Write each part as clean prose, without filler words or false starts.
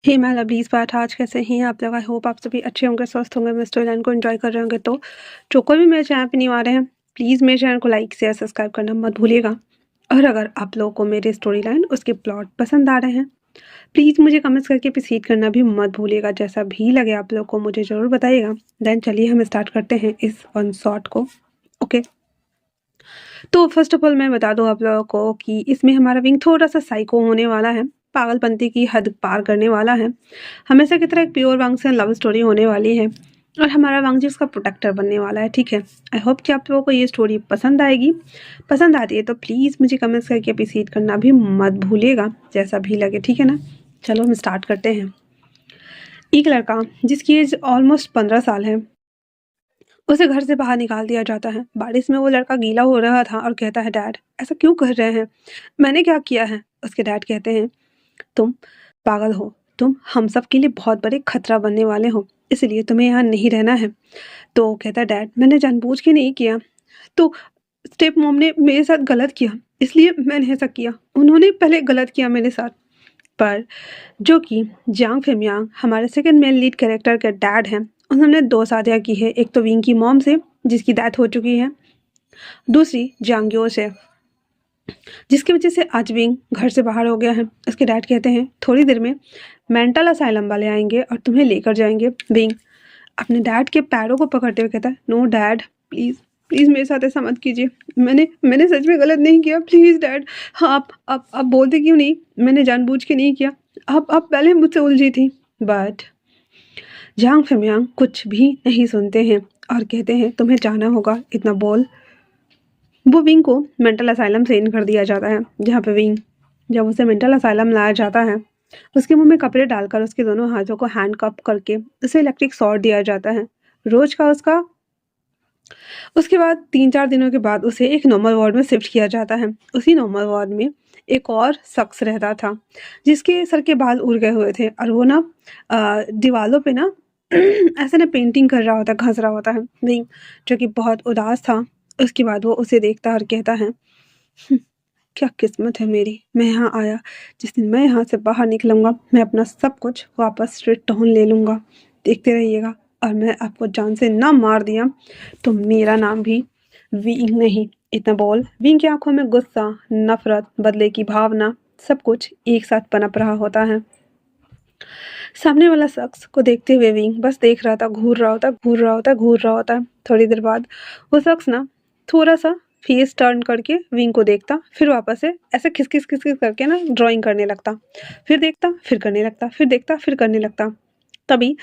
Hey my lovelies part आज कैसे हैं आप लोग? आई होप आप सभी अच्छे होंगे, स्वस्थ होंगे, मैं स्टोरी लाइन को एंजॉय कर रहे होंगे। तो जो कोई भी मेरे चैनल पे न्यू आ रहे हैं, प्लीज़ मेरे चैनल को लाइक शेयर सब्सक्राइब करना मत भूलिएगा। और अगर आप लोगों को मेरी स्टोरी लाइन उसके प्लॉट पसंद आ रहे हैं, प्लीज़ मुझे कमेंट्स करके अप्रिशिएट करना भी मत भूलिएगा। जैसा भी लगे आप लोग को मुझे ज़रूर बताइएगा। देन चलिए हम स्टार्ट करते हैं इस वन शॉट को। ओके, तो फर्स्ट ऑफ ऑल मैं बता दूं आप लोगों को कि इसमें हमारा विंग थोड़ा सा साइको होने वाला है, पागलपंती की हद पार करने वाला है। हमेशा की तरह एक प्योर वांग से लव स्टोरी होने वाली है और हमारा वांग जी उसका प्रोटेक्टर बनने वाला है। ठीक है, आई होप कि आप लोगों को ये स्टोरी पसंद आएगी। पसंद आती है तो प्लीज़ मुझे कमेंट्स करके अप्रिशिएट करना भी मत भूलिएगा, जैसा भी लगे। ठीक है ना, चलो हम स्टार्ट करते हैं। एक लड़का जिसकी एज ऑलमोस्ट 15 साल है, उसे घर से बाहर निकाल दिया जाता है। बारिश में वो लड़का गीला हो रहा था और कहता है, डैड ऐसा क्यों कर रहे हैं? मैंने क्या किया है? उसके डैड कहते हैं, तुम पागल हो, तुम हम सब के लिए बहुत बड़े खतरा बनने वाले हो, इसलिए तुम्हें यहाँ नहीं रहना है। तो कहता है, डैड मैंने जानबूझ के नहीं किया, तो स्टेप मॉम ने मेरे साथ गलत किया, इसलिए मैंने ऐसा किया। उन्होंने पहले गलत किया मेरे साथ। पर जो कि जांग फिमयांग हमारे सेकंड मेन लीड कैरेक्टर के डैड हैं, उन्होंने दो शादियाँ की है। एक तो विंग की मॉम से जिसकी डेथ हो चुकी है, दूसरी जांग्यो से जिसकी वजह से आज विंग घर से बाहर हो गया है। उसके डैड कहते हैं थोड़ी देर में मेंटल असाइलम वाले आएंगे और तुम्हें लेकर जाएंगे। विंग अपने डैड के पैरों को पकड़ते हुए कहता है, नो डैड प्लीज़ प्लीज़ मेरे साथ ऐसा मत कीजिए, मैंने सच में गलत नहीं किया, प्लीज़ डैड। हाँ, आप बोलते क्यों नहीं? मैंने जानबूझ के नहीं किया, आप पहले मुझसे उलझी थी। बट जांग फिमयांग कुछ भी नहीं सुनते हैं और कहते हैं तुम्हें जाना होगा, इतना बोल वो विंग को मेंटल असाइलम से इन कर दिया जाता है। जहाँ पे विंग जब उसे मेंटल असाइलम लाया जाता है, उसके मुंह में कपड़े डालकर उसके दोनों हाथों को हैंड कप करके उसे इलेक्ट्रिक शॉक दिया जाता है रोज का उसका। उसके बाद 3-4 दिनों के बाद उसे एक नॉर्मल वार्ड में शिफ्ट किया जाता है। उसी नॉर्मल वार्ड में एक और शख्स रहता था जिसके सर के बाल उड़ गए हुए थे और वो ना दीवालों पे ना ऐसे ना पेंटिंग कर रहा होता, घस रहा होता है विंग, जो कि बहुत उदास था। उसके बाद वो उसे देखता और कहता है, क्या किस्मत है मेरी, मैं यहाँ आया। जिस दिन मैं यहाँ से बाहर निकलूंगा मैं अपना सब कुछ वापस रिटर्न ले लूँगा, देखते रहिएगा। और मैं आपको जान से ना मार दिया तो मेरा नाम भी विंग नहीं। इतना बोल विंग की आंखों में गुस्सा, नफरत, बदले की भावना सब कुछ एक साथ पनप रहा होता है। सामने वाला शख्स को देखते हुए विंग बस देख रहा था, घूर रहा होता, घूर रहा होता, घूर रहा होता है। थोड़ी देर बाद वो शख्स ना थोड़ा सा फेस टर्न करके विंग को देखता, फिर वापस से ऐसे खिसखिस खिसखिस करके ना ड्राइंग करने लगता। फिर देखता, फिर करने लगता, फिर देखता, फिर करने लगता। तभी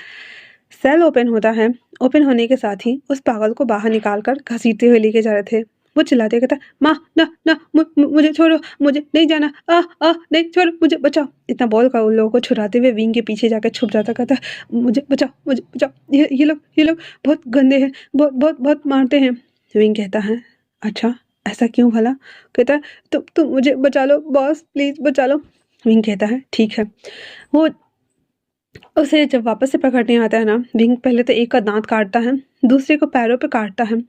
सेल ओपन होता है। ओपन होने के साथ ही उस पागल को बाहर निकाल कर घसीटते हुए लेके जा रहे थे। वो चिल्लाते कहता, माँ ना ना मुझे छोड़ो, मुझे नहीं जाना, नहीं छोड़ो, मुझे बचाओ। इतना बोल कर उन लोगों को छुड़ाते हुए विंग के पीछे जाकर छुप जाता, कहता, मुझे बचाओ, मुझे बचाओ, ये लोग बहुत गंदे हैं, बहुत बहुत बहुत मारते हैं। विंग कहता है, अच्छा ऐसा क्यों भला? कहता है, तुम मुझे बचा लो बॉस, प्लीज बचा लो। विंग कहता है ठीक है। वो उसे जब वापस से पकड़ने आता है ना, विंग पहले तो एक का दांत काटता है, दूसरे को पैरों पे काटता है।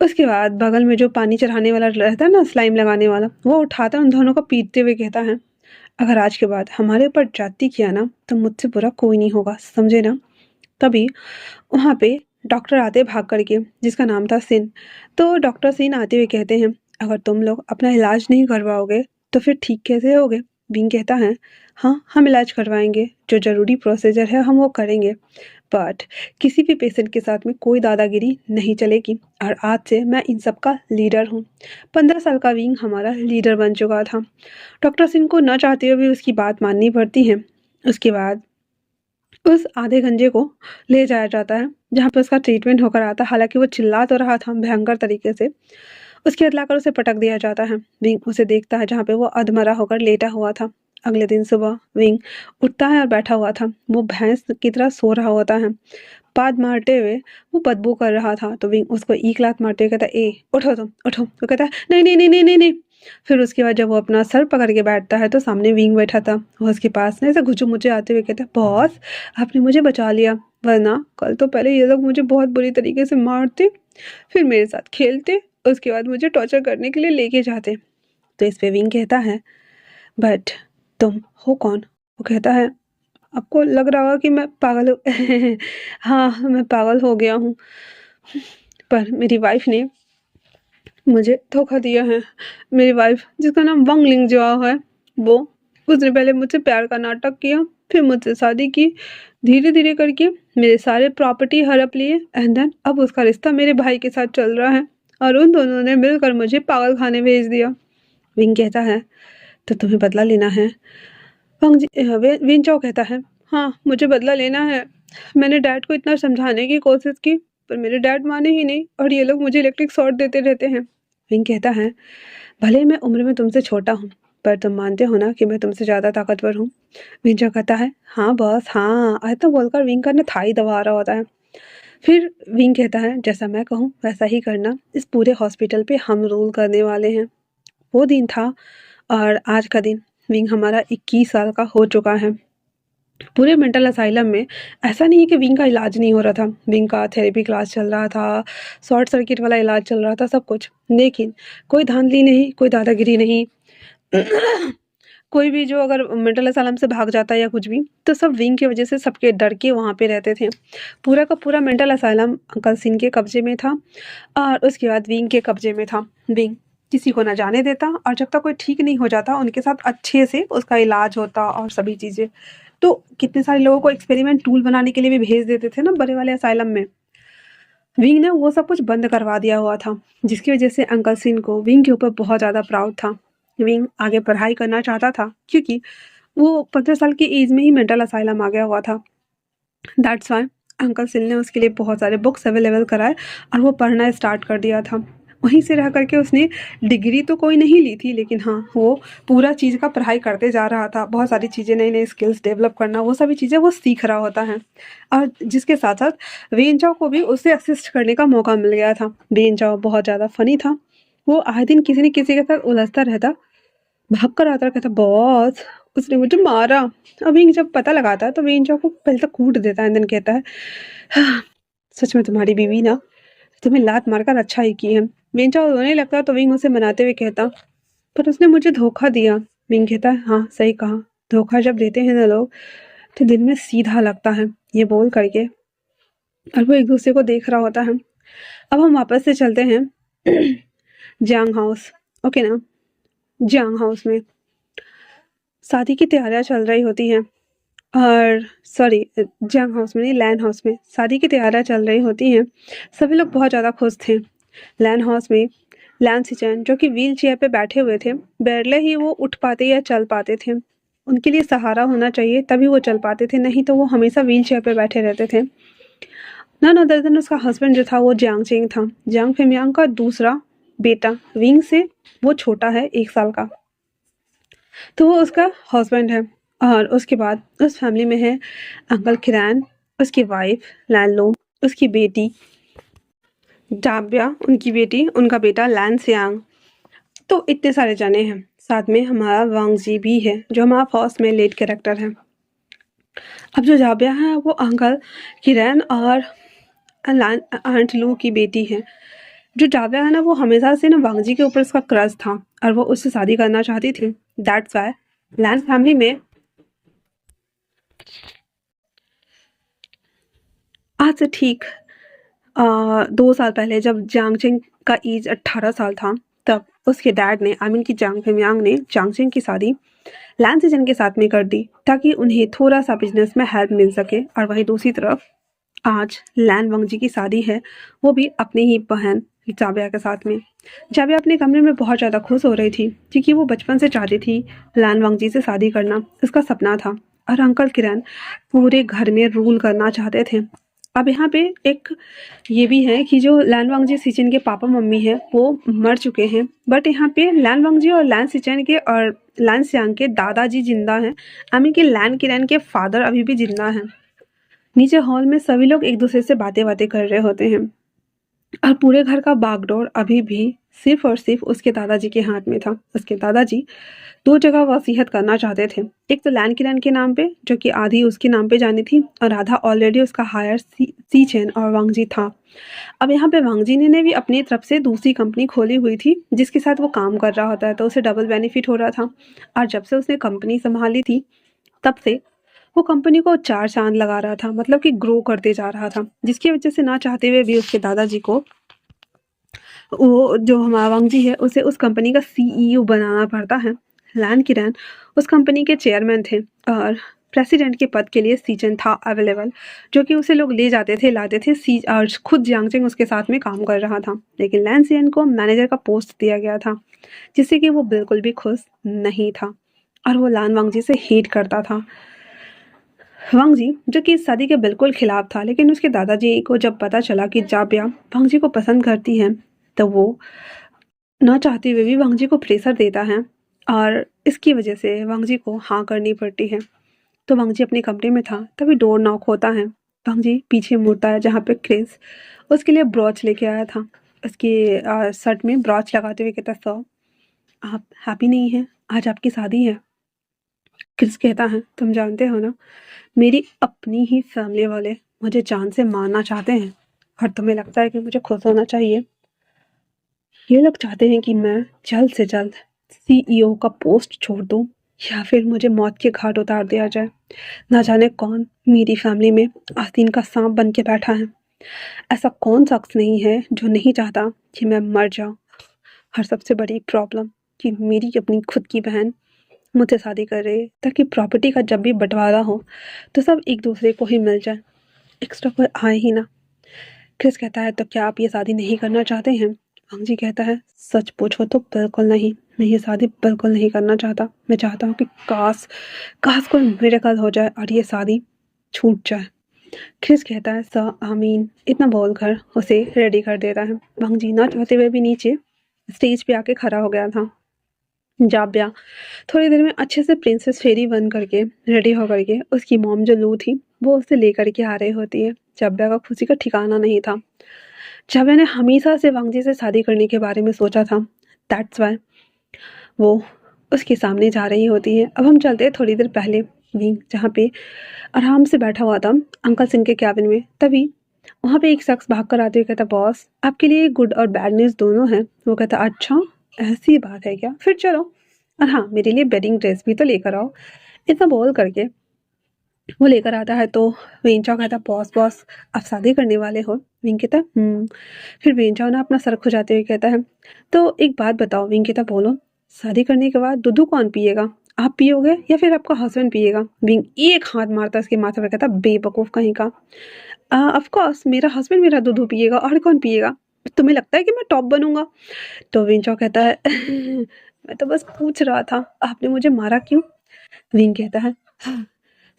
उसके बाद बगल में जो पानी चढ़ाने वाला रहता है ना, स्लाइम लगाने वाला, वो उठाता है उन दोनों को पीटते हुए कहता है, अगर आज के बाद हमारे ऊपर जाती किया ना तो मुझसे बुरा कोई नहीं होगा, समझे ना? तभी वहाँ पे डॉक्टर आते भाग करके, जिसका नाम था सिन। तो डॉक्टर सिन आते हुए कहते हैं, अगर तुम लोग अपना इलाज नहीं करवाओगे तो फिर ठीक कैसे होगे? विंग कहता है, हाँ हम इलाज करवाएंगे, जो ज़रूरी प्रोसीजर है हम वो करेंगे, बट किसी भी पेशेंट के साथ में कोई दादागिरी नहीं चलेगी। और आज से मैं इन सब का लीडर हूँ। 15 साल का विंग हमारा लीडर बन चुका था। डॉक्टर सिंह को न चाहते हुए भी उसकी बात माननी पड़ती है। उसके बाद उस आधे गंजे को ले जाया जाता है जहाँ पे उसका ट्रीटमेंट होकर आता है। हालांकि वो चिल्ला तो रहा था भयंकर तरीके से। उसके बाद लाकर उसे पटक दिया जाता है। विंग उसे देखता है जहाँ पे वो अधमरा होकर लेटा हुआ था। अगले दिन सुबह विंग उठता है और बैठा हुआ था, वो भैंस की तरह सो रहा होता है। पाद मारते हुए वो बदबू कर रहा था, तो विंग उसको एक लात मारते हुए कहता है, ए उठो तुम उठो। वो कहता है, नहीं नहीं नहीं नहीं नहीं नहीं। फिर उसके बाद जब वो अपना सर पकड़ के बैठता है तो सामने विंग बैठा था। वो उसके पास ना ऐसे घुचू मुचे आते हुए कहता है, बॉस आपने मुझे बचा लिया, वरना कल तो पहले ये लोग मुझे बहुत बुरी तरीके से मारते, फिर मेरे साथ खेलते, उसके बाद मुझे टॉर्चर करने के लिए लेके जाते। तो इस पे विंग कहता है, बट तुम हो कौन? वो कहता है, आपको लग रहा होगा कि मैं पागल हो हाँ, मैं पागल हो गया हूँ। पर मेरी वाइफ़ ने मुझे धोखा दिया है। मेरी वाइफ़ जिसका नाम वांग लिंगजुआ है, वो उसने पहले मुझसे प्यार का नाटक किया, फिर मुझसे शादी की। धीरे-धीरे करके मेरे सारे प्रॉपर्टी हड़प लिए एंड देन अब उसका रिश्ता मेरे भाई के साथ चल रहा है और उन दोनों ने मिलकर मुझे पागलखाने भेज दिया। विंग कहता है, "तो तुम्हें बदला लेना है?" विन चाओ कहता है, "हाँ, मुझे बदला लेना है। मैंने डैड को इतना समझाने की कोशिश की, पर मेरे डैड माने ही नहीं और ये लोग मुझे इलेक्ट्रिक शॉक देते रहते हैं।" विंग कहता है, "भले ही मैं उम्र में तुमसे छोटा हूँ, पर तुम मानते हो ना कि मैं तुमसे ज़्यादा ताकतवर हूँ?" विंग कहता है, "हाँ बॉस, हाँ।" ऐसा बोलकर विंग का ना थाई दबा रहा होता है। फिर विंग कहता है, "जैसा मैं कहूँ वैसा ही करना। इस पूरे हॉस्पिटल पे हम रूल करने वाले हैं।" वो दिन था और आज का दिन विंग हमारा 21 साल का हो चुका है। पूरे मेंटल असाइलम में ऐसा नहीं है कि विंग का इलाज नहीं हो रहा था। विंग का थेरेपी क्लास चल रहा था, शॉर्ट सर्किट वाला इलाज चल रहा था, सब कुछ। लेकिन कोई धांधली नहीं, कोई दादागिरी नहीं। कोई भी जो अगर मेंटल असाइलम से भाग जाता है या कुछ भी, तो सब विंग की वजह से सबके डर के वहाँ पे रहते थे। पूरा का पूरा मेंटल असाइलम अंकल सिंह के कब्जे में था और उसके बाद विंग के कब्जे में था। विंग किसी को ना जाने देता और जब तक कोई ठीक नहीं हो जाता उनके साथ अच्छे से उसका इलाज होता और सभी चीज़ें। तो कितने सारे लोगों को एक्सपेरिमेंट टूल बनाने के लिए भी भेज देते थे ना बड़े वाले असाइलम में। विंग ने वो सब कुछ बंद करवा दिया हुआ था, जिसकी वजह से अंकल सिंह को विंग के ऊपर बहुत ज़्यादा प्राउड था। विंग आगे पढ़ाई करना चाहता था क्योंकि वो 15 साल की एज में ही मेंटल असाइलम आ गया हुआ था। दैट्स व्हाई अंकल सिल ने उसके लिए बहुत सारे बुक्स अवेलेबल कराए और वो पढ़ना स्टार्ट कर दिया था। वहीं से रह करके उसने डिग्री तो कोई नहीं ली थी, लेकिन हाँ, वो पूरा चीज़ का पढ़ाई करते जा रहा था। बहुत सारी चीज़ें, नई-नई स्किल्स डेवलप करना, वो सभी चीज़ें वो सीख रहा होता है। और जिसके साथ-साथ वेन चाओ को भी उससे असिस्ट करने का मौका मिल गया था। वेन चाओ बहुत ज़्यादा फ़नी था। वो आए दिन किसी न किसी के साथ उलझता रहता, भाग कर आता और कहता, "बॉस, उसने मुझे मारा।" अभी जब पता लगाता है तो वेन चाओ को पहले तो कूट देता है, देन कहता है, "हाँ, सच में तुम्हारी बीवी ना तुम्हें लात मारकर अच्छा ही की है।" विंग चाओ रोने लगता तो विंग उसे मनाते हुए कहता, "पर उसने मुझे धोखा दिया।" विंग कहता है, "हाँ, सही कहा। धोखा जब देते हैं ना लोग, तो दिल में सीधा लगता है।" ये बोल करके और वो एक दूसरे को देख रहा होता है। अब हम वापस से चलते हैं जियांग हाउस, ओके ना? जियांग हाउस में शादी की तैयारियां चल रही होती हैं और सॉरी, जियांग हाउस में नहीं, लैन हाउस में शादी की तैयारियां चल रही होती हैं। सभी लोग बहुत ज़्यादा खुश थे। लैन हाउस में लैन सिचन जो कि व्हील चेयर पे बैठे हुए थे, बैरले ही वो उठ पाते या चल पाते थे। उनके लिए सहारा होना चाहिए तभी वो चल पाते थे, नहीं तो वो हमेशा व्हील चेयर पे बैठे रहते थे। नन अदर देन उसका हस्बैंड जो था वो जियांग चेंग था, जियांग फेमियांग का दूसरा बेटा। विंग से वो छोटा है 1 साल का, तो वो उसका हस्बैंड है। और उसके बाद उस फैमिली में है अंकल किरैन, उसकी वाइफ लैन, उसकी बेटी जाब्या, उनकी बेटी, उनका बेटा लैन सियांग। तो इतने सारे जाने हैं। साथ में हमारा वांग जी भी है जो हमारा फर्स्ट में लीड कैरेक्टर है। अब जो जाब्या है वो अंकल किरैन और आंट लू की बेटी है। जो जाब्या है ना, वो हमेशा से ना वांग जी के ऊपर उसका क्रश था और वो उससे शादी करना चाहती थी। दैट्स वाई लैन फैमिली में आज से ठीक 2 साल पहले जब जियांगचेंग का एज 18 साल था, तब उसके डैड ने, आई मीन कि जियांग फेमियांग ने जियांगचेंग की शादी लैन सिचन के साथ में कर दी ताकि उन्हें थोड़ा सा बिजनेस में हेल्प मिल सके। और वहीं दूसरी तरफ आज लैन वंगजी की शादी है, वो भी अपनी ही बहन जाबिया के साथ में। जाबिया अपने कमरे में बहुत ज़्यादा खुश हो रही थी क्योंकि वो बचपन से चाहती थी लैन वंगजी से शादी करना, उसका सपना था। और अंकल किरण पूरे घर में रूल करना चाहते थे। अब यहाँ पे एक ये भी है कि जो लैन वांगजी सिचन के पापा मम्मी हैं वो मर चुके हैं, बट यहाँ पे लैन वांगजी और लैन सिचन के और लैन सियांग के दादाजी जिंदा हैं। आई मीन कि लैन किरण के फादर अभी भी जिंदा हैं। नीचे हॉल में सभी लोग एक दूसरे से बातें बातें कर रहे होते हैं और पूरे घर का बागडोर अभी भी सिर्फ और सिर्फ उसके दादाजी के हाथ में था। उसके दादाजी 2 जगह वसीयत करना चाहते थे, एक तो लैन किरण के नाम पे जो कि आधी उसके नाम पे जानी थी और आधा ऑलरेडी उसका हायर सी चैन और वांगजी था। अब यहाँ पे वांगजी ने भी अपनी तरफ से दूसरी कंपनी खोली हुई थी जिसके साथ वो काम कर रहा होता है, तो उसे डबल बेनिफिट हो रहा था। और जब से उसने कंपनी संभाली थी तब से वो कंपनी को 4 चाँद लगा रहा था, मतलब कि ग्रो करते जा रहा था, जिसकी वजह से ना चाहते हुए भी उसके दादाजी को वो जो हमारा वांगजी है उसे उस कंपनी का सीईओ बनाना पड़ता है। लैन किरैन उस कंपनी के चेयरमैन थे और प्रेसिडेंट के पद के लिए सीजन था अवेलेबल, जो कि उसे लोग ले जाते थे लाते थे सी और खुद जियांगजेंग उसके साथ में काम कर रहा था। लेकिन लैन सियन को मैनेजर का पोस्ट दिया गया था, जिससे कि वो बिल्कुल भी खुश नहीं था और वो लान वांगजी से हेट करता था। वांगजी जो कि इस शादी के बिल्कुल खिलाफ था, लेकिन उसके दादाजी को जब पता चला कि जाबिया वांगजी को पसंद करती है, तो वो ना चाहते हुए भी वांगजी को प्रेशर देता है और इसकी वजह से वांगजी को हाँ करनी पड़ती है। तो वांगजी अपने कमरे में था, तभी डोर नॉक होता है। वांगजी पीछे मुड़ता है जहाँ पे क्रिस उसके लिए ब्रॉच लेके आया था। उसके शर्ट में ब्रॉच लगाते हुए कहता, सर आप हैप्पी नहीं हैं, आज आपकी शादी है। क्रिस कहता है, तुम जानते हो ना, मेरी अपनी ही फैमिली वाले मुझे जान से मारना चाहते हैं और तुम्हें लगता है कि मुझे खुश होना चाहिए। ये लोग चाहते हैं कि मैं जल्द से जल्द सीईओ का पोस्ट छोड़ दूं या फिर मुझे मौत के घाट उतार दिया जाए। ना जाने कौन मेरी फैमिली में आस्तीन का सांप बन के बैठा है। ऐसा कौन शख्स नहीं है जो नहीं चाहता कि मैं मर जाऊं। और सबसे बड़ी प्रॉब्लम कि मेरी अपनी खुद की बहन मुझसे शादी कर रही है, ताकि प्रॉपर्टी का जब भी बंटवारा हो तो सब एक दूसरे को ही मिल जाए, एक्स्ट्रा कोई आए ही ना। क्रिस कहता है, तो क्या आप ये शादी नहीं करना चाहते हैं? वांगजी कहता है, सच पूछो तो बिल्कुल नहीं, मैं ये शादी बिल्कुल नहीं करना चाहता। मैं चाहता हूँ कि काश काश कोई मिरेकल हो जाए और ये शादी छूट जाए। क्रिस कहता है, सर आमीन। इतना बोलकर उसे रेडी कर देता है। वांगजी ना चाहते हुए भी नीचे स्टेज पे आके खड़ा हो गया था। जाब्या थोड़ी देर में अच्छे से प्रिंसेस फेरी बन करके रेडी होकर के उसकी मॉम जो लू थी वो उसे लेकर के आ रही होती है। जाब्या का खुशी का ठिकाना नहीं था। जाब्या ने हमेशा से वांगजी से शादी करने के बारे में सोचा था। दैट्स वाई वो उसके सामने जा रही होती है। अब हम चलते हैं थोड़ी देर पहले भी, जहाँ पे आराम से बैठा हुआ था अंकल सिंह के कैबिन में। तभी वहाँ पे एक शख्स भाग कर आते हुए कहता, बॉस आपके लिए गुड और बैड न्यूज़ दोनों है। वो कहता, अच्छा ऐसी बात है क्या, फिर चलो, और हाँ मेरे लिए वेडिंग ड्रेस भी तो लेकर आओ। इतना बोल करके वो लेकर आता है। तो वेंचाओ कहता, बॉस बॉस आप शादी करने वाले हो? विंग कहता, फिर वेंचाओ ना अपना सर खुजाते हुए कहता है, तो एक बात बताओ। विंग कहता, बोलो। शादी करने के बाद दूध कौन पिएगा, आप पियोगे या फिर आपका हस्बैंड पिएगा? विंग एक हाथ मारता उसके माथे पर, कहता, बेवकूफ़ कहीं का। ऑफ कोर्स मेरा हस्बैंड मेरा दूध पिएगा, और कौन पिएगा? तुम्हें लगता है कि मैं टॉप बनूंगा? तो विंचाओ कहता है, मैं तो बस पूछ रहा था, आपने मुझे मारा क्यों? विंग कहता है, "हाँ,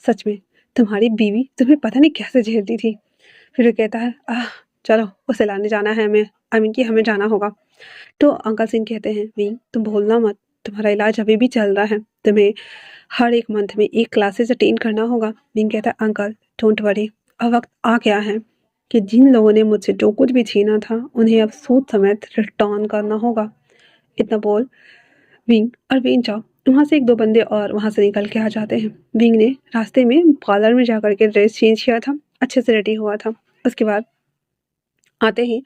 सच में तुम्हारी बीवी तुम्हें पता नहीं कैसे झेलती थी।" फिर वो कहता है, चलो उसे लाने जाना है हमें, आई मीन कि हमें जाना होगा। तो अंकल सिंह कहते हैं, विंग तुम भूलना मत, तुम्हारा इलाज अभी भी चल रहा है, तुम्हें हर एक मंथ में एक क्लासेस अटेंड करना होगा। विंग कहता है, अंकल डोंट वरी, अब वक्त आ गया है कि जिन लोगों ने मुझसे जो कुछ भी छीना था उन्हें अब सूद समेत रिटर्न करना होगा। इतना बोल विंग और वेन चाओ वहाँ से एक दो बंदे और वहाँ से निकल के आ जाते हैं। विंग ने रास्ते में पार्लर में जाकर के ड्रेस चेंज किया था, अच्छे से रेडी हुआ था। उसके बाद आते ही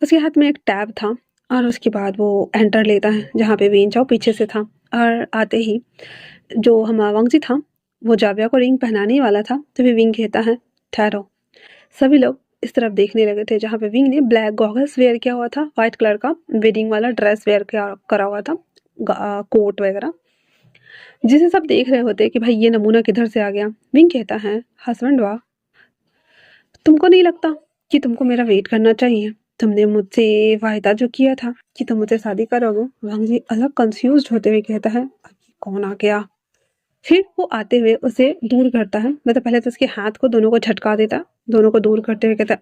उसके हाथ में एक टैब था और उसके बाद वो एंटर लेता है जहाँ पे वेन चाओ पीछे से था। और आते ही जो हमारा वांगजी था वो जाविया को रिंग पहनाने ही वाला था, तो विंग कहता है, ठहरो। सभी लोग इस तरफ देखने लगे थे जहाँ पे विंग ने ब्लैक गॉगल्स वेयर किया हुआ था, व्हाइट कलर का वेडिंग वाला ड्रेस वेयर करा हुआ था, कोट वगैरह, जिसे सब देख रहे होते कि भाई ये नमूना किधर से आ गया। विंग कहता है, हस्बैंड वाह, तुमको नहीं लगता कि तुमको मेरा वेट करना चाहिए? तुमने मुझसे वायदा जो किया था कि तुम मुझसे शादी करोगे। वांगजी अलग कंफ्यूज होते हुए कहता है, अब ये कौन आ गया? फिर वो आते हुए उसे दूर करता है, मतलब पहले तो उसके हाथ को दोनों को झटका देता, दोनों को दूर करते हुए कहता,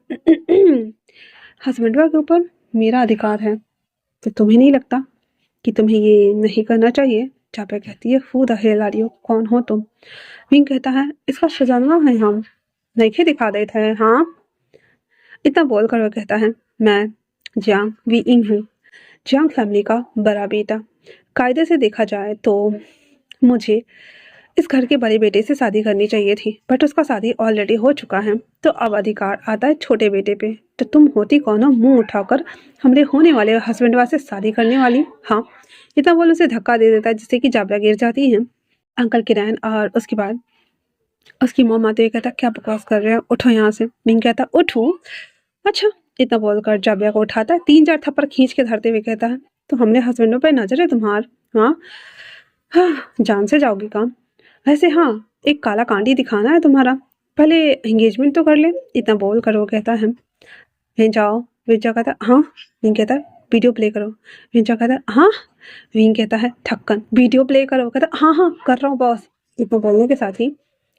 हस्बैंड के ऊपर मेरा अधिकार है, तो तुम्हें नहीं लगता कि तुम्हें ये नहीं करना चाहिए? चापा कहती है, who the hell are you, कौन हो तुम? विंग कहता है, इसका सजाना है हम नहीं दिखा देते हैं, हाँ। इतना बोल कर वो कहता है, मैं जियांग वी इंग हूँ, जियांग फैमिली का बड़ा बेटा। कायदे से देखा जाए तो मुझे इस घर के बड़े बेटे से शादी करनी चाहिए थी, बट उसका शादी ऑलरेडी हो चुका है, तो अब अधिकार आता है छोटे बेटे पे। तो तुम होती कौन हो मुंह उठाकर हमरे होने वाले हस्बैंड से शादी करने वाली? हाँ। इतना बोल उसे धक्का दे देता है जिससे कि जाबिया गिर जाती है। अंकल किरण और उसके बाद उसकी मॉम आते हुए कहता क्या बकवास कर रहे हो, उठो यहाँ से। विंग कहता उठूं? अच्छा। इतना बोलकर जाबिया को उठाता है, 3-4 थप्पड़ खींच के धरते हुए कहता है तो हमने हस्बैंडों पे नजर है तुम्हार? हाँ हाँ, जान से जाओगी काम। वैसे हाँ, एक काला कांडी दिखाना है तुम्हारा, पहले एंगेजमेंट तो कर ले। इतना बोल कर वो कहता है विन जाओ। विंचा कहता हाँ। विंग कहता है वीडियो प्ले करो। विंचा कहता है हाँ। विंग कहता है ढक्कन वीडियो प्ले करो। कहता हाँ हाँ कर रहा हूँ बॉस। इतना बोलने के साथ ही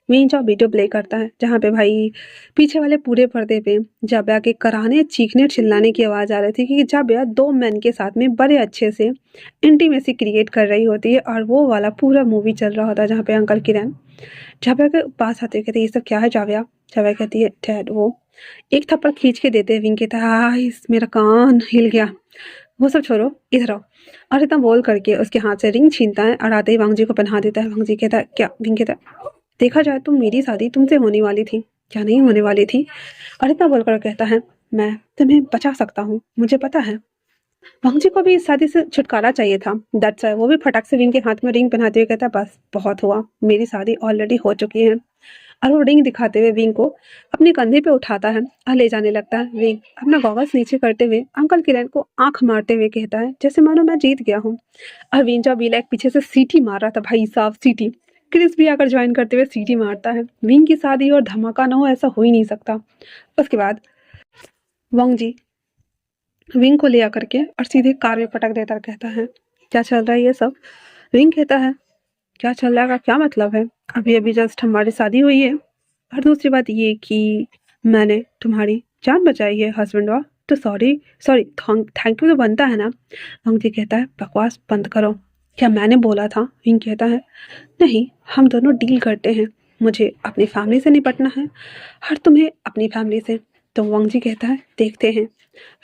विंचा वीडियो प्ले करता है, जहाँ पे भाई पीछे वाले पूरे पर्दे पे जाबिया के कराहने चीखने चिल्लाने की आवाज़ आ रही थी कि जाबिया 2 मैन के साथ में बड़े अच्छे से इंटीमेसी क्रिएट कर रही होती है, और वो वाला पूरा मूवी चल रहा होता है जहाँ पे अंकल किरण जाबिया के पास आते कहते ये सब क्या है जाबिया? जाबिया कहती है डैड वो। एक थप्पड़ खींच के देते विंग कहता है हाँ मेरा कान हिल गया। वो सब छोड़ो, इधर आओ। और इतना बोल करके उसके हाथ से रिंग छीनता है और आते ही वांग जी को पहना देता है। वांग जी कहता है क्या? विंग कहता है देखा जाए तो मेरी शादी तुमसे होने वाली थी, क्या नहीं होने वाली थी? और इतना बोलकर कहता है मैं तुम्हें बचा सकता हूँ, मुझे पता है। वांग जी को भी इस शादी से छुटकारा चाहिए था, दैट्स व्हाई वो भी फटाक से विंग के हाथ में रिंग पहनाते हुए कहता है बस बहुत हुआ, मेरी शादी ऑलरेडी हो चुकी है। और वो रिंग दिखाते हुए विंग को अपने कंधे पे उठाता है और ले जाने लगता है। विंग अपना गॉगल्स नीचे करते हुए अंकल किरण को आंख मारते हुए कहता है जैसे मानो मैं जीत गया हूँ। और विंचा बीलैक पीछे से सीटी मार रहा था, भाई साहब सीटी। क्रिस भी आकर ज्वाइन करते हुए सीटी मारता है। विंग की शादी और धमाका ना हो ऐसा हो ही नहीं सकता। उसके बाद वांग जी विंग को ले आकर के और सीधे कार में पटक देता, कहता है क्या चल रहा है ये सब? विंग कहता है क्या चल रहा है का क्या मतलब है, अभी अभी जस्ट हमारी शादी हुई है, और दूसरी बात ये कि मैंने तुम्हारी जान बचाई है हस्बैंड वाह, तो सॉरी सॉरी थैंक यू तो बनता है ना। वांग जी कहता है बकवास बंद करो, क्या मैंने बोला था? विंग कहता है नहीं, हम दोनों डील करते हैं, मुझे अपनी फैमिली से निपटना है और तुम्हें अपनी फैमिली से। तो वांग जी कहता है देखते हैं,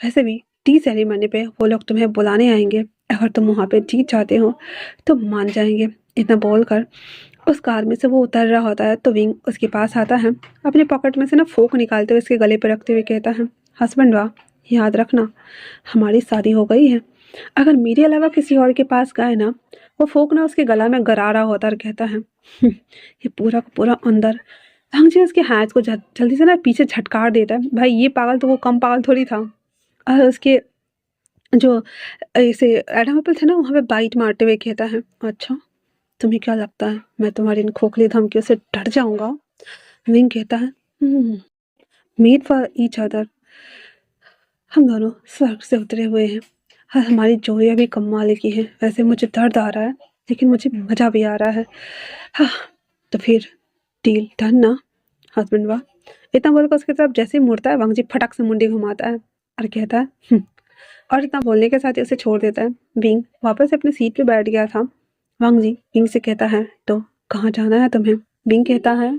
वैसे भी टी सेरेमनी पे वो लोग तुम्हें बुलाने आएंगे, अगर तुम वहाँ पे जीत जाते हो तो मान जाएंगे। इतना बोलकर उस कार में से वो उतर रहा होता है तो विंग उसके पास आता है, अपने पॉकेट में से ना फोक निकालते हुए उसके गले पर रखते हुए कहता है हस्बैंड वाह, याद रखना हमारी शादी हो गई है, अगर मेरे अलावा किसी और के पास गए ना, वो फोक ना उसके गला में गरा रहा होता और कहता है ये पूरा का पूरा अंदर। भांग जी उसके हाथ को जल्दी से ना पीछे झटकार देता है, भाई ये पागल तो वो कम पागल थोड़ी था। और उसके जो ऐसे एडम एप्पल थे ना वहाँ पे बाइट मारते हुए कहता है अच्छा, तुम्हें क्या लगता है मैं तुम्हारी इन खोखली धमकियों से डर जाऊंगा? विंग कहता है मेड फॉर ईच अदर, हम दोनों स्वर्ग से उतरे हुए हैं और हमारी जोड़ियाँ भी कमाल की हैं। वैसे मुझे दर्द आ रहा है लेकिन मुझे मज़ा भी आ रहा है। हाँ, तो फिर डील डन ना हस्बैंड वाह। इतना बोलकर उसकी तरफ जैसे ही मुड़ता है वांग जी फटक से मुंडी घुमाता है और कहता है और इतना बोलने के साथ ही उसे छोड़ देता है। विंग वापस अपनी सीट पे बैठ गया था। वांग जी विंग से कहता है तो कहाँ जाना है तुम्हें? विंग कहता है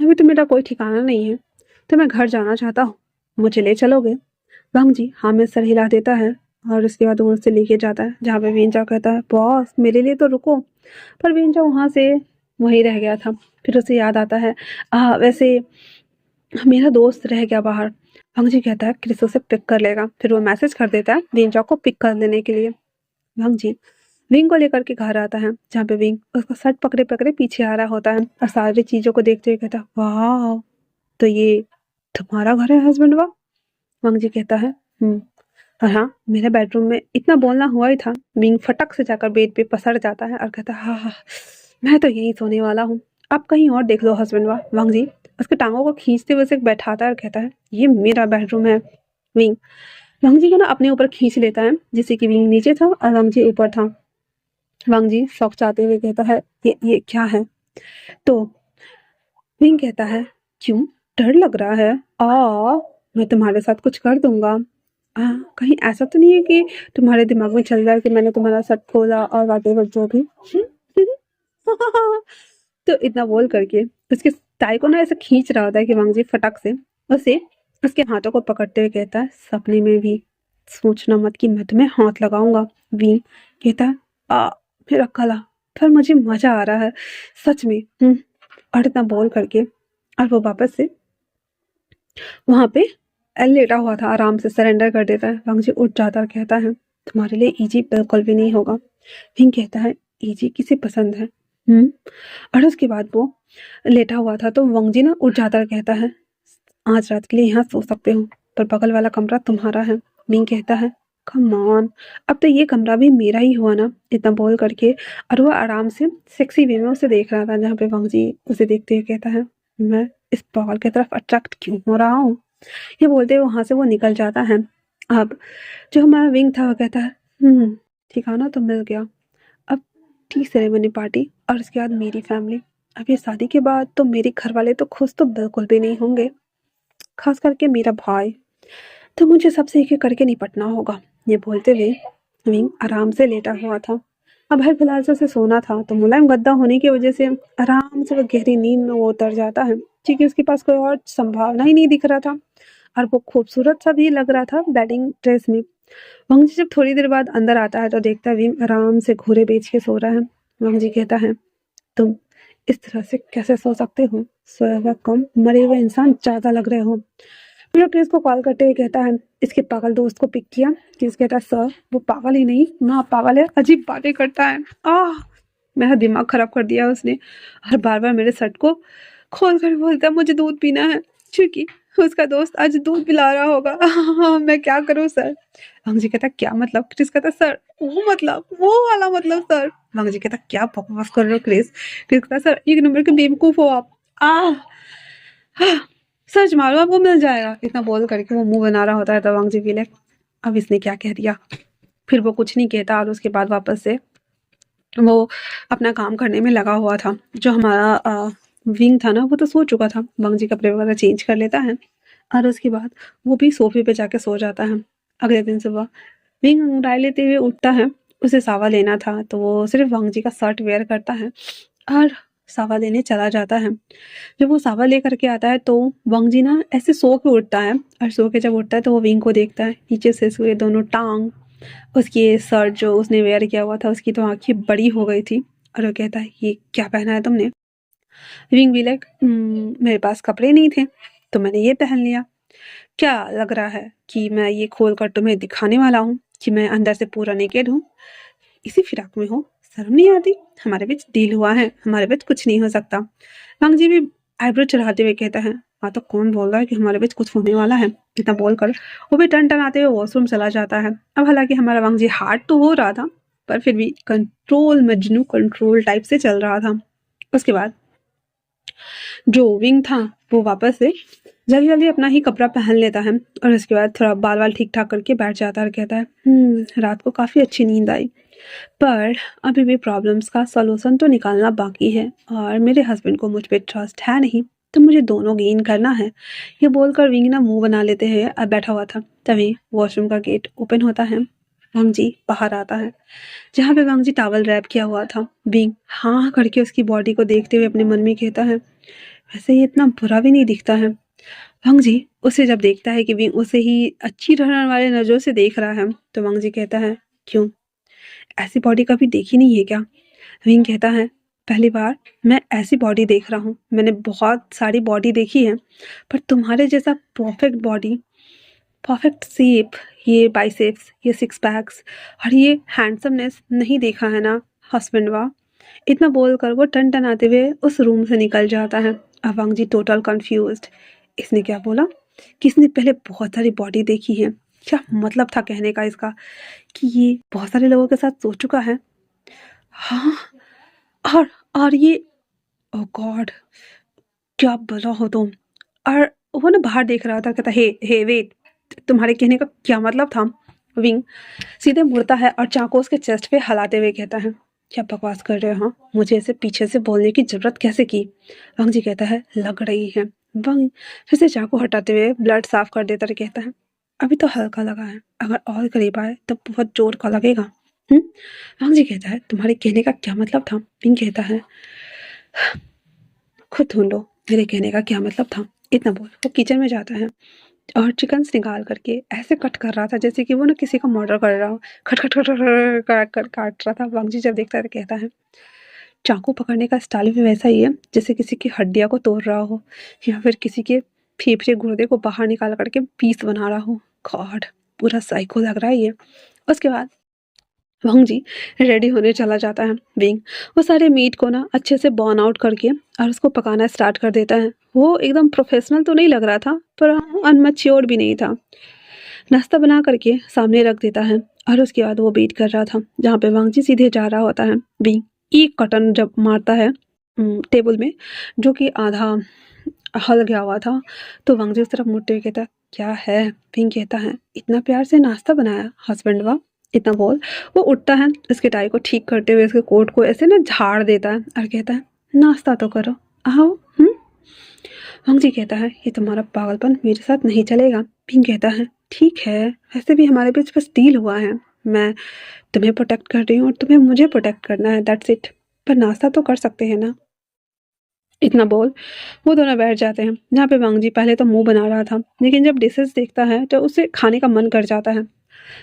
अभी तो मेरा कोई ठिकाना नहीं है, तो मैं घर जाना चाहता हूँ, मुझे ले चलोगे? वांग जी हाँ में सर हिला देता है और उसके बाद वो उससे लेके जाता है जहाँ पे वेंजा कहता है बॉस मेरे लिए तो रुको। पर वेंजा वहाँ से वहीं रह गया था। फिर उसे याद आता है वैसे मेरा दोस्त रह गया बाहर। वांग जी कहता है क्रिस उसे पिक कर लेगा। फिर वो मैसेज कर देता है वेंजा को पिक कर लेने के लिए। वांग जी विंग को लेकर के घर आता है जहाँ पे विंग उसका शर्ट पकड़े पकड़े पीछे आ रहा होता है और सारी चीजों को देखते हुए कहता है वाह, तो ये तुम्हारा घर है हस्बैंड वाह? वांग जी कहता है और हाँ मेरे बेडरूम में इतना बोलना हुआ ही था। विंग फटक से जाकर बेड पे पसर जाता है और कहता है हाँ हाँ मैं तो यहीं सोने वाला हूँ, आप कहीं और देख लो हस्बैंड वाह। वांग जी उसके टांगों को खींचते हुए उसे बैठाता है और कहता है ये मेरा बेडरूम है। विंग वांग जी को ना अपने ऊपर खींच लेता है जिससे कि विंग नीचे था और वांग जी ऊपर था। वांग जी शौक चाहते हुए कहता है ये क्या है? तो विंग कहता है क्यों डर लग रहा है? मैं तुम्हारे साथ कुछ कर दूंगा। कहीं ऐसा तो नहीं है कि तुम्हारे दिमाग में चल रहा है कि मैंने तुम्हारा शर्ट खोला और वाटेवर जो भी तो इतना बोल करके उसके टाई को ना ऐसे खींच रहा होता है कि वांग जी फटक से उसे उसके हाथों को पकड़ते हुए कहता है सपने में भी सोचना मत कि मैं तुम्हें हाथ लगाऊंगा। विंग कहता है मेरा गला, पर मुझे मजा आ रहा है सच में। और इतना बोल करके और वो वापस से वहां पे लेटा हुआ था आराम से सरेंडर कर देता है। वांग जी उठ जाता और कहता है तुम्हारे लिए इजी बिल्कुल भी नहीं होगा। विंग कहता है इजी किसे पसंद है। और उसके बाद वो लेटा हुआ था तो वंगजी ना उठ जाता और कहता है, आज रात के लिए यहाँ सो सकते हो, पर बगल वाला कमरा तुम्हारा है। मिंग कहता है, कम ऑन, अब तो ये कमरा भी मेरा ही हुआ ना, इतना बोल करके। और वो आराम से सेक्सी वे में उसे देख रहा था, जहाँ पे वंगजी उसे देखते हुए कहता है, मैं इस पागल की तरफ अट्रैक्ट क्यों हो रहा हूँ। ये बोलते हुए वहां से वो निकल जाता है। अब जो हमारा विंग था वो कहता है, ठिकाना तो मिल गया, अब टी सेरेमनी पार्टी और उसके बाद मेरी फैमिली। अब ये शादी के बाद तो मेरे घर वाले तो खुश तो बिल्कुल भी नहीं होंगे, खास करके मेरा भाई। तो मुझे सबसे एक एक करके निपटना होगा। ये बोलते हुए विंग आराम से लेटा हुआ था। अब भाई फिलहाल से उसे सोना था, तो मुलायम गद्दा होने की वजह से आराम से वो गहरी नींद में वो उतर जाता है, क्योंकि उसके पास कोई और संभावना ही नहीं दिख रहा था। और वो खूबसूरत सा भी लग रहा था वेडिंग ड्रेस में। वंगजी जब थोड़ी देर बाद अंदर आता है तो देखता है विंग आराम से घूरे बेच के सो रहा है। वंगजी कहता है, तुम इस तरह से कैसे सो सकते हो, सोया हुआ कम, मरे हुए इंसान ज्यादा लग रहे हो। फिर क्रिस को कॉल करते हुए कहता है, इसके पागल दोस्त को पिक किया। क्रिस कहता है, सर वो पागल ही नहीं, ना पागल है, अजीब बातें करता है। मेरा दिमाग खराब कर दिया उसने। और बार बार मेरे शर्ट को खोल कर बोलता है मुझे दूध पीना है, क्योंकि उसका दोस्त आज दूध पिला रहा होगा। मैं क्या करूं सर। वंगजी कहता, क्या मतलब। क्रिस कहता, सर वो मतलब, वो वाला मतलब सर। वंगजी कहता, क्या बकवास कर रहे हो क्रिस। क्रिस कहता, सर एक नंबर के बेवकूफ हो आप। सर्च मारो आपको मिल जाएगा। इतना बोल करके वो मुंह बना रहा होता है, तो वंगजी भी लाइक, अब इसने क्या कह दिया। फिर वो कुछ नहीं कहता और उसके बाद वापस से वो अपना काम करने में लगा हुआ था। जो हमारा विंग था ना, वो तो सो चुका था। वंगजी कपड़े वगैरह चेंज कर लेता है और उसके बाद वो भी सोफे पे जाके सो जाता है। अगले दिन सुबह विंग अंगड़ाई लेते हुए उठता है। उसे सावा लेना था, तो वो सिर्फ वंगजी का शर्ट वेयर करता है और सावा लेने चला जाता है। जब वो सावा लेकर के आता है तो वंगजी ना ऐसे सो के उठता है, और सो के जब उठता है तो वो विंग को देखता है, नीचे से उसके दोनों टांग, उसकी शर्ट जो उसने वेयर किया हुआ था, उसकी तो आंखें बड़ी हो गई थी। और वो कहता है, ये क्या पहना है तुमने। विंग भी लाइक, मेरे पास कपड़े नहीं थे तो मैंने ये पहन लिया। क्या लग रहा है कि मैं ये खोल कर तुम्हें दिखाने वाला हूँ कि मैं अंदर से पूरा नेकेड हूँ, इसी फिराक में हो, शर्म नहीं आती। हमारे बीच डील हुआ है, हमारे बीच कुछ नहीं हो सकता। वांगजी भी आईब्रो चढ़ाते हुए कहता है, हाँ तो कौन बोल रहा है कि हमारे बीच कुछ होने वाला है। इतना बोलकर वो भी टन टन आते हुए वॉशरूम चला जाता है। अब हालांकि हमारा वांगजी हार्ड तो हो रहा था, पर फिर भी कंट्रोल मजनू कंट्रोल टाइप से चल रहा था। उसके बाद जो विंग था वो वापस से जल्दी जल्दी अपना ही कपड़ा पहन लेता है, और उसके बाद थोड़ा बाल बाल ठीक ठाक करके बैठ जाता है और कहता है, रात को काफ़ी अच्छी नींद आई, पर अभी भी प्रॉब्लम्स का सॉल्यूशन तो निकालना बाकी है, और मेरे हस्बैंड को मुझ पे ट्रस्ट है नहीं, तो मुझे दोनों गेन करना है। ये बोलकर विंग ना मुंह बना लेते हैं अब बैठा हुआ था। तभी वॉशरूम का गेट ओपन होता है। वांगजी बाहर आता है, जहाँ पे वांगजी टॉवल रैप किया हुआ था। विंग हाँ करके उसकी बॉडी को देखते हुए अपने मन में कहता है, वैसे ये इतना बुरा भी नहीं दिखता है। वांगजी उसे जब देखता है कि विंग उसे ही अच्छी रहने वाले नजरों से देख रहा है, तो वांगजी कहता है, क्यों, ऐसी बॉडी कभी देखी नहीं है क्या। विंग कहता है, पहली बार मैं ऐसी बॉडी देख रहा हूँ, मैंने बहुत सारी बॉडी देखी है, पर तुम्हारे जैसा परफेक्ट बॉडी, परफेक्ट शेप, ये बाइसेप्स, ये सिक्स पैक्स और ये हैंडसमनेस नहीं देखा है ना हस्बैंड। वाह। इतना बोलकर वो टन टन आते हुए उस रूम से निकल जाता है। अब वांगजी टोटल कंफ्यूज्ड, इसने क्या बोला कि इसने पहले बहुत सारी बॉडी देखी है। क्या मतलब था कहने का इसका, कि ये बहुत सारे लोगों के साथ सो चुका है। हाँ, और ये, ओह गॉड, क्या बोला हो तुम। और वो ना बाहर देख रहा था, कहता, हे हे वेट, तुम्हारे कहने का क्या मतलब था। विंग सीधे मुड़ता है और चाकू उसके चेस्ट पे हलाते हुए कहता है, क्या बकवास कर रहे हो, हाँ, मुझे ऐसे पीछे से बोलने की जरूरत कैसे की। वांगजी कहता है, लग रही है। वांग फिर से चाकू हटाते हुए ब्लड साफ कर देता और कहता है, अभी तो हल्का लगा है, अगर और करीब आए तो बहुत जोर का लगेगा। वांगजी कहता है, तुम्हारे कहने का क्या मतलब था। विंग कहता है, खुद ढूंढो मेरे कहने का क्या मतलब था। इतना बोल वो किचन में जाता है और चिकन्स निकाल करके ऐसे कट कर रहा था जैसे कि वो ना किसी का मर्डर कर रहा हो। खट खट खट खट काट कर काट रहा था। वांगजी जब देखता है तो कहता है, चाकू पकड़ने का स्टाइल भी वैसा ही है जैसे किसी की हड्डियां को तोड़ रहा हो, या फिर किसी के फेफड़े गुर्दे को बाहर निकाल करके पीस बना रहा हो। गॉड, पूरा साइको लग रहा है ये। उसके बाद वंग जी रेडी होने चला जाता है। विंग वो सारे मीट को ना अच्छे से बॉर्न आउट करके और उसको पकाना स्टार्ट कर देता है। वो एकदम प्रोफेशनल तो नहीं लग रहा था, पर अनमैच्योर्ड भी नहीं था। नाश्ता बना करके सामने रख देता है और उसके बाद वो वेट कर रहा था जहाँ पे वांग जी सीधे जा रहा होता है। विंग एक कटन जब मारता है टेबल में, जो कि आधा हल गया हुआ था, तो वांग जी उस तरफ मुड़ते हुए कहता है, क्या है? विंग कहता है, इतना प्यार से नाश्ता बनाया हस्बैंड, वाह। इतना बोल वो उठता है, उसके टाई को ठीक करते हुए उसके कोट को ऐसे ना झाड़ देता है और कहता है, नाश्ता तो करो, आओ। वांग जी कहता है, ये तुम्हारा पागलपन मेरे साथ नहीं चलेगा। पिंग कहता है, ठीक है, ऐसे भी हमारे बीच बस डील हुआ है, मैं तुम्हें प्रोटेक्ट कर रही हूँ और तुम्हें मुझे प्रोटेक्ट करना है, दैट्स इट। पर नाश्ता तो कर सकते हैं ना। इतना बोल वो दोनों बैठ जाते हैं जहाँ पे वांग जी पहले तो मुंह बना रहा था, लेकिन जब डिशेस देखता है तो उसे खाने का मन कर जाता है।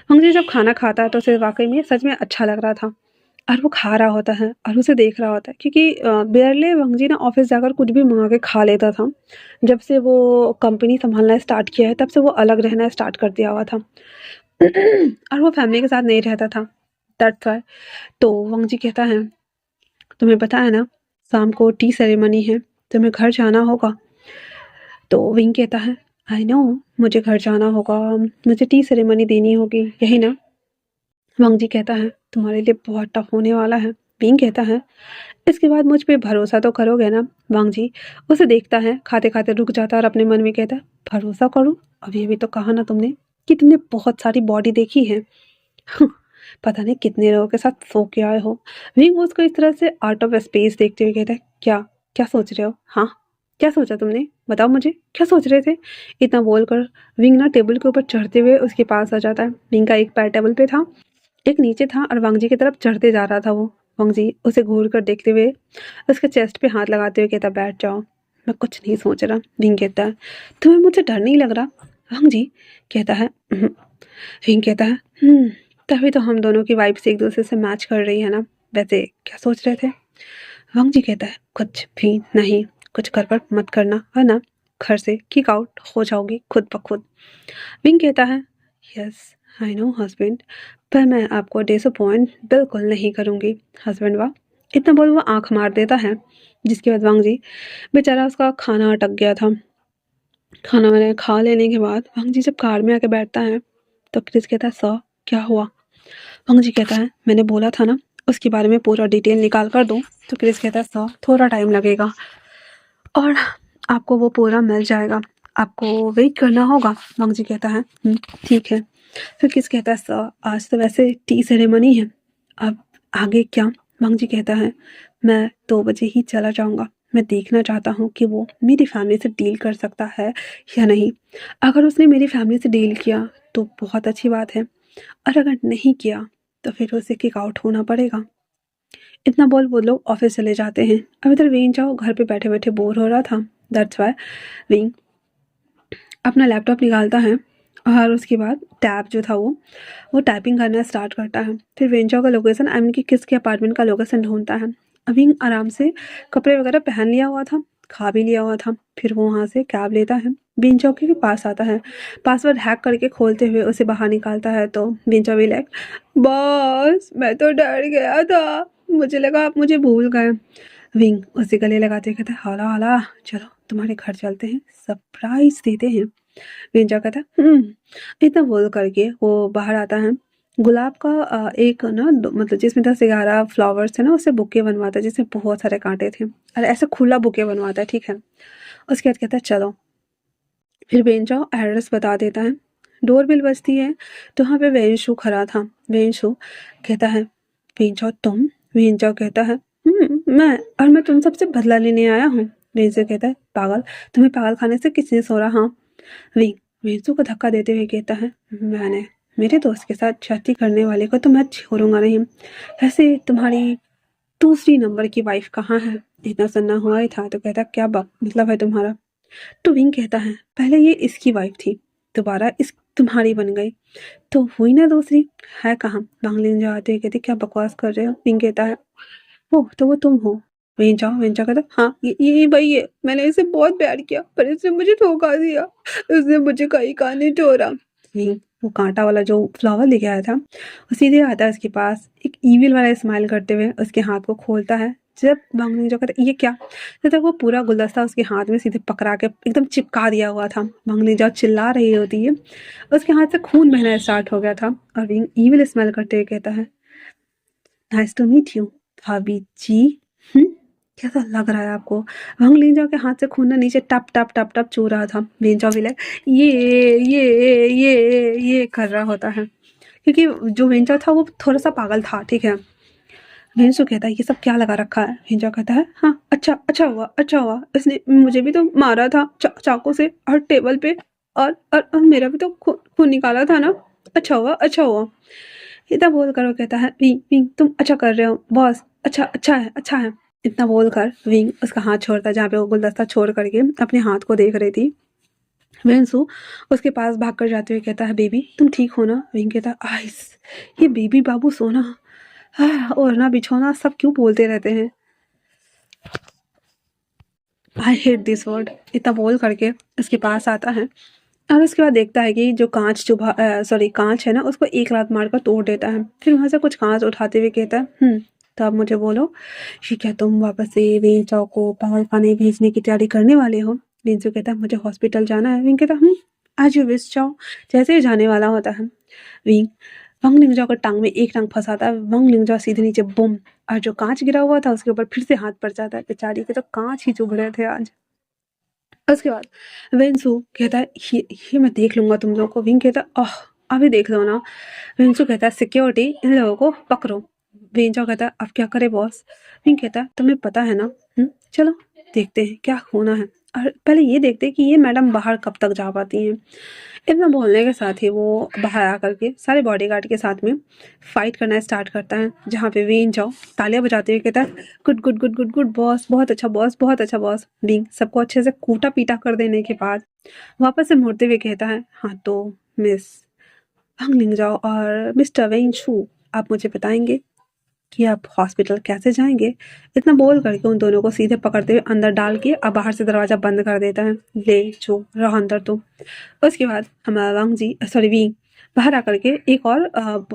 वांग जी जब खाना खाता है तो उसे वाकई में सच में अच्छा लग रहा था, और वो खा रहा होता है और उसे देख रहा होता है, क्योंकि बेयरले वांग जी ना ऑफिस जाकर कुछ भी मंगा के खा लेता था। जब से वो कंपनी संभालना स्टार्ट किया है तब से वो अलग रहना स्टार्ट कर दिया हुआ था और वो फैमिली के साथ नहीं रहता था, दैट्स वाई। तो वांग जी कहता है, तुम्हें पता है ना, शाम को टी सेरेमनी है, तुम्हें घर जाना होगा। तो विंग कहता है, आई नो, मुझे घर जाना होगा, मुझे टी सेरेमनी देनी होगी, यही ना। वांग जी कहता है, तुम्हारे लिए बहुत टफ होने वाला है। विंग कहता है, इसके बाद मुझ पे भरोसा तो करोगे ना। वांग जी उसे देखता है, खाते खाते रुक जाता है और अपने मन में कहता है, भरोसा करूं? अभी अभी तो कहा ना तुमने कि तुमने बहुत सारी बॉडी देखी है। पता नहीं कितने लोगों के साथ सो के आए हो। विंग उसको इस तरह से आउट ऑफ स्पेस देखते हुए कहता है, क्या क्या सोच रहे हो? हाँ, क्या सोचा तुमने? बताओ मुझे, क्या सोच रहे थे? इतना बोलकर विंग ना टेबल के ऊपर चढ़ते हुए उसके पास आ जाता है। विंग का एक पैर टेबल पे था, एक नीचे था, और वांग जी की तरफ चढ़ते जा रहा था वो। वांग जी उसे घूर कर देखते हुए उसके चेस्ट पे हाथ लगाते हुए कहता, बैठ जाओ, मैं कुछ नहीं सोच रहा। विंग कहता है, तुम्हें मुझसे डर नहीं लग रहा? वांग जी कहता है, विंग कहता है, तभी तो हम दोनों की वाइब्स एक दूसरे से मैच कर रही है ना। वैसे क्या सोच रहे थे? वांग जी कहता है, कुछ भी नहीं, कुछ गड़बड़ मत करना, वरना घर से किक आउट हो जाओगी खुद ब खुद। विंग कहता है, यस आई नो हस्बैंड, पर मैं आपको डिसअपॉइंट बिल्कुल नहीं करूँगी हस्बैंड, वाह। इतना बोल वो आंख मार देता है, जिसके बाद वांग जी बेचारा, उसका खाना अटक गया था। खाना मैंने खा लेने के बाद वांग जी जब कार में आके बैठता है तो क्रिस कहता है, सर क्या हुआ? वांग जी कहता है, मैंने बोला था ना उसके बारे में पूरा डिटेल निकाल कर दूँ। तो क्रिस कहता है, सर थोड़ा टाइम लगेगा और आपको वो पूरा मिल जाएगा, आपको वेट करना होगा। वांग जी कहता है, ठीक है। फिर किस कहता है, सर आज तो वैसे टी सेरेमनी है, अब आगे क्या? वांग जी कहता है, मैं 2 बजे ही चला जाऊंगा, मैं देखना चाहता हूँ कि वो मेरी फैमिली से डील कर सकता है या नहीं। अगर उसने मेरी फैमिली से डील किया तो बहुत अच्छी बात है, और अगर नहीं किया तो फिर उसे किक आउट होना पड़ेगा। इतना बोल वो लोग ऑफिस चले जाते हैं। अब इधर वेन जाओ घर पे बैठे बैठे बोर हो रहा था, दैट्स वाई विंग अपना लैपटॉप निकालता है और उसके बाद टैब जो था वो टाइपिंग करना स्टार्ट करता है। फिर वेंचो का लोकेशन, आई मीन कि किसके अपार्टमेंट का लोकेशन ढूंढता है। अभी आराम से कपड़े वगैरह पहन लिया हुआ था, खा भी लिया हुआ था। फिर वो वहाँ से कैब लेता है, बेंचो के पास आता है, पासवर्ड हैक करके खोलते हुए उसे बाहर निकालता है। तो बेंचो भी लाइक, बॉस मैं तो डर गया था, मुझे लगा आप मुझे भूल गए। विंग उसे गले लगाते कहता है, हाला हाला, चलो तुम्हारे घर चलते हैं, सरप्राइज देते हैं। विंचा कहता है, इतना बोल करके वो बाहर आता है। गुलाब का एक ना मतलब जिसमें 10-11 फ्लावर्स थे ना, उससे बुके बनवाता है जिसमें बहुत सारे कांटे थे, और ऐसे खुला बुके बनवाता है, ठीक है। उसके बाद कहता है, चलो। फिर वेंचाओ एड्रेस बता देता है। डोरबेल बजती है तो वहाँ पे वेंशु खड़ा था। वेंशु कहता है, वेंचाओ तुम? वेंचाओ कहता है, मैं, और मैं तुम सबसे बदला लेने आया हूँ। वेंशु कहता है, पागल, तुम्हें पागल खाने से किसने सोरा? हाँ। विंग वेंशु को धक्का देते हुए कहता है, मैंने मेरे दोस्त के साथ छाती करने वाले को तो मैं छोड़ूंगा नहीं। वैसे तुम्हारी दूसरी नंबर की वाइफ कहाँ है? इतना सुनना हुआ ही था तो कहता, क्या मतलब है तुम्हारा? तो विंग कहता है, पहले ये इसकी वाइफ थी, दोबारा इस तुम्हारी बन गई, तो हुई ना दूसरी, है कहाँ? बांग्लिन जाते हुए कहते, क्या बकवास कर रहे हो? विंग कहता है, ओह तो वो तुम हो। वेंचा कहता, हाँ ये वही है, मैंने इसे बहुत प्यार किया पर इसने मुझे धोखा दिया, उसने मुझे कहीं का नहीं छोड़ा। विंग वो कांटा वाला जो फ्लावर लेके आया था, वो सीधे आता है उसके पास, एक ईविल वाला स्माइल करते हुए उसके हाथ को खोलता है। जब वांग लिंजो कहता है ये क्या, जब तक वो पूरा गुलदस्ता उसके हाथ में सीधे पकड़ा के एकदम चिपका दिया हुआ था। वांग लिंजो चिल्ला रही होती है, उसके हाथ से खून बहना स्टार्ट हो गया था और विंग ईविल स्माइल करते हुए कहता है, नाइस टू मीट यू भाभी जी। कैसा लग रहा है आपको? वांग लिंजो के हाथ से खून ना नीचे टप टप टप टप चू रहा था। लिंजो भी लाइक ये कर रहा होता है, क्योंकि जो वेंचर था वो थोड़ा सा पागल था, ठीक है। वेंचू कहता है ये सब क्या लगा रखा है। वेंचर कहता है हाँ अच्छा हुआ इसने मुझे भी तो मारा था चाकू से और टेबल पे, और मेरा भी तो खून निकाला था ना। अच्छा हुआ इतना बोल कर वो कहता है विंग विंग तुम अच्छा कर रहे हो बॉस, अच्छा है। इतना बोल कर विंग उसका हाथ छोड़ता है जहाँ पे वो गुलदस्ता छोड़ करके अपने हाथ को देख रही थी। वेंसु उसके पास भाग कर जाते हुए कहता है बेबी तुम ठीक हो ना। विंग कहता है आइस, ये बेबी बाबू सोना ओढ़ना बिछोना सब क्यों बोलते रहते हैं, आई हेट दिस वर्ड। इतना बोल करके उसके पास आता है और उसके बाद देखता है कि जो कांच कांच है ना उसको एक लात मारकर तोड़ देता है। फिर वहां से कुछ कांच उठाते हुए कहता है तो अब मुझे बोलो कि क्या तुम वापस से वें चाओ को पागल खाने भेजने की तैयारी करने वाले हो। विंचू कहता है मुझे हॉस्पिटल जाना है। विंग कहता है आज यू विश चाओ। जैसे ही जाने वाला होता है विंग वंग लिंगजा को टांग में एक टांग फंसाता है। वंग लिंगजा सीधे नीचे बुम, और जो कांच गिरा हुआ था उसके ऊपर फिर से हाथ पड़ जाता है। बेचारी के तो कांच ही चुभ रहे थे आज। उसके बाद वेंसु कहता है ये मैं देख लूंगा तुम लोगों को। विंग कहता है ओह अभी देख लो ना। वेंसु कहता है सिक्योरिटी इन लोगों को पकड़ो। वेंचो कहता है अब क्या करे बॉस। विंग कहता है तुम्हें पता है ना। चलो देखते हैं क्या होना है, और पहले ये देखते हैं कि ये मैडम बाहर कब तक जा पाती हैं। इतना बोलने के साथ ही वो बाहर आकर के सारे बॉडीगार्ड के साथ में फाइट करना स्टार्ट करता है, जहाँ पे वेन जाओ तालियां बजाते हुए कहता है good good good good good boss, बहुत अच्छा बॉस। बींग सबको अच्छे से कूटा पीटा कर देने के बाद वापस से मुड़ते हुए कहता है हाँ तो मिस हंग लिंग जाओ और मिस्टर वेन शू आप मुझे बताएंगे कि आप हॉस्पिटल कैसे जाएंगे। इतना बोल करके उन दोनों को सीधे पकड़ते हुए अंदर डाल के अब बाहर से दरवाजा बंद कर देता है। ले जो रहा अंदर तो। उसके बाद हमारा वांग जी सॉरी विंग बाहर आकर के एक और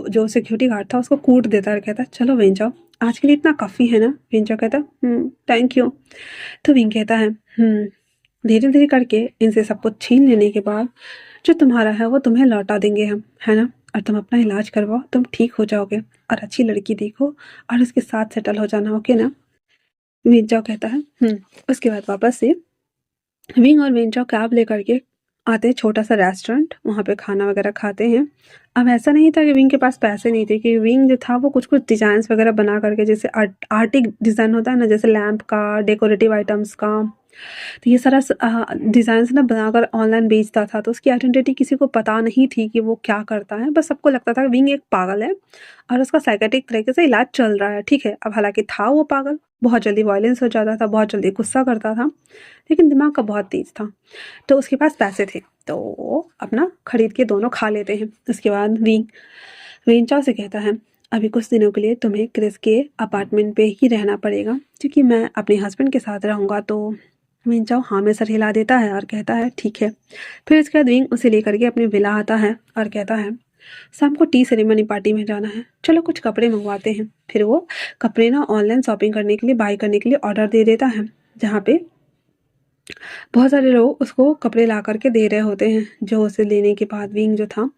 जो सिक्योरिटी गार्ड था उसको कूट देता है, कहता है चलो विंग जाओ आज के लिए इतना काफ़ी है ना। विंग जाओ कहता है थैंक यू। तो विंग कहता है धीरे धीरे करके इनसे सब कुछ छीन लेने के बाद जो तुम्हारा है वो तुम्हें लौटा देंगे हम, है ना। और तुम अपना इलाज करवाओ, तुम ठीक हो जाओगे और अच्छी लड़की देखो और उसके साथ सेटल हो जाना, ओके ना। विंचाओ कहता है उसके बाद वापस से विंग और विंचाओ कैब लेकर के आते हैं छोटा सा रेस्टोरेंट, वहाँ पे खाना वगैरह खाते हैं। अब ऐसा नहीं था कि विंग के पास पैसे नहीं थे, कि विंग जो था वो कुछ कुछ डिजाइन वगैरह बना करके, जैसे आर्टिक डिज़ाइन होता है ना, जैसे लैम्प का, डेकोरेटिव आइटम्स का, तो ये सारा डिज़ाइंस ना बनाकर ऑनलाइन बेचता था। तो उसकी आइडेंटिटी किसी को पता नहीं थी कि वो क्या करता है, बस सबको लगता था कि विंग एक पागल है और उसका साइकेट्रिक तरीके से इलाज चल रहा है, ठीक है। अब हालांकि था वो पागल, बहुत जल्दी वायलेंस हो जाता था, बहुत जल्दी गुस्सा करता था, लेकिन दिमाग का बहुत तेज था। तो उसके पास पैसे थे तो वो अपना खरीद के दोनों खा लेते हैं। उसके बाद विंग वेंचाओ से कहता है अभी कुछ दिनों के लिए तुम्हें क्रिस के अपार्टमेंट पे ही रहना पड़ेगा, क्योंकि मैं अपने हस्बैंड के साथ रहूँगा। तो वेंचाओ हाँ में सर हिला देता है और कहता है ठीक है। फिर इसके बाद विंग उसे लेकर के अपने विला आता है और कहता है शाम को टी सेरेमनी पार्टी में जाना है, चलो कुछ कपड़े मंगवाते हैं। फिर वो कपड़े ना ऑनलाइन शॉपिंग करने के लिए बाय करने के लिए ऑर्डर दे देता है, जहाँ पे बहुत सारे लोग उसको कपड़े ला करके दे रहे होते हैं। जो उसे लेने के बाद विंग जो था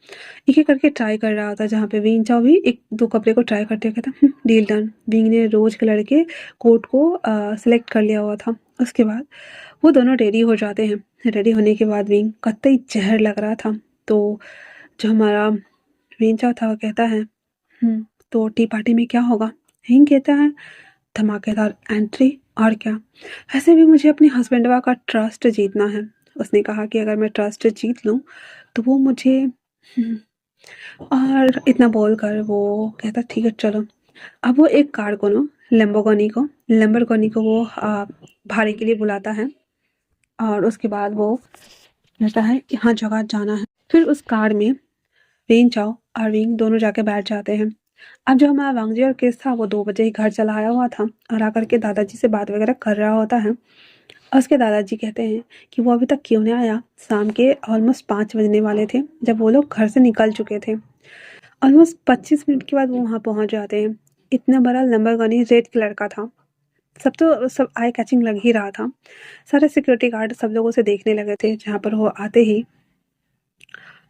एक एक करके ट्राई कर रहा होता, जहाँ पे विंग चाओ भी एक दो कपड़े को ट्राई करते हुए कहता डील डन। विंग ने रोज कलर के कोट को सिलेक्ट कर लिया हुआ था। उसके बाद वो दोनों रेडी हो जाते हैं। रेडी होने के बाद विंग कतई जहर लग रहा था, तो जो हमारा विंग चाओ था वो कहता है तो टी पार्टी में क्या होगा। विंग कहता है धमाकेदार एंट्री, और क्या, ऐसे भी मुझे अपने हस्बैंड का ट्रस्ट जीतना है। उसने कहा कि अगर मैं ट्रस्ट जीत लूँ तो वो मुझे और इतना बोल कर वो कहता ठीक है चलो। अब वो एक कार को ना लेम्बोर्गिनी को वो भाड़े के लिए बुलाता है, और उसके बाद वो कहता है यहाँ जगह जाना है। फिर उस कार में वेन चाओ और विंग दोनों जाके बैठ जाते हैं। अब जो हमारा वांगजी और केस था वो 2 बजे ही घर चला आया हुआ था और आकर के दादाजी से बात वगैरह कर रहा होता है। उसके दादाजी कहते हैं कि वो अभी तक क्यों नहीं आया। शाम के ऑलमोस्ट 5 बजने वाले थे जब वो लोग घर से निकल चुके थे। ऑलमोस्ट 25 मिनट के बाद वो वहाँ पहुँच जाते हैं। इतना बड़ा लैम्बोर्गिनी रेड कलर का था। सब आई कैचिंग लग ही रहा था। सारे सिक्योरिटी गार्ड सब लोगों से देखने लगे थे। जहाँ पर वो आते ही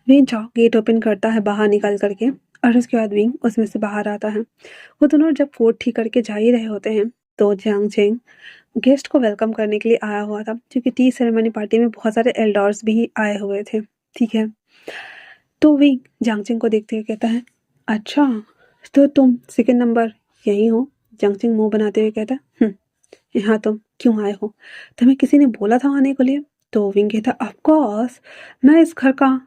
विंग चॉ गेट ओपन करता है बाहर निकल करके, और उसके बाद विंग उसमें से बाहर आता है। वो दोनों जब कोट ठीक करके जा ही रहे होते हैं तो जियांग चेंग गेस्ट को वेलकम करने के लिए आया हुआ था, क्योंकि टी सेरेमनी पार्टी में बहुत सारे एल्डर्स भी आए हुए थे। ठीक है, तो विंग जियांग चेंग को देखते हुए कहता है, अच्छा तो तुम सेकंड नंबर यही हो। जियांग चेंग मुंह बनाते हुए कहता है, यहाँ तुम क्यों आए हो? तुम्हें किसी ने बोला था आने के लिए? तो विंग कहता, ऑफ कोर्स मैं इस घर का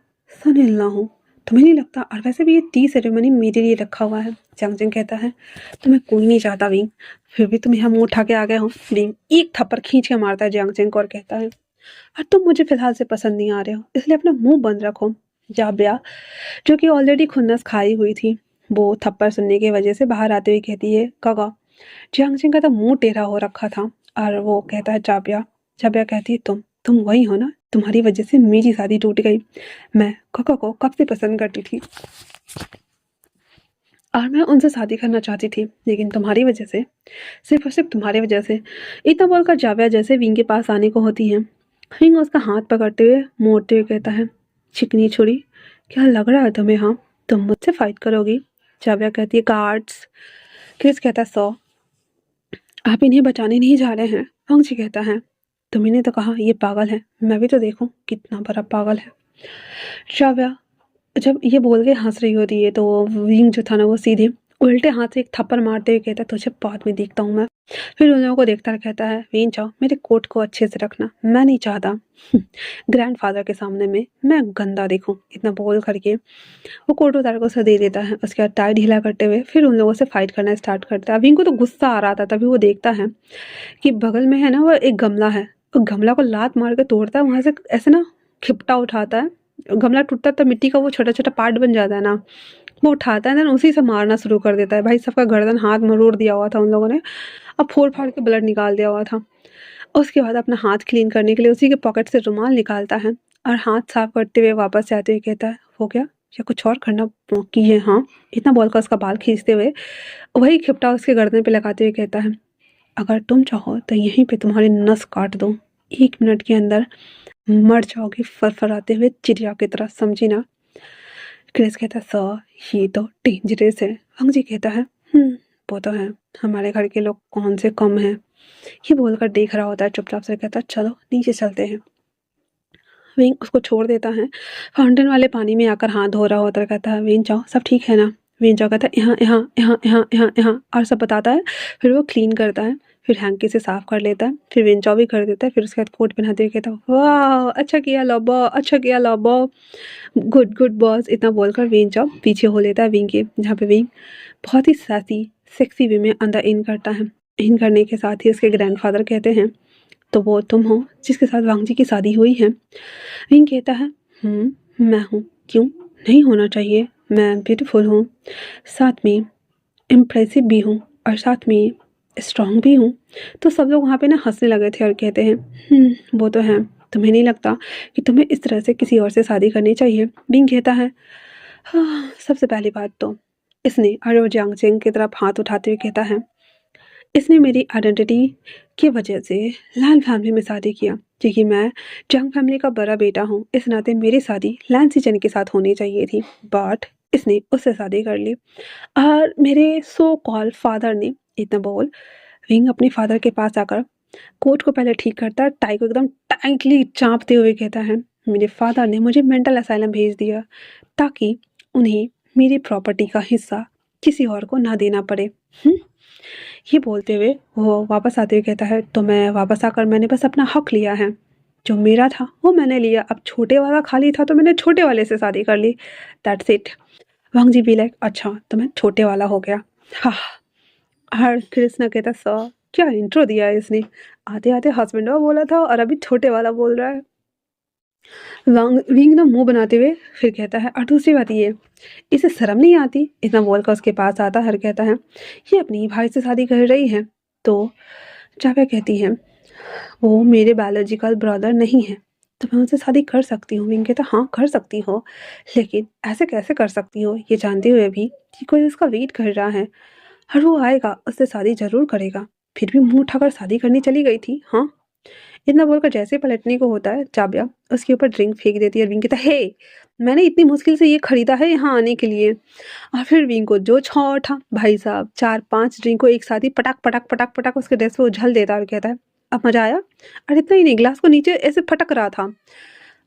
सन इन लॉ हूँ, तुम्हें नहीं लगता? और वैसे भी ये टी सेरेमनी मेरे लिए रखा हुआ है। जियांग कहता है, तुम्हें कोई नहीं चाहता विंग, फिर भी तुम यहाँ मुंह उठा के आ गए हो। विंग एक थप्पड़ खींच के मारता है जियांग को और कहता है, और तुम मुझे फिलहाल से पसंद नहीं आ रहे हो, इसलिए अपना मुंह बंद रखो। जाबिया, जो कि ऑलरेडी खुन्नस खाई हुई थी, वो थप्पड़ सुनने की वजह से बाहर आते हुए कहती है, काका। जियांग का तो मुंह टेढ़ा हो रखा था और वो कहता है, जाबिया। जाबिया कहती है, तुम वही हो ना, तुम्हारी वजह से मेरी शादी टूट गई। मैं काका को कब से पसंद करती थी और मैं उनसे शादी करना चाहती थी, लेकिन तुम्हारी वजह से, सिर्फ और सिर्फ तुम्हारी वजह से। इतना बोलकर जाबिया जैसे विंग के पास आने को होती है, विंग उसका हाथ पकड़ते हुए मोड़ते हुए कहता है, चिकनी छुरी, क्या लग रहा है तुम्हें? हाँ, तुम मुझसे फाइट करोगी? जाबिया कहती है, कार्ड्स। क्रिस कहता है, 100। आप इन्हें बचाने नहीं जा रहे हैं? अंगजी कहता है, तुम्ही तो कहा ये पागल है, मैं भी तो देखूं कितना बड़ा पागल है। जाबिया जब ये बोल के हंस रही होती है तो विंग जो था ना, वो सीधे उल्टे हाथ से एक थप्पड़ मारते हुए कहता है, तुझे बाद में देखता हूँ मैं। फिर उन लोगों को देखता कहता है, विंग जाओ, मेरे कोट को अच्छे से रखना, मैं नहीं चाहता ग्रैंडफादर के सामने में मैं गंदा दिखूं। इतना बोल करके वो कोट उतार को उसे दे देता है। उसके बाद टाई ढीला करते हुए फिर उन लोगों से फाइट करना स्टार्ट करता है। विंग को तो गुस्सा आ रहा था, तभी वो देखता है कि बगल में है ना वो एक गमला है, तो गमला को लात मार के तोड़ता है, वहां से ऐसे ना खिपटा उठाता है। गमला टूटता है तो मिट्टी का वो छोटा छोटा पार्ट बन जाता है ना, वो उठाता है ना, उसी से मारना शुरू कर देता है। भाई सबका गर्दन हाथ मरोड़ दिया हुआ था उन लोगों ने, अब फोड़ फाड़ के ब्लड निकाल दिया हुआ था। उसके बाद अपना हाथ क्लीन करने के लिए उसी के पॉकेट से रुमाल निकालता है और हाथ साफ करते हुए वापस जाते हुए कहता है, हो गया या कुछ और करना बाकी है? हाँ, इतना बोलकर उसका बाल खींचते हुए वही खिपटा उसके गर्दन पे लगाते हुए कहता है, अगर तुम चाहो तो यहीं पे तुम्हारी नस काट दो, 1 मिनट के अंदर मर जाओगे फरफराते हुए चिड़िया की तरह, समझी ना? क्रिस कहता है, सर ये तो डेंजरस है। अंगजी कहता है, वो तो है, हमारे घर के लोग कौन से कम हैं। ये बोलकर देख रहा होता है चुपचाप से, कहता है, चलो नीचे चलते हैं। विंग उसको छोड़ देता है, फाउंटेन वाले पानी में आकर हाथ धो रहा होता है। कहता है, विंग जाओ, सब ठीक है ना? विंग जाओ कहता है, यहाँ यहाँ यहाँ यहाँ यहाँ यहाँ, और सब बताता है। फिर वो क्लीन करता है, फिर हैंकी से साफ कर लेता है, फिर विंग जाओ भी कर देता है। फिर उसके बाद कोट पहनाते हुए कहता है, वाह अच्छा किया लॉबो, अच्छा किया लॉबो, गुड गुड बॉस। इतना बोलकर विंग जाओ पीछे हो लेता है विंग के, जहाँ पे विंग बहुत ही सासी सेक्सी वे में अंदर इन करता है। इन करने के साथ ही उसके ग्रैंडफादर कहते हैं, तो वो तुम हो जिसके साथ वांग जी की शादी हुई है? विंग कहता है, मैं हूँ, क्यों नहीं होना चाहिए? मैं ब्यूटीफुल हूँ, साथ में इम्प्रेसिव भी हूँ और साथ में स्ट्रांग भी हूँ। तो सब लोग वहाँ पे ना हंसने लगे थे और कहते हैं, वो तो है, तुम्हें नहीं लगता कि तुम्हें इस तरह से किसी और से शादी करनी चाहिए? विंग कहता है, हाँ, सबसे पहली बात तो इसने, और वो जियांग चेंग की तरफ हाथ उठाते हुए कहता है, इसने मेरी आइडेंटिटी की वजह से लैन फैमिली में शादी किया, क्योंकि मैं जंग फैमिली का बड़ा बेटा हूँ। इस नाते मेरी शादी लैन सीजन के साथ होनी चाहिए थी, बट इसने उससे शादी कर ली। और मेरे सो कॉल फादर ने, इतना बोल विंग अपने फादर के पास आकर कोट को पहले ठीक करता है, टाई को एकदम टाइटली चाँपते हुए कहता है, मेरे फादर ने मुझे मेंटल असाइलम भेज दिया ताकि उन्हें मेरी प्रॉपर्टी का हिस्सा किसी और को ना देना पड़े। ये बोलते हुए वो वापस आते हुए कहता है, तो मैं वापस आकर मैंने बस अपना हक लिया है, जो मेरा था वो मैंने लिया, अब छोटे वाला खाली था तो मैंने छोटे वाले से शादी कर ली, दैट्स इट। वांग जी भी लाइक, अच्छा तो मैं छोटे वाला हो गया। हाँ, हर कृष्णा कहता, सर क्या इंट्रो दिया है इसने, आते आते हस्बैंड बोला था और अभी छोटे वाला बोल रहा है। विंग ना मुंह बनाते हुए फिर कहता है, और दूसरी बात ये, इसे शर्म नहीं आती? इतना बोलकर उसके पास आता है और कहता है, ये अपनी भाई से शादी कर रही है तो चाव्या कहती है वो मेरे बायोलॉजिकल ब्रदर नहीं है, तो मैं उनसे शादी कर सकती हूँ। विंग कहता हाँ कर सकती हो, लेकिन ऐसे कैसे कर सकती हो ये जानते हुए भी कि कोई उसका वेट कर रहा है और वो आएगा उससे शादी जरूर करेगा। फिर भी मुंह उठाकर शादी करनी चली गई थी। हाँ, इतना बोलकर जैसे ही पलटने को होता है चाव्या उसके ऊपर ड्रिंक फेंक देती है और विंग कहता है हे, मैंने इतनी मुश्किल से ये खरीदा है यहाँ आने के लिए। और फिर विंग को जो छौं उठा भाई साहब, 4-5 ड्रिंक को एक साथ ही पटाक पटाक पटाक पटाक उसके ड्रेस पे उछल देता और कहता है अब मजा आया। और इतना ही नहीं, ग्लास को नीचे ऐसे फटक रहा था।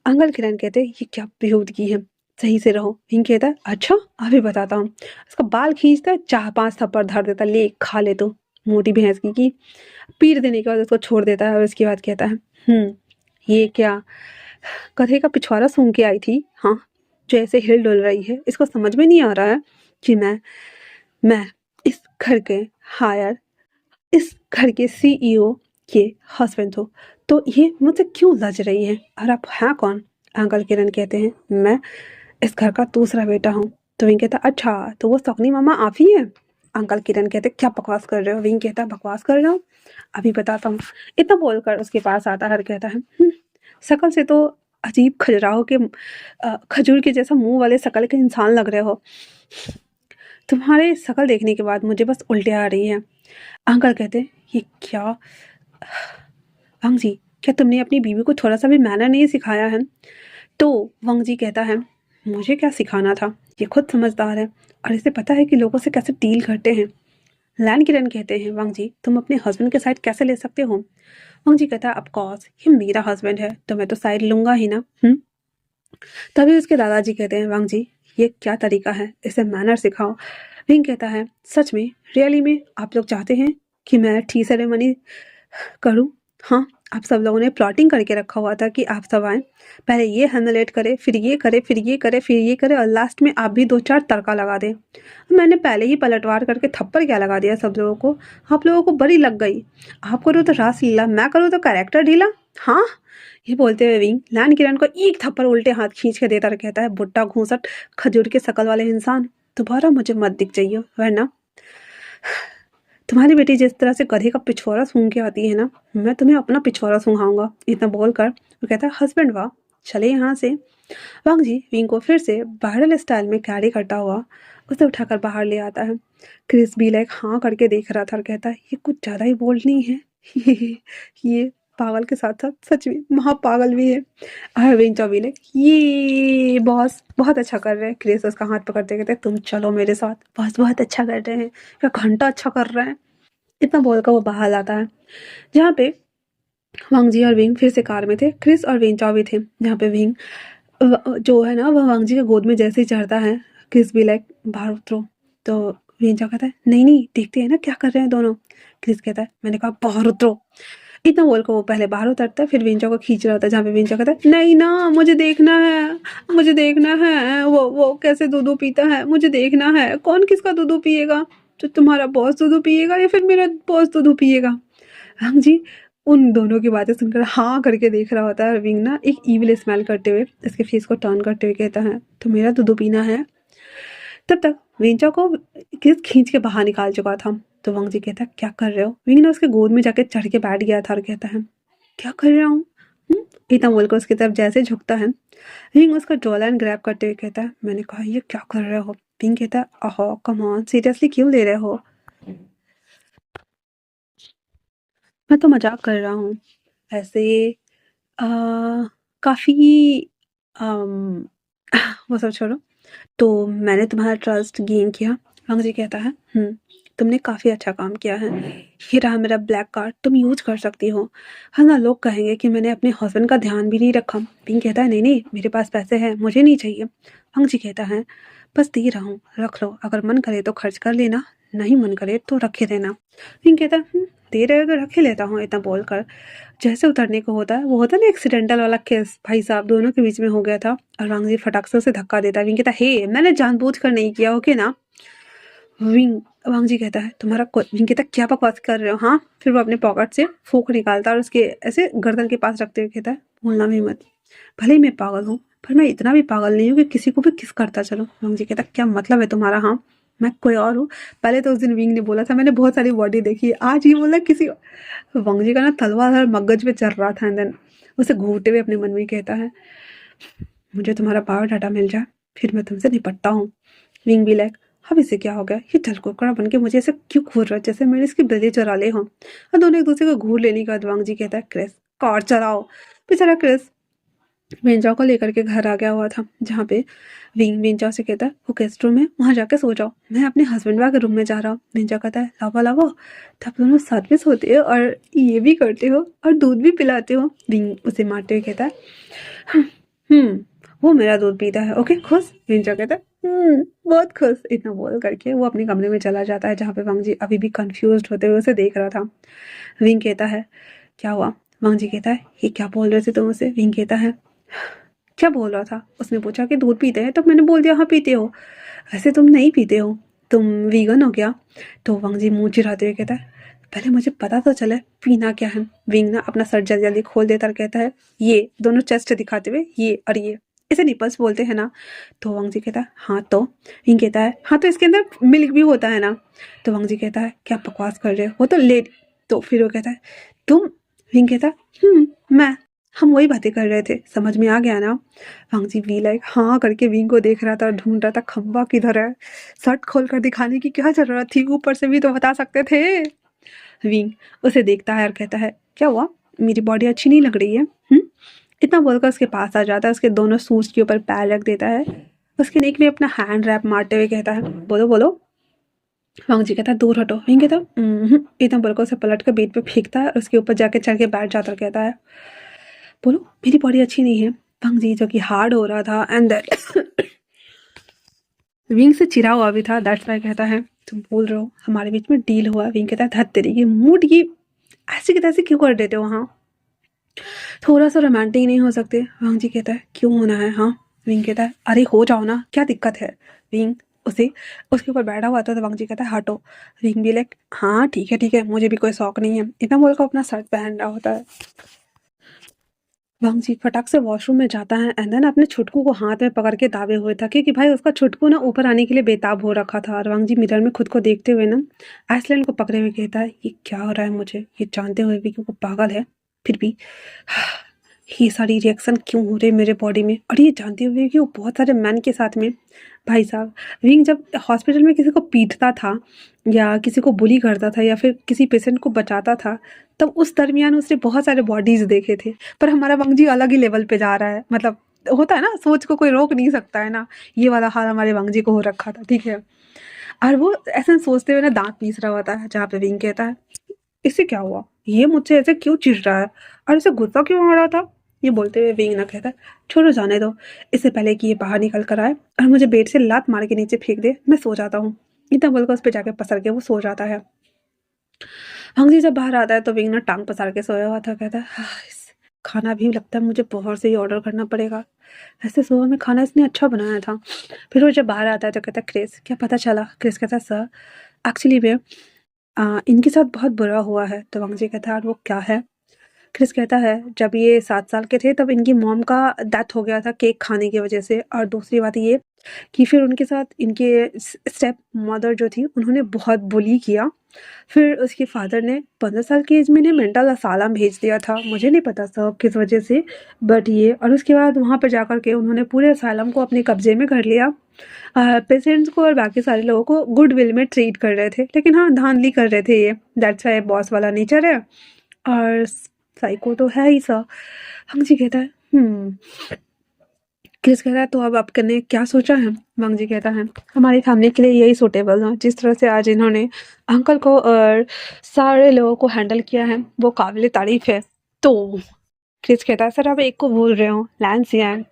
अंकल किरण कहते ये क्या बेहूदगी है, सही से रहो। विंग कहता है अच्छा अभी बताता हूँ। उसका बाल खींचता है, 4-5 थप्पड़ धर देता, ले खा ले तो मोटी भैंस की पीट देने के बाद उसको छोड़ देता है और उसके बाद कहता है ये क्या गधे का पिछवाड़ा सूंघ के आई थी। हाँ, जो ऐसे हिल डुल रही है, इसको समझ में नहीं आ रहा है कि मैं इस घर के हायर इस घर के सीईओ के हस्बैंड हो, तो ये मुझसे क्यों लज रही है और आप हैं कौन। अंकल किरण कहते हैं मैं इस घर का दूसरा बेटा हूँ। तो विंग कहता अच्छा तो वो सकनी मामा आप ही है। अंकल किरण कहते क्या बकवास कर रहे हो। विंग कहता बकवास कर रहा हूँ, अभी बताता हूँ। इतना बोलकर उसके पास आता है और कहता है शकल से तो अजीब खजुराहो के खजूर के जैसा मुंह वाले शकल के इंसान लग रहे हो। तुम्हारे शकल देखने के बाद मुझे बस उल्टी आ रही है। अंकल कहते ये क्या वंग जी, क्या तुमने अपनी बीवी को थोड़ा सा भी मैनर नहीं सिखाया है। तो वंग जी कहता है मुझे क्या सिखाना था, ये खुद समझदार है और इसे पता है कि लोगों से कैसे डील करते हैं। लैन किरण कहते हैं वंग जी तुम अपने हस्बैंड के साइड कैसे ले सकते हो। वंग जी कहता है ऑफ कोर्स ये मेरा हस्बैंड है तो मैं तो साइड लूंगा ही ना। तभी उसके दादाजी कहते हैं वंग जी ये क्या तरीका है, इसे मैनर सिखाओ। विंग कहता है सच में रियली में आप लोग चाहते हैं कि मैं टी सेरेमनी करूं। हाँ, आप सब लोगों ने प्लॉटिंग करके रखा हुआ था कि आप सब आए, पहले ये हेमलेट करे फिर ये करे फिर ये करे फिर ये करे और लास्ट में आप भी 2-4 तड़का लगा दे। मैंने पहले ही पलटवार करके थप्पड़ क्या लगा दिया सब लोगों को, आप लोगों को बड़ी लग गई। आप करो तो रासलीला, मैं करूँ तो कैरेक्टर ढीला। हाँ, ये बोलते हुए विंग लैन किरण को एक थप्पड़ उल्टे हाथ खींच के देता और कहता है बुड्ढा घूंसट खजूर के शकल वाले इंसान, दोबारा मुझे मत दिख जाइए वरना तुम्हारी बेटी जिस तरह से गधे का पिछवाड़ा सूंघ के आती है ना, मैं तुम्हें अपना पिछवाड़ा सूंघाऊंगा। इतना बोलकर वो कहता है हस्बैंड वाह चले यहाँ से। वांग जी विंग को फिर से वायरल स्टाइल में कैरी करता हुआ उसे उठाकर बाहर ले आता है। क्रिस भी लाइक हाँ करके देख रहा था और कहता है ये कुछ ज़्यादा ही बोल्ड नहीं है। ये पागल के साथ साथ सच में महापागल भी है। और विंग चौबी लाइक ये बॉस बहुत अच्छा कर रहे हैं। क्रिस उसका हाथ पकड़ते कहते तुम चलो मेरे साथ, बॉस बहुत अच्छा कर रहे हैं, क्या घंटा अच्छा कर रहे हैं। इतना बोलकर वो बाहर आता है जहाँ पे वांग जी और विंग फिर से कार में थे। क्रिस और विंग चौबी थे जहाँ पे विंग जो है ना वह वांग जी के गोद में जैसे ही चढ़ता है क्रिस भी लाइक बाहर उतरो। तो विंचा कहता है नहीं नहीं देखते हैं ना क्या कर रहे हैं दोनों। क्रिस कहता है मैंने कहा बाहर उतरो। इतना बोलकर वो पहले बाहर उतरता है फिर विंचा को खींच रहा होता है जहाँ पे विंचा कहता है नहीं ना मुझे देखना है, मुझे देखना है वो कैसे दूध पीता है, मुझे देखना है कौन किसका दूध पिएगा, तो तुम्हारा बॉस दूध पिएगा या फिर मेरा बॉस दूध पिएगा। हम जी उन दोनों की बातें सुनकर हाँ करके देख रहा होता है और विंग ना एक ईविल स्माइल करते हुए इसके फेस को टर्न करते हुए कहता है तो मेरा दूध पीना है। तब तक विंचा को किस खींच के बाहर निकाल चुका था। तो वंग जी कहता है क्या कर रहे हो। विंग ने उसके गोद में जाके चढ़ के बैठ गया था और कहता है क्या कर रहा हूँ। इतना बोलकर उसकी तरफ जैसे झुकता है विंग उसका जॉ लाइन ग्रैब करते हुए कहता है मैंने कहा ये क्या कर रहे हो। विंग कहता है अहो कम ऑन सीरियसली क्यों ले रहे हो, मैं तो मजाक कर रहा हूँ ऐसे। आ, काफ़ी अम, वो सब छोड़ो। तो मैंने तुम्हारा ट्रस्ट गेन किया। वंग जी कहता है तुमने काफ़ी अच्छा काम किया है, ये रहा मेरा ब्लैक कार्ड, तुम यूज कर सकती हो। है ना, लोग कहेंगे कि मैंने अपने हस्बैंड का ध्यान भी नहीं रखा। पिंक कहता है नहीं नहीं मेरे पास पैसे हैं, मुझे नहीं चाहिए। वंग जी कहता है बस दे रहा हूँ, रख लो, अगर मन करे तो खर्च कर लेना, नहीं मन करे तो रखे देना। पिंक कहता है दे रहे हो तो रखे लेता हूँ। इतना बोलकर जैसे उतरने को होता है, वो होता है ना एक्सीडेंटल वाला केस, भाई साहब दोनों के बीच में हो गया था और वांग जी फटाक से उसे धक्का देता है। विंग कहता है हे मैंने जानबूझ कर नहीं किया, ओके ना। विंग वांग जी कहता है तुम्हारा विंग कहता है क्या बकवास कर रहे हो। हाँ, फिर वो अपने पॉकेट से फूक निकालता है और उसके ऐसे गर्दन के पास रखते हुए कहता है भूलना भी मत, भले ही मैं पागल हूँ पर मैं इतना भी पागल नहीं हूँ कि किसी को भी किस करता चलो। वांग जी कहता है क्या मतलब है तुम्हारा। हाँ, मैं कोई और हूँ। पहले तो उस दिन विंग ने बोला था मैंने बहुत सारी बॉडी देखी है, आज ये बोला किसी वांग जी का ना तलवार हर मगज पे चल रहा था। एंड देन उसे घूरते हुए अपने मन में कहता है मुझे तुम्हारा बायोडाटा मिल जाए फिर मैं तुमसे निपटता हूँ। विंग भी लाइक अब इसे क्या हो गया, ये जलकुकड़ा बन के मुझे ऐसे क्यों घूर रहा है जैसे मैंने इसकी ब्रदे चुरा ले हों। और दोनों एक दूसरे को घूर लेने के बाद वांग जी कहता है क्रिस कार चलाओ। बेचारा क्रिस वेंजाओ को लेकर के घर आ गया हुआ था, जहाँ पे विंग वेंजाओ से कहता है वो गेस्ट रूम है वहाँ जाके सो जाओ, मैं अपने हस्बैंड वाले रूम में जा रहा हूँ। वेंजाओ कहता है लावा लावा, तब दोनों साथ में सोते हो और ये भी करते हो और दूध भी पिलाते हो। विंग उसे मारते हुए कहता है हम्म वो मेरा दूध पीता है ओके खुश। वेंजाओ कहता है बहुत खुश। इतना बोल करके वो अपने कमरे में चला जाता है, जहाँ पे वांग जी अभी भी कंफ्यूज होते हुए उसे देख रहा था। विंग कहता है क्या हुआ। वांग जी कहता है ये क्या बोल रहे थे तुम उसे। विंग कहता है क्या बोल रहा था। उसने पूछा कि दूध पीते हैं, तब मैंने बोल दिया हाँ पीते हो, वैसे तुम नहीं पीते हो, तुम वीगन हो क्या। तो वांग जी मुंह चिढ़ाते हुए कहता है पहले मुझे पता तो चले पीना क्या है। विंग ना अपना सर जल्दी जल्दी खोल देता और कहता है ये दोनों चेस्ट दिखाते हुए ये और ये इसे निपल्स बोलते हैं ना। तो वांग जी कहता है हाँ तो। विंग कहता है हाँ तो इसके अंदर मिल्क भी होता है ना। तो वांग जी कहता है क्या बकवास कर रहे हो, वो तो लेट। तो फिर वो कहता है तुम। विंग कहता है मैं, हम वही बातें कर रहे थे, समझ में आ गया ना। वांग जी वी लाइक हाँ करके विंग को देख रहा था और ढूंढ रहा था खंबा किधर है, शर्ट खोल कर दिखाने की क्या जरूरत थी, ऊपर से भी तो बता सकते थे। विंग उसे देखता है और कहता है क्या हुआ, मेरी बॉडी अच्छी नहीं लग रही है। इतना बोलकर उसके पास आ जाता है, उसके दोनों सूट्स के ऊपर पैर रख देता है, उसके नेक में अपना हैंड रैप मारते हुए कहता है बोलो बोलो। वांग जी कहता है दूर हटो। विंग कहता इतना बोलकर उसे पलट कर बेड पे फेंकता है और उसके ऊपर जाके चढ़ के बैठ जाता और कहता है बोलो मेरी बॉडी अच्छी नहीं है। वांग जी जो कि हार्ड हो रहा था एंड देन विंग से चिरा हुआ भी था, दैट्स वाई कहता है तुम बोल रहे हो हमारे बीच में डील हुआ। विंग कहता है धत तेरी ये मूड ये ऐसे की तैसे क्यों कर देते हो, हाँ थोड़ा सा रोमांटिक नहीं हो सकते। वांग जी कहता है क्यों होना है हाँ। विंग कहता है अरे हो जाओ ना क्या दिक्कत है। विंग उसे उसके ऊपर बैठा हुआ था तो वांग जी कहता है हटो। विंग भी लाइक हाँ ठीक है मुझे भी कोई शौक नहीं है, इतना बोलकर अपना शर्ट पहन रहा होता है। वांग जी फटाक से वॉशरूम में जाता है एंड देन अपने छुटकू को हाथ में पकड़ के दाबे हुए था, क्योंकि भाई उसका छुटकू ना ऊपर आने के लिए बेताब हो रखा था। और वांग जी मिरर में खुद को देखते हुए ना आइसलैंड को पकड़े हुए कहता है ये क्या हो रहा है मुझे, ये जानते हुए भी कि वो पागल है फिर भी ये सारी रिएक्शन क्यों हो रहे मेरे बॉडी में, और ये जानते हुए कि वो बहुत सारे मैन के साथ में। भाई साहब विंग जब हॉस्पिटल में किसी को पीटता था या किसी को बुली करता था या फिर किसी पेशेंट को बचाता था, तब उस दरमियान उसने बहुत सारे बॉडीज देखे थे। पर हमारा वांग जी अलग ही लेवल पे जा रहा है, मतलब होता है ना सोच को कोई रोक नहीं सकता है ना, ये वाला हाल हमारे वांग जी को हो रखा था, ठीक है। और वो ऐसे सोचते हुए ना दांत पीस रहा होता है, जहाँ पे विंग कहता है इससे क्या हुआ, ये मुझसे ऐसे क्यों चिढ़ रहा है और इसे गुस्सा क्यों आ रहा था। ये बोलते हुए विंग ना कहता है छोड़ो जाने दो, इससे पहले कि ये बाहर निकल कर आए और मुझे बेड से लात मार के नीचे फेंक दे मैं सो जाता हूँ। इतना बोलकर उस पर जाके पसर के वो सो जाता है। हंगजी जब बाहर आता है तो विंग ना टांग पसार के सोया हुआ था, कहता है खाना भी लगता है मुझे बाहर से ही ऑर्डर करना पड़ेगा, ऐसे सुबह में खाना इसने अच्छा बनाया था। फिर वो जब बाहर आता है तो कहता है क्रिस क्या पता चला। क्रिस कहता है सर एक्चुअली में इनके साथ बहुत बुरा हुआ है। तो वांग जी कहता है और वो क्या है। क्रिस कहता है जब ये 7 साल के थे तब इनकी मॉम का डेथ हो गया था केक खाने की वजह से, और दूसरी बात ये कि फिर उनके साथ इनके स्टेप मदर जो थी उन्होंने बहुत बुली किया। फिर उसके फादर ने 15 साल की एज में इन्हें मेंटल असालम भेज दिया था, मुझे नहीं पता सब किस वजह से, बट ये और उसके बाद वहाँ पर जाकर के उन्होंने पूरे असालम को अपने कब्जे में कर लिया। पेशेंट्स को और बाकी सारे लोगों को गुड विल में ट्रीट कर रहे थे, लेकिन हाँ धांधली कर रहे थे ये, दैट्स वाई बॉस वाला नेचर है और साइको तो है ही सर। हम जी कहता है क्रिस कह रहा है तो अब आपने क्या सोचा है। वांग जी कहता है हमारी फैमिली के लिए यही सूटेबल है, जिस तरह से आज इन्होंने अंकल को और सारे लोगों को हैंडल किया है वो काबिल तारीफ है। तो क्रिस कहता है सर आप एक को भूल रहे हो, लैंस यांग।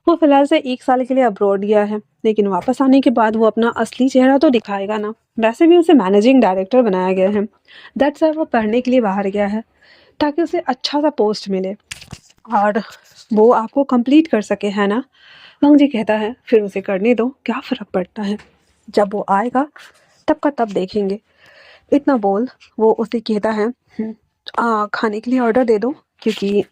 वो फिलहाल से 1 साल के लिए अब्रॉड गया है, लेकिन वापस आने के बाद वो अपना असली चेहरा तो दिखाएगा ना। वैसे भी उसे मैनेजिंग डायरेक्टर बनाया गया है, दैट्स वाई वो पढ़ने के लिए बाहर गया है ताकि उसे अच्छा सा पोस्ट मिले और वो आपको कंप्लीट कर सके, है ना। वांग जी कहता है फिर उसे करने दो, क्या फ़र्क पड़ता है, जब वो आएगा तब का तब देखेंगे। इतना बोल वो उसे कहता है खाने के लिए ऑर्डर दे दो क्योंकि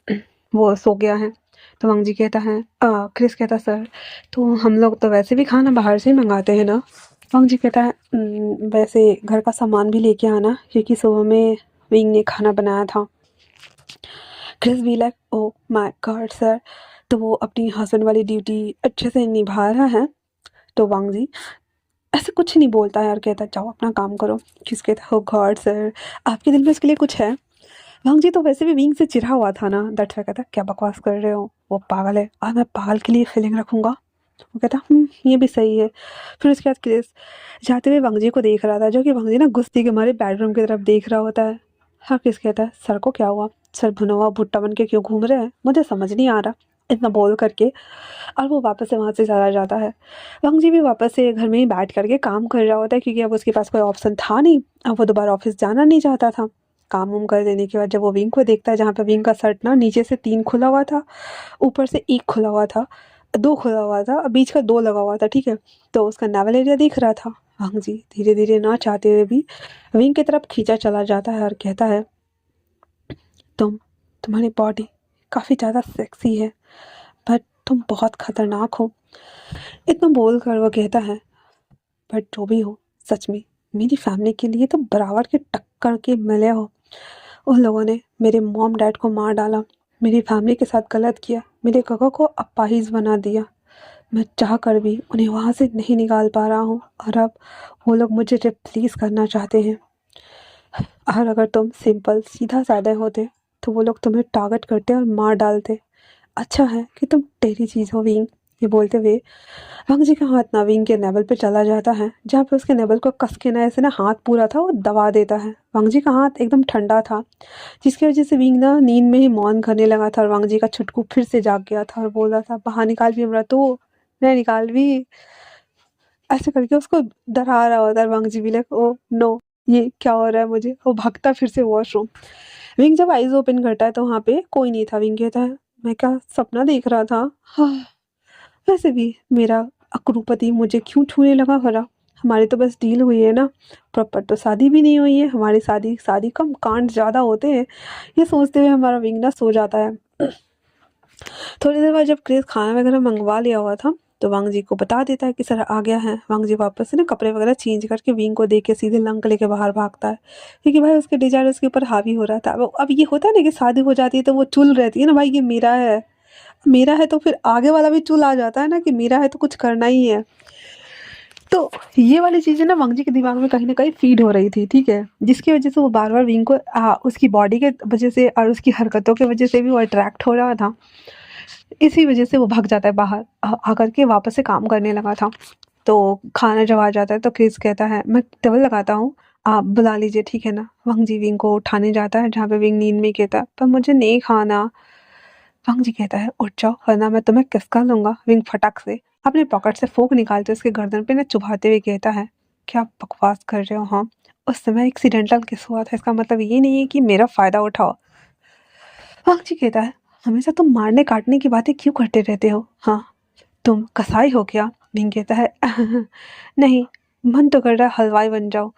वो सो गया है। तो वांग जी कहता है क्रिस कहता सर तो हम लोग तो वैसे भी खाना बाहर से ही मंगाते हैं ना। वांग जी कहता है वैसे घर का सामान भी लेके आना क्योंकि सुबह में विंग ने खाना बनाया था। क्रिस भी like oh my God sir, तो वो अपनी हस्बैंड वाली ड्यूटी अच्छे से निभा रहा है। तो वांग जी ऐसे कुछ नहीं बोलता है और कहता है जाओ अपना काम करो। क्रिस कहता है ओ गॉड सर, आपके दिल में इसके लिए कुछ है। वांग जी तो वैसे भी विंग से चिढ़ा हुआ था ना, दैट्स व्हाई कहता है क्या बकवास कर रहे हो, वो पागल है और मैं पागल के लिए फीलिंग रखूंगा। वो कहता ये भी सही है। फिर उसके बाद क्रिस जाते हुए वांग जी को देख रहा था, जो कि वांग जी ना गुस्से के मारे बेडरूम की तरफ देख रहा होता है। हाँ क्रिस कहता है सर को क्या हुआ, सर भुना हुआ भुट्टा बन के क्यों घूम रहे हैं, मुझे समझ नहीं आ रहा, इतना बोल करके। और वो वापस से वहाँ से चला जाता है। वांग जी भी वापस से घर में ही बैठ करके काम कर रहा होता है क्योंकि अब उसके पास कोई ऑप्शन था नहीं। अब वो दोबारा ऑफिस जाना नहीं चाहता था। काम वाम कर देने के बाद जब वो विंग को देखता है, जहाँ पे विंग का शर्ट ना नीचे से 3 खुला हुआ था, ऊपर से 1 खुला हुआ था, 2 खुला हुआ था और बीच का 2 लगा हुआ था, ठीक है? तो उसका नावल एरिया दिख रहा था। वांग जी धीरे-धीरे ना चाहते हुए भी विंग की तरफ खींचा चला जाता है और कहता है, तुम्हारी बॉडी काफ़ी ज़्यादा सेक्सी है, बट तुम बहुत खतरनाक हो। इतना बोल कर वो कहता है, बट जो भी हो, सच में मेरी फैमिली के लिए तो बराबर के टक्कर के मिले हो। उन लोगों ने मेरे मॉम डैड को मार डाला, मेरी फैमिली के साथ गलत किया, मेरे काका को अपाहिज बना दिया। मैं चाह कर भी उन्हें वहाँ से नहीं निकाल पा रहा हूँ और अब वो लोग मुझे रिप्लेस करना चाहते हैं। और अगर तुम सिंपल सीधा साधा होते तो वो लोग तुम्हें टारगेट करते और मार डालते। अच्छा है कि तुम टेढ़ी चीज़ हो विंग। ये बोलते हुए वांग जी का हाथ ना विंग के नेवल पे चला जाता है, जहाँ पे उसके नेवल को कस के ना ऐसे ना हाथ पूरा था वो दबा देता है। वांग जी का हाथ एकदम ठंडा था, जिसकी वजह से विंग ना नींद में ही मौन करने लगा था और वांग जी का छुटकू फिर से जाग गया था और बोल रहा था बाहर निकाल भी हमरा तो, नहीं निकाल भी, ऐसे करके उसको डरा रहा होता है। वांग जी भी लाइक ओ नो, ये क्या हो रहा है मुझे। वो भागता फिर से वॉशरूम। विंग जब आईज ओपन करता है तो वहाँ पे कोई नहीं था। विंग कहता है मैं क्या सपना देख रहा था। हाँ, वैसे भी मेरा अक्रूपति मुझे क्यों छूने लगा भला। हमारी तो बस डील हुई है ना, प्रॉपर तो शादी भी नहीं हुई है। हमारी शादी शादी कम कांड ज़्यादा होते हैं। ये सोचते हुए हमारा विंग ना सो जाता है। थोड़ी देर बाद जब क्रिस खाना वगैरह मंगवा लिया हुआ था तो वांग जी को बता देता है कि सर आ गया है। वांग जी वापस से ना कपड़े वगैरह चेंज करके विंग को देख के सीधे लंक लेके बाहर भागता है, क्योंकि भाई उसके डिजायर उसके ऊपर हावी हो रहा था। अब ये होता है ना कि शादी हो जाती है तो वो चुल रहती है ना, भाई ये मेरा है, मेरा है, तो फिर आगे वाला भी चुल आ जाता है ना कि मेरा है तो कुछ करना ही है। तो ये वाली चीज़ें ना वांग जी के दिमाग में कहीं न कहीं फ़ीड हो रही थी, ठीक है? जिसकी वज़ह से वो बार-बार विंग को उसकी बॉडी के वज़ह से और उसकी हरकतों की वज़ह से भी वो अट्रैक्ट हो रहा था। इसी वज़ह से वो भाग जाता है बाहर, आकर के वापस से काम करने लगा था। तो खाना जब आ जाता है तो क्रिस कहता है मैं टेबल लगाता हूँ, आप बुला लीजिए, ठीक है ना? वांग जी विंग को उठाने जाता है, जहाँ पे विंग नींद में कहता है पर मुझे नहीं खाना। वांग जी कहता है उठ जाओ वरना मैं तुम्हें किसका लूँगा। विंग फटाक से अपने पॉकेट से फोक निकालते उसके गर्दन पे ना चुभाते हुए कहता है क्या बकवास कर रहे हो हाँ, उस समय एक्सीडेंटल किस हुआ था, इसका मतलब ये नहीं है कि मेरा फ़ायदा उठाओ। वांग जी कहता है हमेशा तुम मारने काटने की बातें क्यों करते रहते हो, हाँ तुम कसाई हो क्या। विंग कहता है नहीं, मन तो कर रहा है हलवाई बन जाओ,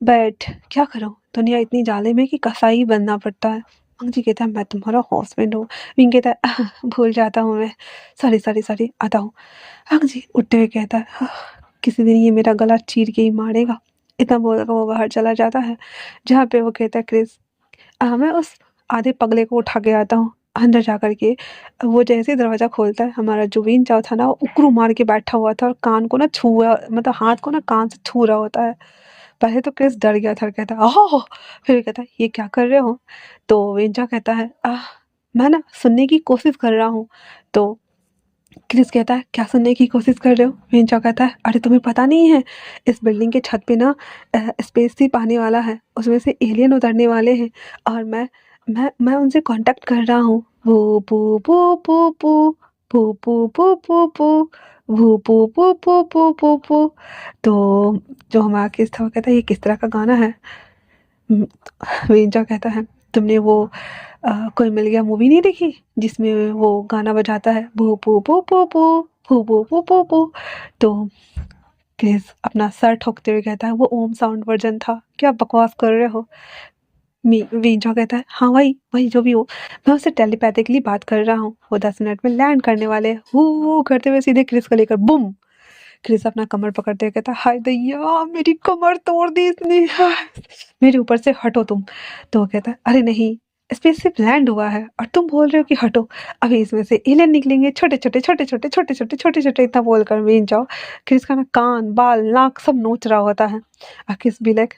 बट क्या करूं, दुनिया इतनी जालिम है कि कसाई ही बनना पड़ता है। वांग जी कहता है मैं तुम्हारा हस्बैंड हूँ। विंग कहता है भूल जाता हूँ मैं, सॉरी सॉरी सॉरी, आता हूँ। वांग जी उठते हुए कहता है किसी दिन ये मेरा गला चीर के ही मारेगा। इतना बोलकर वो बाहर चला जाता है, जहाँ पे वो कहता है क्रिस मैं उस आधे पगले को उठा के आता हूँ। अंदर जा कर के वो जैसे ही दरवाज़ा खोलता है, हमारा जो विंग चाव था ना वो उकरू मार के बैठा हुआ था और कान को ना छुआ, मतलब हाथ को ना कान से छू रहा होता है। पहले तो क्रिस डर गया था, कहता है ओह! फिर कहता है ये क्या कर रहे हो? तो विंचा कहता है मैं ना सुनने की कोशिश कर रहा हूँ। तो क्रिस कहता है क्या सुनने की कोशिश कर रहे हो? विंचा कहता है अरे तुम्हें पता नहीं है, इस बिल्डिंग के छत पे ना स्पेसशिप आने वाला है, उसमें से एलियन उतरने वाले हैं और मैं उनसे कांटेक्ट कर रहा हूँ। वो पू पू पू पू पू पू पू पू पू वो पू पू पू पू पू पू। तो जो हमारा किस था वो कहता है ये किस तरह का गाना है। विंचा कहता है तुमने वो कोई मिल गया मूवी नहीं देखी जिसमें वो गाना बजाता है भू पू पू पू पू भू पू पू पू पू। तो क्रिस अपना सर ठोकते हुए कहता है वो ओम साउंड वर्जन था, क्या बकवास कर रहे हो। विंचा कहता है हाँ वही वही जो भी हो, मैं उससे टेलीपैथिकली बात कर रहा हूँ, वो 10 मिनट में लैंड करने वाले हु करते हुए सीधे क्रिस को लेकर बुम क्रिस अपना कमर पकड़ते हुए कहता, हाय दैया मेरी कमर तोड़ दी इसने, हाय, मेरे ऊपर से हटो तुम। तो वो कहता है, अरे नहीं, स्पेसशिप लैंड हुआ है और तुम बोल रहे हो कि हटो, अभी इसमें से एलियन निकलेंगे, छोटे छोटे छोटे छोटे छोटे छोटे छोटे छोटे, इतना बोलकर वेन जाओ क्रिस का ना कान बाल नाक सब नोच रहा होता है। और क्रिस भी लाइक,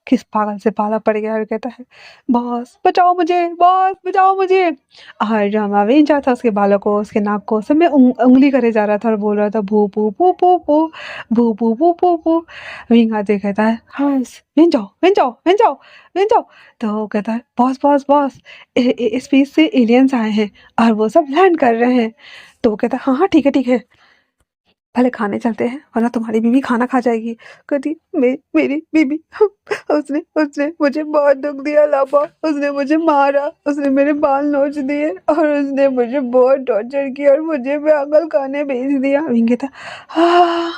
किस पागल से पाला पड़ गया और कहता है, बॉस बचाओ मुझे, बॉस बचाओ मुझे। और जो हमारा वेंचा था उसके बालों को उसके नाक को सब में उंगली करे जा रहा था और बोल रहा था, भू भू भू भू भू भू भू भू भू भू। विंग आते कहता है, हाँ वें जाओ वें जाओ वें जाओ वें जाओ। तो वो कहता है, बॉस बॉस बॉस, स्पेस से एलियंस आए हैं और वो सब लैंड कर रहे हैं। तो वो कहता है, हाँ हाँ ठीक है ठीक है, पहले खाने चलते हैं वरना तुम्हारी बीवी खाना खा जाएगी। कहती, मेरी बीवी, उसने उसने मुझे बहुत दुख दिया लापा, उसने मुझे मारा, उसने मेरे बाल नोच दिए और उसने मुझे बहुत टॉर्चर किया और मुझे पागल खाने भेज दिया। विंगे था, हाँ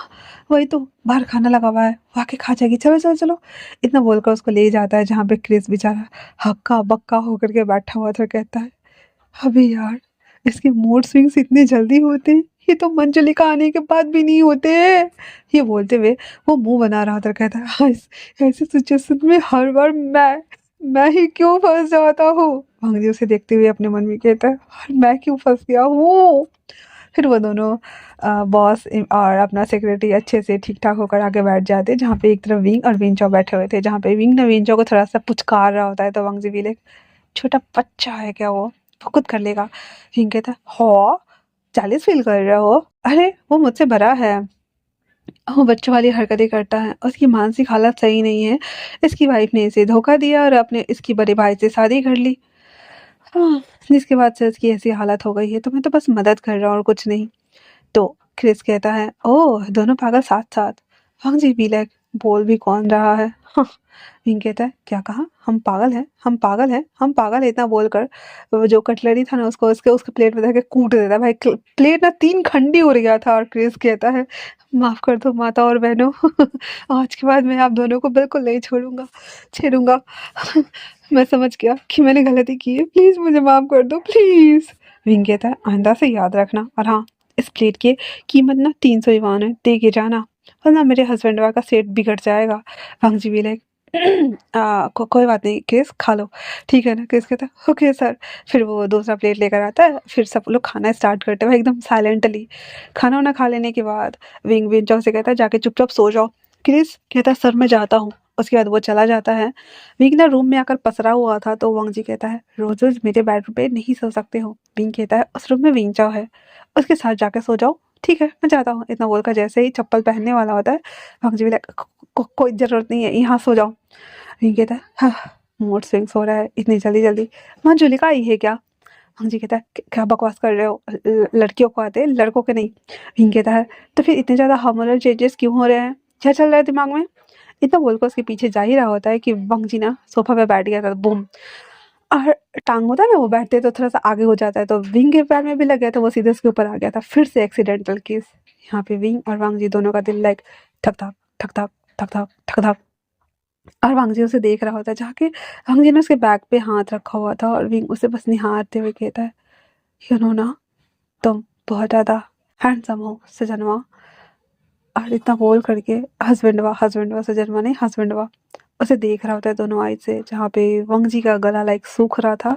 वही तो बाहर खाना लगा हुआ है, वाके खा जाएगी, चलो चलो चलो। इतना बोलकर उसको ले जाता है जहाँ पे क्रिस बेचारा हक्का बक्का होकर के बैठा हुआ था। कहता है, अबे यार इसके मूड स्विंग्स इतने जल्दी होते हैं, ये तो मंजलिका आने के बाद भी नहीं होते। ये बोलते हुए वो मुंह बना रहा था। कहता है, हाँ, ऐसे सिचुएशन में हर बार मैं ही क्यों फंस जाता हूँ। भांगजी उसे देखते हुए अपने मन में कहता है, मैं क्यों फंस गया हूँ। फिर वो दोनों बॉस और अपना सेक्रेटरी अच्छे से ठीक ठाक होकर आगे बैठ जाते, जहाँ पे एक तरफ विंग और विंचो बैठे हुए थे, जहाँ पे विंग ने विंचो को थोड़ा सा पुचकार रहा होता है। तो वांगजी भी लाइक, छोटा बच्चा है क्या वो खुद कर लेगा। विंग कहता है, हो 40 फील कर रहे हो, अरे वो मुझसे बड़ा है, वो बच्चों वाली हरकतें करता है, उसकी मानसिक हालत सही नहीं है, इसकी वाइफ ने इसे धोखा दिया और अपने इसकी बड़े भाई से शादी कर ली। हाँ, जिसके बाद से उसकी ऐसी हालत हो गई है, तो मैं तो बस मदद कर रहा हूँ और कुछ नहीं। तो क्रिस कहता है, ओह दोनों पागल साथ साथ। हाँ जी, भी लाइक, बोल भी कौन रहा है। हाँ। विंग कहता है, क्या कहा, हम पागल हैं, हम पागल हैं, हम पागल है, इतना बोलकर वो जो कटलरी था ना उसको उसके प्लेट में देके कूट देता है। भाई प्लेट ना 3 खंडी हो गया था। और क्रिस कहता है, माफ कर दो माता और बहनों, आज के बाद मैं आप दोनों को बिल्कुल नहीं छोड़ूंगा छेड़ूंगा। मैं समझ गया कि मैंने गलती की है, प्लीज मुझे माफ कर दो प्लीज। विंग कहता है, आइंदा से याद रखना, और हाँ इस प्लेट की कीमत ना 300 युआन है, दे के जाना, वरना मेरे हस्बैंड का सेट बिगड़ जाएगा। भांगजी भी लाइक, कोई बात नहीं क्रिस, खा लो, ठीक है ना। क्रिस कहता है, ओके सर। फिर वो दूसरा प्लेट लेकर आता है, फिर सब लोग खाना स्टार्ट करते हैं एकदम साइलेंटली। खाना वाना खा लेने के बाद विंग विंचो से कहता है, जाके चुपचाप सो जाओ। क्रिस कहता है, सर मैं जाता हूँ। उसके बाद वो चला जाता है। विंग ना रूम में आकर पसरा हुआ था, तो वांगजी कहता है, रोज रोज मेरे बेडरूम पे नहीं सो सकते हो। विंग कहता है, उस रूम में विंचो है, उसके साथ जाके सो जाओ, ठीक है मैं जाता हूँ। इतना बोलकर जैसे ही चप्पल पहनने वाला होता है, वांगजी भी लाइक, कोई ज़रूरत नहीं है, यहाँ सो जाओ। विंग कहता है, हाँ मूड स्विंग्स हो रहा है इतनी जल्दी जल्दी, मंजुलिका आई है क्या। वांगजी कहता है, क्या बकवास कर रहे हो, लड़कियों को आते हैं लड़कों के नहीं। विंग कहता है, तो फिर इतने ज़्यादा हार्मोनल चेंजेस क्यों हो रहे हैं, क्या चल रहा है दिमाग में। इतना बोलकर उसके पीछे जा ही रहा होता है कि वांगजी ना सोफा पे बैठ गया था, बूम। और टांग होता है ना, वो बैठते तो थोड़ा सा आगे हो जाता है, तो विंग के पैर में भी लग गया, तो वो सीधे उसके ऊपर आ गया था। फिर से एक्सीडेंटल केस। यहाँ पे विंग और वांगजी दोनों का दिल लाइक ठक ठक ठक ठक ठक ठक ठक ठक। और वांगजी उसे देख रहा होता है, जाके वांगजी ने उसके बैग पे हाथ रखा हुआ था और विंग उसे बस निहारते हुए कहता है, यू नो ना, तुम बहुत ज़्यादा हैंडसम हो सजनवा। और इतना बोल करके हस्बैंड वा सजनवा नहीं, हस्बैंड वा उसे देख रहा होता है दोनों आइज से, जहाँ पे वांगजी का गला लाइक सूख रहा था।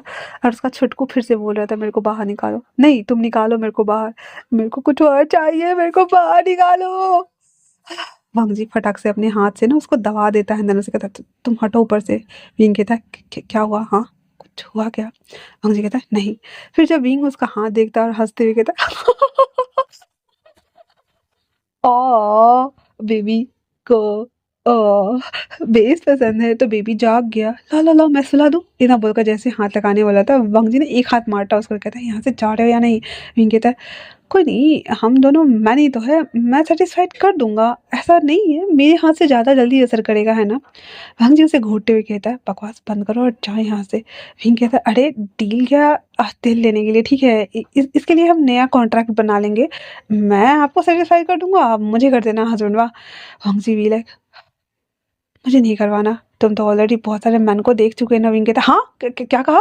और उसका छुटकू फिर से बोल रहा था, मेरे को बाहर निकालो, नहीं तुम निकालो मेरे को बाहर, मेरे को कुछ और चाहिए, मेरे को बाहर निकालो। वांगजी फटाक से अपने हाथ से ना उसको दबा देता है, अंदर से कहता है, तुम हटो ऊपर से। विंग कहता है, क्या हुआ, हाँ कुछ हुआ क्या। वांगजी कहता है, नहीं। फिर जब विंग उसका हाथ देखता है और हंसते हुए कहता है, ओ बेबी को ओ बेस पसंद है, तो बेबी जाग गया, ला ला ला मैं सुला दूं। इतना बोलकर जैसे हाथ लगाने वाला था, वांगजी ने एक हाथ मारता उसको, कहता है, यहाँ से जा रहे हो या नहीं। विंग कहता है, कोई नहीं, हम दोनों मैन ही तो है, मैं सेटिस्फाइड कर दूंगा, ऐसा नहीं है, मेरे हाथ से ज़्यादा जल्दी असर करेगा, है ना। वांगजी उसे घूरते हुए कहता है, बकवास बंद करो और जाओ यहाँ से। विंग कहता है, अरे डील क्या, दिल लेने के लिए, ठीक है, इसके लिए हम नया कॉन्ट्रैक्ट बना लेंगे, मैं आपको सेटिस्फाई कर दूंगा, आप मुझे कर देना हस्बैंड। वाह। वांगजी भी लाइक, मुझे नहीं करवाना, तुम तो ऑलरेडी बहुत सारे मैन को देख चुके हैं ना। विंग कहता है, हाँ क्या कहा,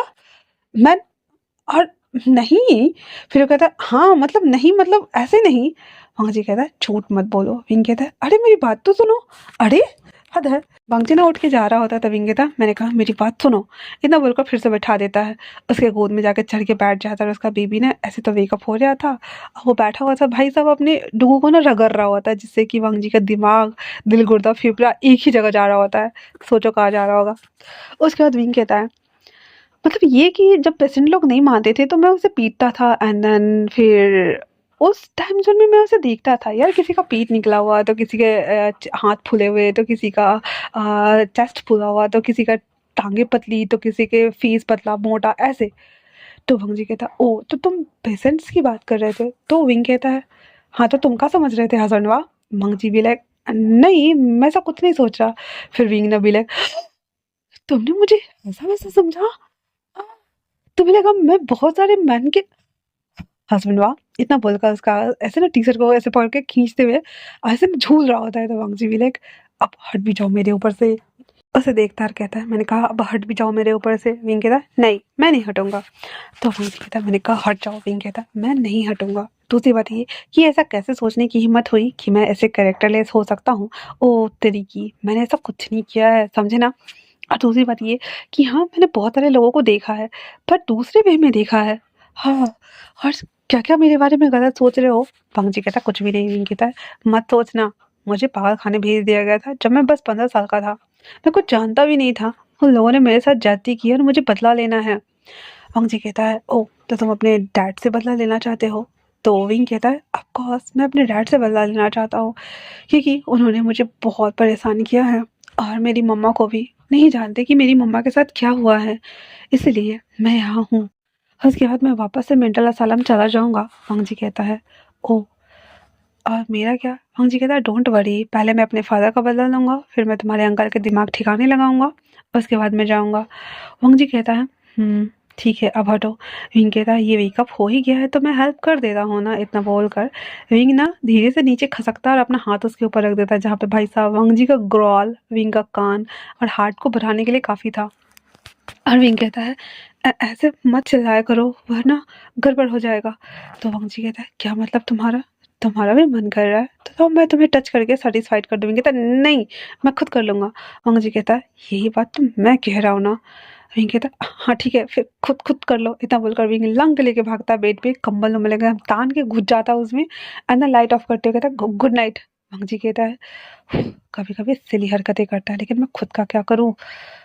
मैन, और नहीं। फिर वो कहता है हाँ मतलब नहीं मतलब ऐसे नहीं। वांग जी कहता है झूठ मत बोलो। विंग कहता है अरे मेरी बात तो सुनो। अरे हद है। वांग जी ना उठ के जा रहा होता है, तब विंग कहता है मैंने कहा मेरी बात सुनो। इतना बोलकर फिर से बैठा देता है। उसके गोद में जाकर चढ़ के बैठ जाता है, और उसका बेबी ना ऐसे तो वेकअप हो रहा था। वो बैठा हुआ था, भाई साहब अपने डुगू को ना रगड़ रहा होता है, जिससे कि वांग जी का दिमाग, दिल, गुर्दा, फेफड़ा एक ही जगह जा रहा होता है। सोचो कहाँ जा रहा होगा। उसके बाद विंग कहता है मतलब ये कि जब पेशेंट लोग नहीं मानते थे तो मैं उसे पीटता था, एंड देन फिर उस टाइम जोन में मैं उसे देखता था यार, किसी का पीठ निकला हुआ तो किसी के हाथ फूले हुए, तो किसी का चेस्ट फूला हुआ, तो किसी का टांगे पतली, तो किसी के फेस पतला मोटा ऐसे। तो भंग जी कहता ओ तो तुम पेशेंट्स की बात कर रहे थे। तो विंग कहता है हाँ तो तुम क्या समझ रहे थे हसनवा। भंग जी भी लाइक नहीं मैं ऐसा कुछ नहीं सोच रहा। फिर विंग ने भी लाइक तुमने मुझे ऐसा वैसा समझा। तुम्हें लगा मैं बहुत सारे मैन के हस्बैंड। वाह। इतना बोलकर उसका ऐसे ना टी शर्ट को ऐसे पकड़ के खींचते हुए ऐसे ना झूल रहा होता है, तो वांग जी भी लाइक अब हट भी जाओ मेरे ऊपर से। उसे देखता और कहता है मैंने कहा अब हट भी जाओ मेरे ऊपर से। विंग कहता है नहीं मैं नहीं हटूंगा। तो वांग जी कहता है मैंने कहा हट जाओ। विंग कहता है मैं नहीं हटूंगा। दूसरी बात ये कि ऐसा कैसे सोचने की हिम्मत हुई कि मैं ऐसे कैरेक्टरलेस हो सकता हूँ। ओ तेरी की मैंने ऐसा कुछ नहीं किया है, समझे ना। और दूसरी बात ये कि हाँ मैंने बहुत सारे लोगों को देखा है, पर दूसरे वे में देखा है। हाँ। और क्या क्या मेरे बारे में गलत सोच रहे हो। पंग जी कहता कुछ भी नहीं। विंग कहता है मत सोचना, मुझे पागल खाने भेज दिया गया था जब मैं बस 15 साल का था। मैं कुछ जानता भी नहीं था। उन लोगों ने मेरे साथ ज्यादती की और मुझे बदला लेना है। पंग जी कहता है ओ तो तुम अपने डैड से बदला लेना चाहते हो। तो विंग कहता है ऑफ कोर्स मैं अपने डैड से बदला लेना चाहता हूँ, क्योंकि उन्होंने मुझे बहुत परेशान किया है, और मेरी मम्मा को भी। नहीं जानते कि मेरी मम्मा के साथ क्या हुआ है, इसलिए मैं यहाँ हूँ। उसके बाद मैं वापस से मेंटल असालम चला जाऊँगा। वांग जी कहता है ओ और मेरा क्या। वांग जी कहता है डोंट वरी, पहले मैं अपने फादर का बदला लूँगा, फिर मैं तुम्हारे अंकल के दिमाग ठिकाने लगाऊंगा, उसके बाद मैं जाऊँगा। वांग जी कहता है ठीक है अब हटो। विंग कहता है ये वेकअप हो ही गया है तो मैं हेल्प कर देता हूँ ना। इतना बोल कर विंग ना धीरे से नीचे खसकता है और अपना हाथ उसके ऊपर रख देता है, जहाँ पे भाई साहब वांग जी का ग्रॉल, विंग का कान और हार्ट को बढ़ाने के लिए काफ़ी था। और विंग कहता है ऐसे मत चिल्लाया करो वरना गड़बड़ हो जाएगा। तो वांग जी कहता है क्या मतलब तुम्हारा, तुम्हारा भी मन कर रहा है तो मैं तुम्हें टच करके सेटिस्फाइड कर दूँगी। कहता है नहीं मैं खुद कर लूँगा। वांग जी कहता है यही बात तो मैं कह रहा हूँ ना। विंग कहता है हाँ ठीक है फिर खुद खुद कर लो। इतना बोलकर विंग लंग लेके भागता है बेड पे, कंबल उम्बल एकदम तान के घुस जाता है उसमें, एंड देन लाइट ऑफ करते हुए कहता है गुड नाइट। वांग जी कहता है कभी कभी सिली हरकतें करता है लेकिन मैं खुद का क्या करूँ।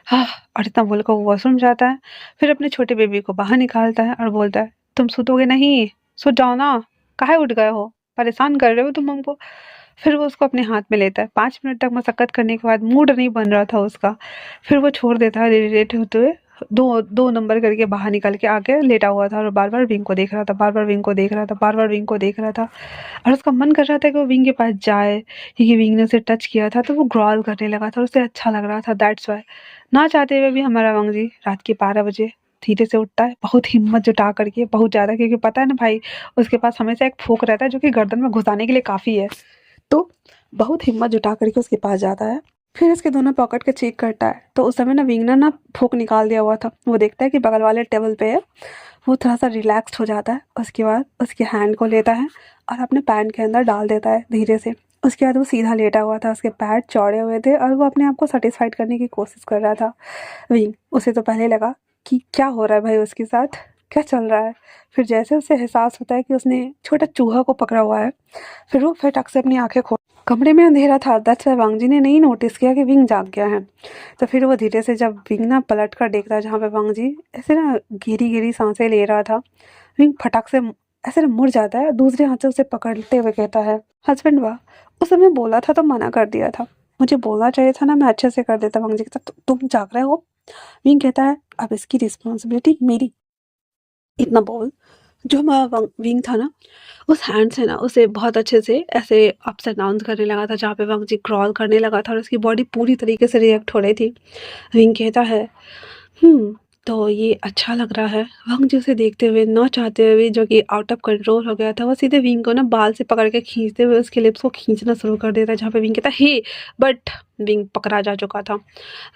हाँ। और इतना बोलकर वो वॉशरूम जाता है, फिर अपने छोटे बेबी को बाहर निकालता है और बोलता है तुम सुतोगे नहीं, सो जाओ ना, काहे उठ गए हो, परेशान कर रहे हो तुम हमको। फिर वो उसको अपने हाथ में लेता है। 5 मिनट तक मशक्कत करने के बाद मूड नहीं बन रहा था उसका, फिर वो छोड़ देता है इरिटेट होते हुए। दो दो नंबर करके बाहर निकल के आके लेटा हुआ था और बार बार विंग को देख रहा था, बार बार विंग को देख रहा था, बार बार विंग को देख रहा था। और उसका मन कर रहा था कि वो विंग के पास जाए, क्योंकि विंग ने उसे टच किया था तो वो ग्रॉल करने लगा था और उसे अच्छा लग रहा था, दैट्स वाई। ना चाहते हुए भी हमारा वांग जी रात के 12 बजे धीरे से उठता है, बहुत हिम्मत जुटा करके, बहुत ज़्यादा, क्योंकि पता है ना भाई उसके पास हमेशा एक फोक रहता है जो कि गर्दन में घुसाने के लिए काफ़ी है। तो बहुत हिम्मत जुटा करके उसके पास जाता है। फिर इसके दोनों पॉकेट के चेक करता है, तो उस समय ना विंग ने ना फोक निकाल दिया हुआ था। वो देखता है कि बगल वाले टेबल पे है। वो थोड़ा सा रिलैक्स्ड हो जाता है, उसके बाद उसके हैंड को लेता है और अपने पैंट के अंदर डाल देता है धीरे से। उसके बाद वो सीधा लेटा हुआ था, उसके पैर चौड़े हुए थे और वो अपने आप को सेटिस्फाइड करने की कोशिश कर रहा था। विंग उसे तो पहले लगा कि क्या हो रहा है भाई उसके साथ, क्या चल रहा है। फिर जैसे उसे एहसास होता है कि उसने छोटा चूहा को पकड़ा हुआ है, फिर वो फटक से अपनी आंखें खोल। कमरे में अंधेरा था, दैट्स व्हाई वांग जी ने नहीं नोटिस किया कि विंग जाग गया है। तो फिर वो धीरे से जब विंग ना पलट कर देखता है जहाँ पे वांग जी ऐसे ना गहरी गहरी सांसें ले रहा था, विंग फटक से ऐसे ना मुड़ जाता है, दूसरे हाथ से उसे पकड़ते हुए कहता है हस्बैंड वाह, उस समय बोला था तो मना कर दिया था, मुझे बोलना चाहिए था ना, मैं अच्छे से कर देता। वांग जी कहता तुम जाग रहे हो। विंग कहता है अब इसकी रिस्पॉन्सिबिलिटी मेरी। इतना बोल जो हमारा विंग था ना उस हैंड से ना उसे बहुत अच्छे से ऐसे अप्स एंड डाउन्स करने लगा था, जहाँ पे वांग जी क्रॉल करने लगा था और उसकी बॉडी पूरी तरीके से रिएक्ट हो रही थी। विंग कहता है तो ये अच्छा लग रहा है। वंग जी उसे देखते हुए ना चाहते हुए जो कि आउट ऑफ कंट्रोल हो गया था, वो सीधे विंग को ना बाल से पकड़ के खींचते हुए उसके लिप्स को खींचना शुरू कर देता है, जहाँ पे विंग कहता है हे, बट विंग पकड़ा जा चुका था।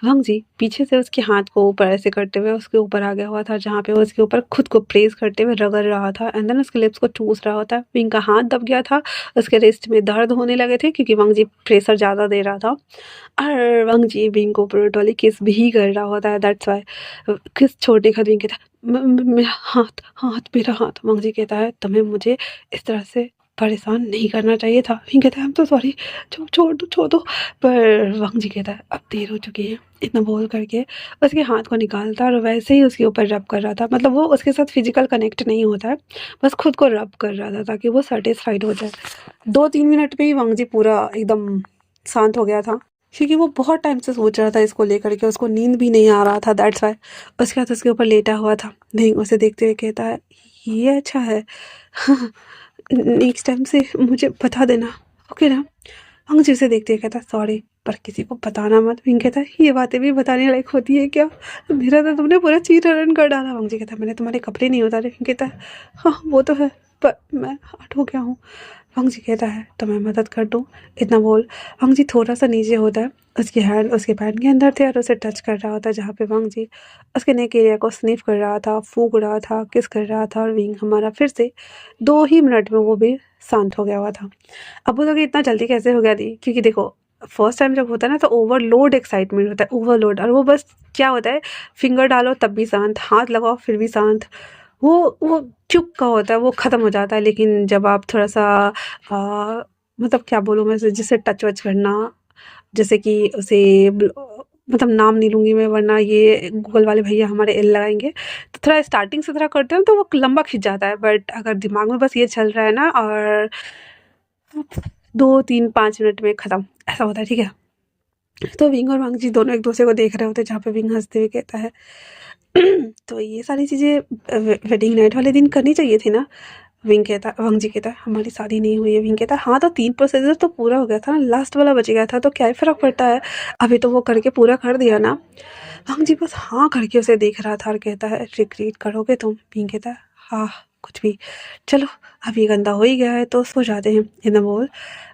वंग जी पीछे से उसके हाथ को ऊपर ऐसे करते हुए उसके ऊपर आ गया हुआ था, जहाँ पे वो उसके ऊपर खुद को प्रेस करते हुए रगड़ रहा था एंड देन उसके लिप्स को चूस रहा होता है। विंग का हाथ दब गया था, उसके रिस्ट में दर्द होने लगे थे क्योंकि वंग जी प्रेशर ज़्यादा दे रहा था, और वंग जी विंग को ब्रूटली किस भी कर रहा होता है। दैट्स वाई किस छोटे का विंग कहता है मेरा हाथ हाथ मेरा हाथ। वंग जी कहता है तुम्हें मुझे इस तरह से परेशान नहीं करना चाहिए था। विंग कहता है I'm so sorry, छोड़ दो। पर वंग जी कहता है अब देर हो चुकी है, इतना बोल करके उसके हाथ को निकालता और वैसे ही उसके ऊपर रब कर रहा था। मतलब वो उसके साथ फिजिकल कनेक्ट नहीं होता है, बस खुद को रब कर रहा था ताकि वो सेटिस्फाइड हो जाए। 2-3 मिनट में ही वंग जी पूरा एकदम शांत हो गया था, क्योंकि वो बहुत टाइम से सोच रहा था इसको लेकर के, उसको नींद भी नहीं आ रहा था। दैट्स वाई उसके बाद उसके ऊपर लेटा हुआ था। विंग उसे देखते हुए कहता है ये अच्छा है, हाँ नेक्स्ट टाइम से मुझे बता देना, ओके ना। वंग जी उसे देखते हुए कहता है सॉरी, पर किसी को बताना मत। विंग कहता है ये बातें भी बताने लायक होती है क्या, मेरा तो तुमने पूरा चीर कर डाला। वंग जी कहता है मैंने तुम्हारे कपड़े नहीं उतारे। विंग कहता है हाँ वो तो है, पर मैं हट हो गया हूँ। वंग जी कहता है तो मैं मदद कर दूँ। इतना बोल वंग जी थोड़ा सा नीचे होता है, उसकी हैंड उसके पैंट के अंदर थे और उसे टच कर रहा होता है, जहाँ पे वंग जी उसके नेक एरिया को स्निफ कर रहा था, फूंक रहा था, किस कर रहा था। और विंग हमारा फिर से 2 ही मिनट में वो भी शांत हो गया हुआ था। अब बोलोगे इतना जल्दी कैसे हो गया दी, क्योंकि देखो फर्स्ट टाइम जब होता है ना तो ओवरलोड एक्साइटमेंट होता है, ओवरलोड। और वो बस क्या होता है, फिंगर डालो तब भी शांत, हाथ लगाओ फिर भी शांत, वो चुप का होता है, वो ख़त्म हो जाता है। लेकिन जब आप थोड़ा सा मतलब क्या बोलूँ मैं, जिसे टच वच करना, जैसे कि उसे मतलब नाम नहीं लूँगी मैं वरना ये गूगल वाले भैया हमारे एल लगाएंगे, तो थोड़ा स्टार्टिंग से थोड़ा करते हैं तो वो लंबा खिंच जाता है। बट अगर दिमाग में बस ये चल रहा है ना, और 2-3-5 मिनट में ख़त्म, ऐसा होता है, ठीक है। तो विंग और वांग जी दोनों एक दूसरे को देख रहे होते हैं, जहाँ पे विंग हंसते हुए कहता है तो ये सारी चीज़ें वेडिंग नाइट वाले दिन करनी चाहिए थी ना। विंग कहता वंग जी कहता है हमारी शादी नहीं हुई है। विंग कहता है हाँ तो 3 प्रोसीजर तो पूरा हो गया था ना, लास्ट वाला बच गया था, तो क्या ही फ़र्क पड़ता है, अभी तो वो करके पूरा कर दिया ना। वंग जी बस हाँ करके उसे देख रहा था और कहता है रिग्रेट करोगे तुम। विंग कहता है हाँ कुछ भी, चलो अब ये गंदा हो ही गया है तो सो जाते हैं। इतना बोल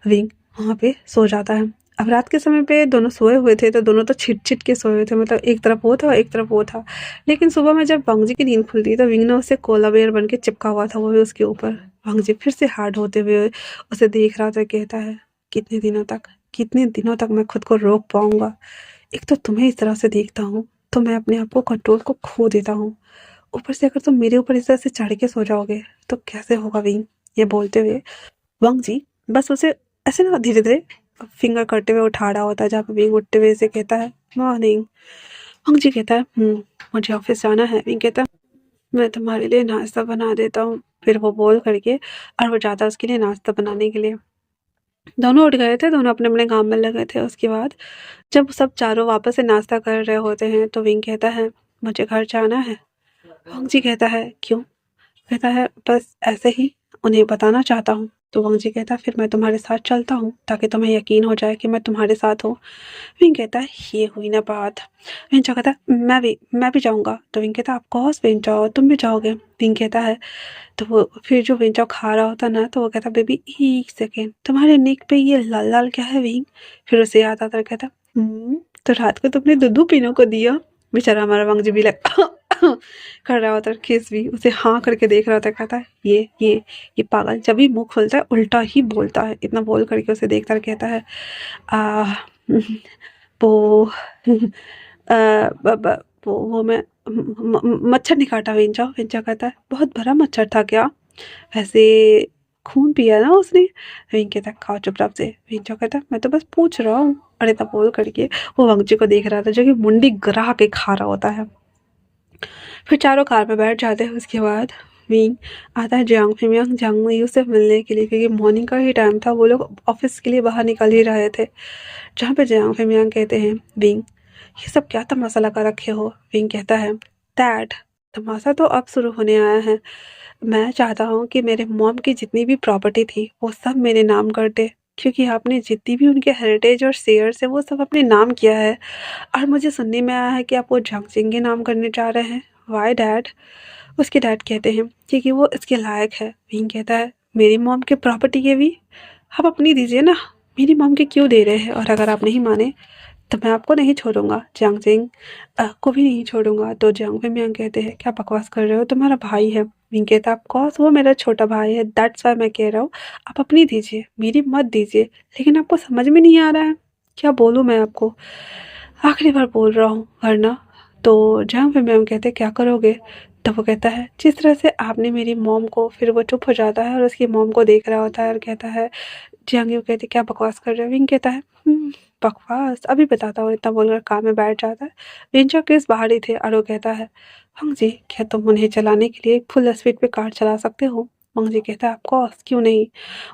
विंग वहाँ पे सो जाता है। अब रात के समय पे दोनों सोए हुए थे, तो दोनों तो छिट-छिट के सोए हुए थे, मतलब एक तरफ वो था और एक तरफ वो था। लेकिन सुबह में जब वंग जी की नींद खुलती तो विंग ने उसे कोला बेयर बन के चिपका हुआ था, वो भी उसके ऊपर। वंग जी फिर से हार्ड होते हुए उसे देख रहा था, कहता है कितने दिनों तक मैं खुद को रोक पाऊँगा। एक तो तुम्हें इस तरह से देखता हूँ तो मैं अपने आप को कंट्रोल को खो देता हूँ, ऊपर से अगर तुम मेरे ऊपर इस तरह से चढ़ के सो जाओगे तो कैसे होगा विंग। ये बोलते हुए वंग जी बस उसे ऐसे ना धीरे-धीरे फिंगर करते हुए उठा रहा होता है, जहाँ पे विंग उठते हुए से कहता है मॉर्निंग। वंग जी कहता है मुझे ऑफिस जाना है। विंग कहता है मैं तुम्हारे लिए नाश्ता बना देता हूँ। फिर वो बोल करके और वो जाता है उसके लिए नाश्ता बनाने के लिए। दोनों उठ गए थे, दोनों अपने अपने काम में लगे थे। उसके बाद जब सब चारों वापस से नाश्ता कर रहे होते हैं तो विंग कहता है मुझे घर जाना है। वंग जी कहता है क्यों। कहता है बस ऐसे ही उन्हें बताना चाहता हूँ। तो वंग जी कहता है फिर मैं तुम्हारे साथ चलता हूँ ताकि तुम्हें यकीन हो जाए कि मैं तुम्हारे साथ हूँ। विंग कहता है ये हुई ना बात। विंचा कहता है मैं भी जाऊँगा। तो विंग कहता है ऑफकोर्स विंचा तुम भी जाओगे। विंग कहता है तो वो फिर जो विंचा खा रहा होता ना तो वो कहता बेबी एक सेकेंड तुम्हारे नेक पे ये लाल लाल क्या है विंग। फिर उसे याद आता है, कहता तो रात को तुमने दूधू पीनों को दिया। बेचारा हमारा वंग जी भी लग कर रहा होता है, किस भी उसे हाँ करके देख रहा होता है, कहता है ये पागल जब भी मुंह खोलता है उल्टा ही बोलता है। इतना बोल करके उसे देखता है, कहता है आ वो वो मैं मच्छर नहीं काटा विंचा। विंचा कहता है बहुत बड़ा मच्छर था क्या, वैसे खून पिया ना उसने। विंग कहता है खाओ चुपचाप से। विंचा कहता है मैं तो बस पूछ रहा हूँ। अरे तब बोल करके वो वंगजी को देख रहा था जो कि मुंडी गिरा के खा रहा होता है। फिर चारों कार में बैठ जाते हैं। उसके बाद विंग आता है जियांग फिमियांग जियांग से मिलने के लिए, क्योंकि मॉर्निंग का ही टाइम था, वो लोग ऑफिस के लिए बाहर निकल ही रहे थे। जहाँ पे जियांग फिमियांग कहते हैं विंग ये सब क्या तमाशा लगा रखे हो। विंग कहता है दैट तमाशा तो अब शुरू होने आया है। मैं चाहता हूँ कि मेरे मॉम की जितनी भी प्रॉपर्टी थी वो सब मेरे नाम कर दे। क्योंकि आपने जितनी भी उनके हेरिटेज और शेयर्स है वो सब अपने नाम किया है। और मुझे सुनने में आया है कि आप वो झांगचिंग के नाम करने जा रहे हैं। Y dad? उसके डैड कहते हैं क्योंकि वो इसके लायक है। विंग कहता है मेरी मॉम के प्रॉपर्टी के भी आप अपनी दीजिए ना, मेरी मॉम के क्यों दे रहे हैं? और अगर आप नहीं माने तो मैं आपको नहीं छोड़ूंगा, जियांग जिंग को भी नहीं छोड़ूंगा। तो जियांग मियांग कहते हैं क्या बकवास कर रहे हो, तुम्हारा भाई है। विंग कहता है ऑफकोर्स वो मेरा छोटा भाई है, दैट्स वाई मैं कह रहा हूँ आप अपनी दीजिए, मेरी मत दीजिए। लेकिन आपको समझ में नहीं आ रहा है, क्या बोलूँ मैं आपको, आखिरी बार बोल रहा हूँ वरना। तो जियांग मियांग कहते क्या करोगे? तो वो कहता है जिस तरह से आपने मेरी मॉम को, फिर वो चुप हो जाता है और उसकी मॉम को देख रहा होता है और कहता है, जियांग कहते क्या बकवास कर रहे हो? विंग कहता है बकवास अभी बताता हूँ, इतना बोलकर कार में बैठ जाता है। वेंचर क्रिस बाहर ही थे और वो कहता है वंग जी क्या तुम उन्हें चलाने के लिए फुल स्पीड पे कार चला सकते हो? वंग जी कहता है ऑफकोर्स क्यों नहीं।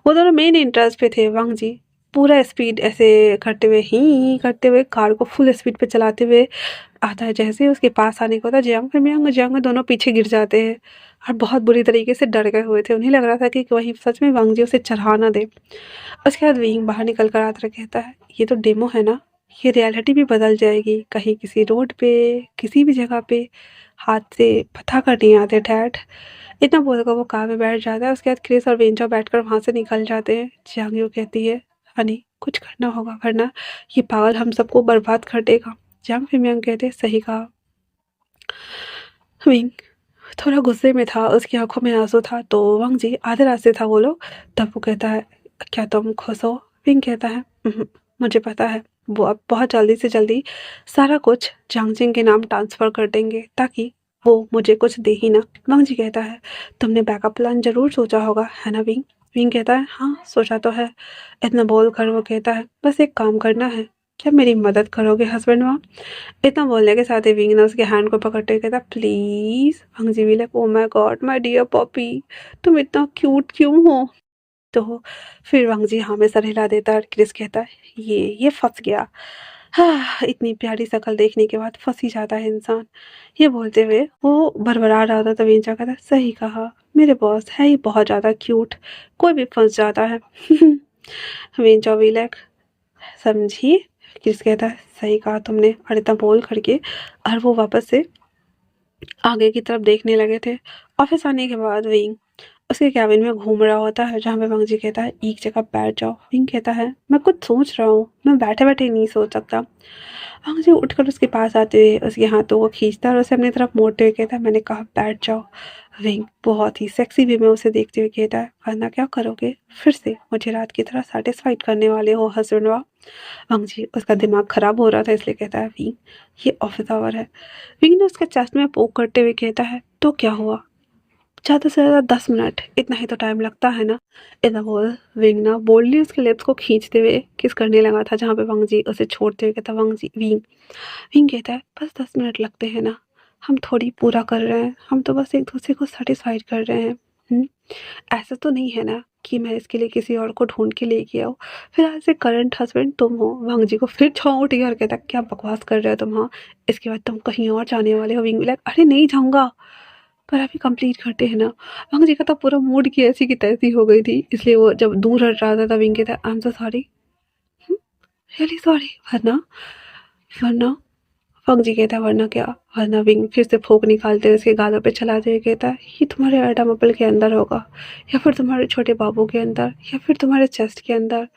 वो दोनों मेन इंटरेस्ट पे थे। वंग जी पूरा स्पीड ऐसे करते हुए ही करते हुए कार को फुल स्पीड पे चलाते हुए आता है। जैसे ही उसके पास आने को होता है जियांग फिर जियांग दोनों पीछे गिर जाते हैं और बहुत बुरी तरीके से डर गए हुए थे। उन्हें लग रहा था कि वहीं सच में वांग जी उसे चढ़ा ना दे। उसके बाद विंग बाहर निकल कर आता कहता है ये तो डेमो है ना, ये रियलिटी भी बदल जाएगी कहीं किसी रोड पे किसी भी जगह पे, हाथ से पता कर नहीं आते डैड। इतना बोलकर वो कार में बैठ जाता है। उसके बाद क्रिस और वेंचर बैठकर वहाँ से निकल जाते हैं। जियांग कहती है हनी कुछ करना होगा वरना ये पागल हम सबको बर्बाद कर देगा। जियांग फिर कहते सही कहा। विंग थोड़ा गुस्से में था, उसकी आंखों में आंसू था। तो वांग जी आधे रास्ते था वो लोग। तब वो कहता है क्या तुम खुश हो? विंग कहता है मुझे पता है वो अब बहुत जल्दी से जल्दी सारा कुछ जांगजिंग के नाम ट्रांसफ़र कर देंगे ताकि वो मुझे कुछ दे ही ना। वांग जी कहता है तुमने बैकअप प्लान जरूर सोचा होगा है ना विंग? विंग कहता है हाँ सोचा तो है। इतना बोल कर वो कहता है बस एक काम करना है, क्या मेरी मदद करोगे हस्बैंड? वहाँ इतना बोलने के साथ ही विंग ने उसके हैंड को पकड़ते हुए कहता प्लीज। भंगजी भी like oh my God my dear Poppy, तुम इतना क्यूट क्यों हो? तो फिर वांगजी हाँ में सर हिला देता है और क्रिस कहता है ये फंस गया। हाँ इतनी प्यारी शक्ल देखने के बाद फंस ही जाता है इंसान। ये बोलते हुए वो भरभरा रहा था। तभी इंचा कहता सही कहा, मेरे बॉस है ही बहुत ज़्यादा क्यूट, कोई भी फंस जाता है। विंचा भी लाइक समझी? क्रिस कहता है सही कहा तुमने। और इतना बोल करके और वो वापस से आगे की तरफ देखने लगे थे। ऑफिस आने के बाद विंग उसके कैबिन में घूम रहा होता है जहाँ पे वांगजी कहता है एक जगह बैठ जाओ। विंग कहता है मैं कुछ सोच रहा हूँ, मैं बैठे बैठे नहीं सोच सकता। वांगजी उठकर उसके पास आते हुए उसके हाथों को खींचता है और उसे अपनी तरफ मोड़ते हुए कहता है मैंने कहा बैठ जाओ। विंग बहुत ही सेक्सी वे में उसे देखते हुए कहता है वरना क्या करोगे, फिर से मुझे रात की तरह सेटिस्फाइड करने वाले हो हस्बैंड? वांग जी उसका दिमाग खराब हो रहा था इसलिए कहता है विंग ये ऑफिस आवर है। विंग ने उसके चेस्ट में पोक करते हुए कहता है तो क्या हुआ, ज़्यादा से ज़्यादा 10 मिनट, इतना ही तो टाइम लगता है ना? इतना बोल विंग ना बोल्डली उसके लिप्स को खींचते हुए किस करने लगा था जहाँ पे वांग जी उसे छोड़ते हुए कहता वांग जी विंग। विंग कहता है बस 10 मिनट लगते हैं ना, हम थोड़ी पूरा कर रहे हैं, हम तो बस एक दूसरे को सेटिस्फाइड कर रहे हैं। हम्म? ऐसा तो नहीं है ना कि मैं इसके लिए किसी और को ढूंढ के लेके आऊँ। फिलहाल से करंट हस्बैंड तुम हो। वांग जी को फिर छाँव उठ गया और कहता क्या बकवास कर रहे हो तुम? हाँ इसके बाद तुम कहीं और जाने वाले हो? विंग भी लाइक अरे नहीं जाऊँगा, पर अभी कंप्लीट करते हैं ना। वांग जी का तो पूरा मूड की ऐसी की तैसी हो गई थी, इसलिए वो जब दूर हट रहा था तब विंग कहता I am so sorry, really sorry. वरना वरना फंग जी कहता है वरना क्या? वरना विंग फिर से फोक निकालते हुए उसके गालों पे चलाते हुए कहता है ये तुम्हारे एडम एप्पल के अंदर होगा, या फिर तुम्हारे छोटे बाबू के अंदर, या फिर तुम्हारे चेस्ट के अंदर,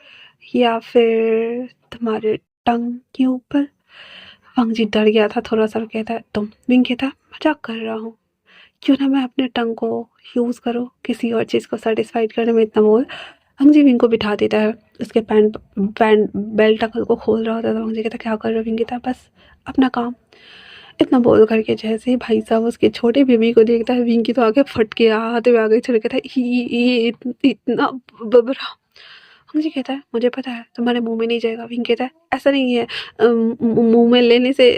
या फिर तुम्हारे टंग के ऊपर। फंग जी डर गया था थोड़ा सा, कहता है तुम? विंग कहता है मजाक कर रहा हूँ, क्यों ना मैं अपने टंग को यूज़ करूँ किसी और चीज़ को सेटिस्फाइड करने में। इतना बोल फंग जी विंग को बिठा देता है। उसके पैंट पैंट बेल्ट टकल को खोल रहा होता है। तो फंग जी कहता क्या कर रहे हो? विंग कहता बस अपना काम। इतना बोल करके जैसे ही भाई साहब उसके छोटे बेबी को देखता है विंग की तो आगे फट के आते हुए आगे चल कहता है ये इतना बबरा। मुझे कहता है मुझे पता है तुम्हारे मुंह में नहीं जाएगा। विंग कहता है ऐसा नहीं है, मुंह में लेने से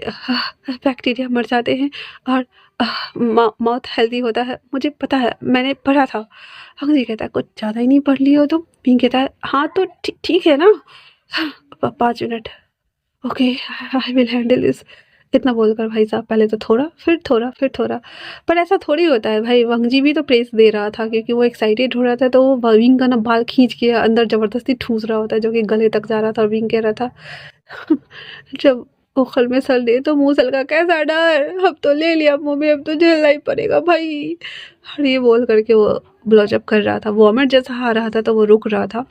बैक्टीरिया मर जाते हैं और माउथ हेल्दी होता है, मुझे पता है मैंने पढ़ा था। मुझे कहता है कुछ ज़्यादा ही नहीं पढ़ लिया हो तुम? विंग कहता है हाँ तो ठीक है ना, 5 minute okay I will handle this. इतना बोलकर भाई साहब पहले तो थोड़ा, फिर थोड़ा, फिर थोड़ा। पर ऐसा थोड़ी होता है भाई, वंगजी भी तो प्रेस दे रहा था क्योंकि वो एक्साइटेड हो रहा था, तो वो विंग का ना बाल खींच के अंदर ज़बरदस्ती ठूस रहा होता है, जो कि गले तक जा रहा था, और विंग कह रहा था जब ओखल में सल दे तो मुँह सल का कैसा डर, अब तो ले लिया मुँह में, अब तो झेलना ही पड़ेगा भाई। और ये बोल करके वो ब्लोजअप कर रहा था, वॉमिट जैसा आ रहा था तो वो रुक रहा था।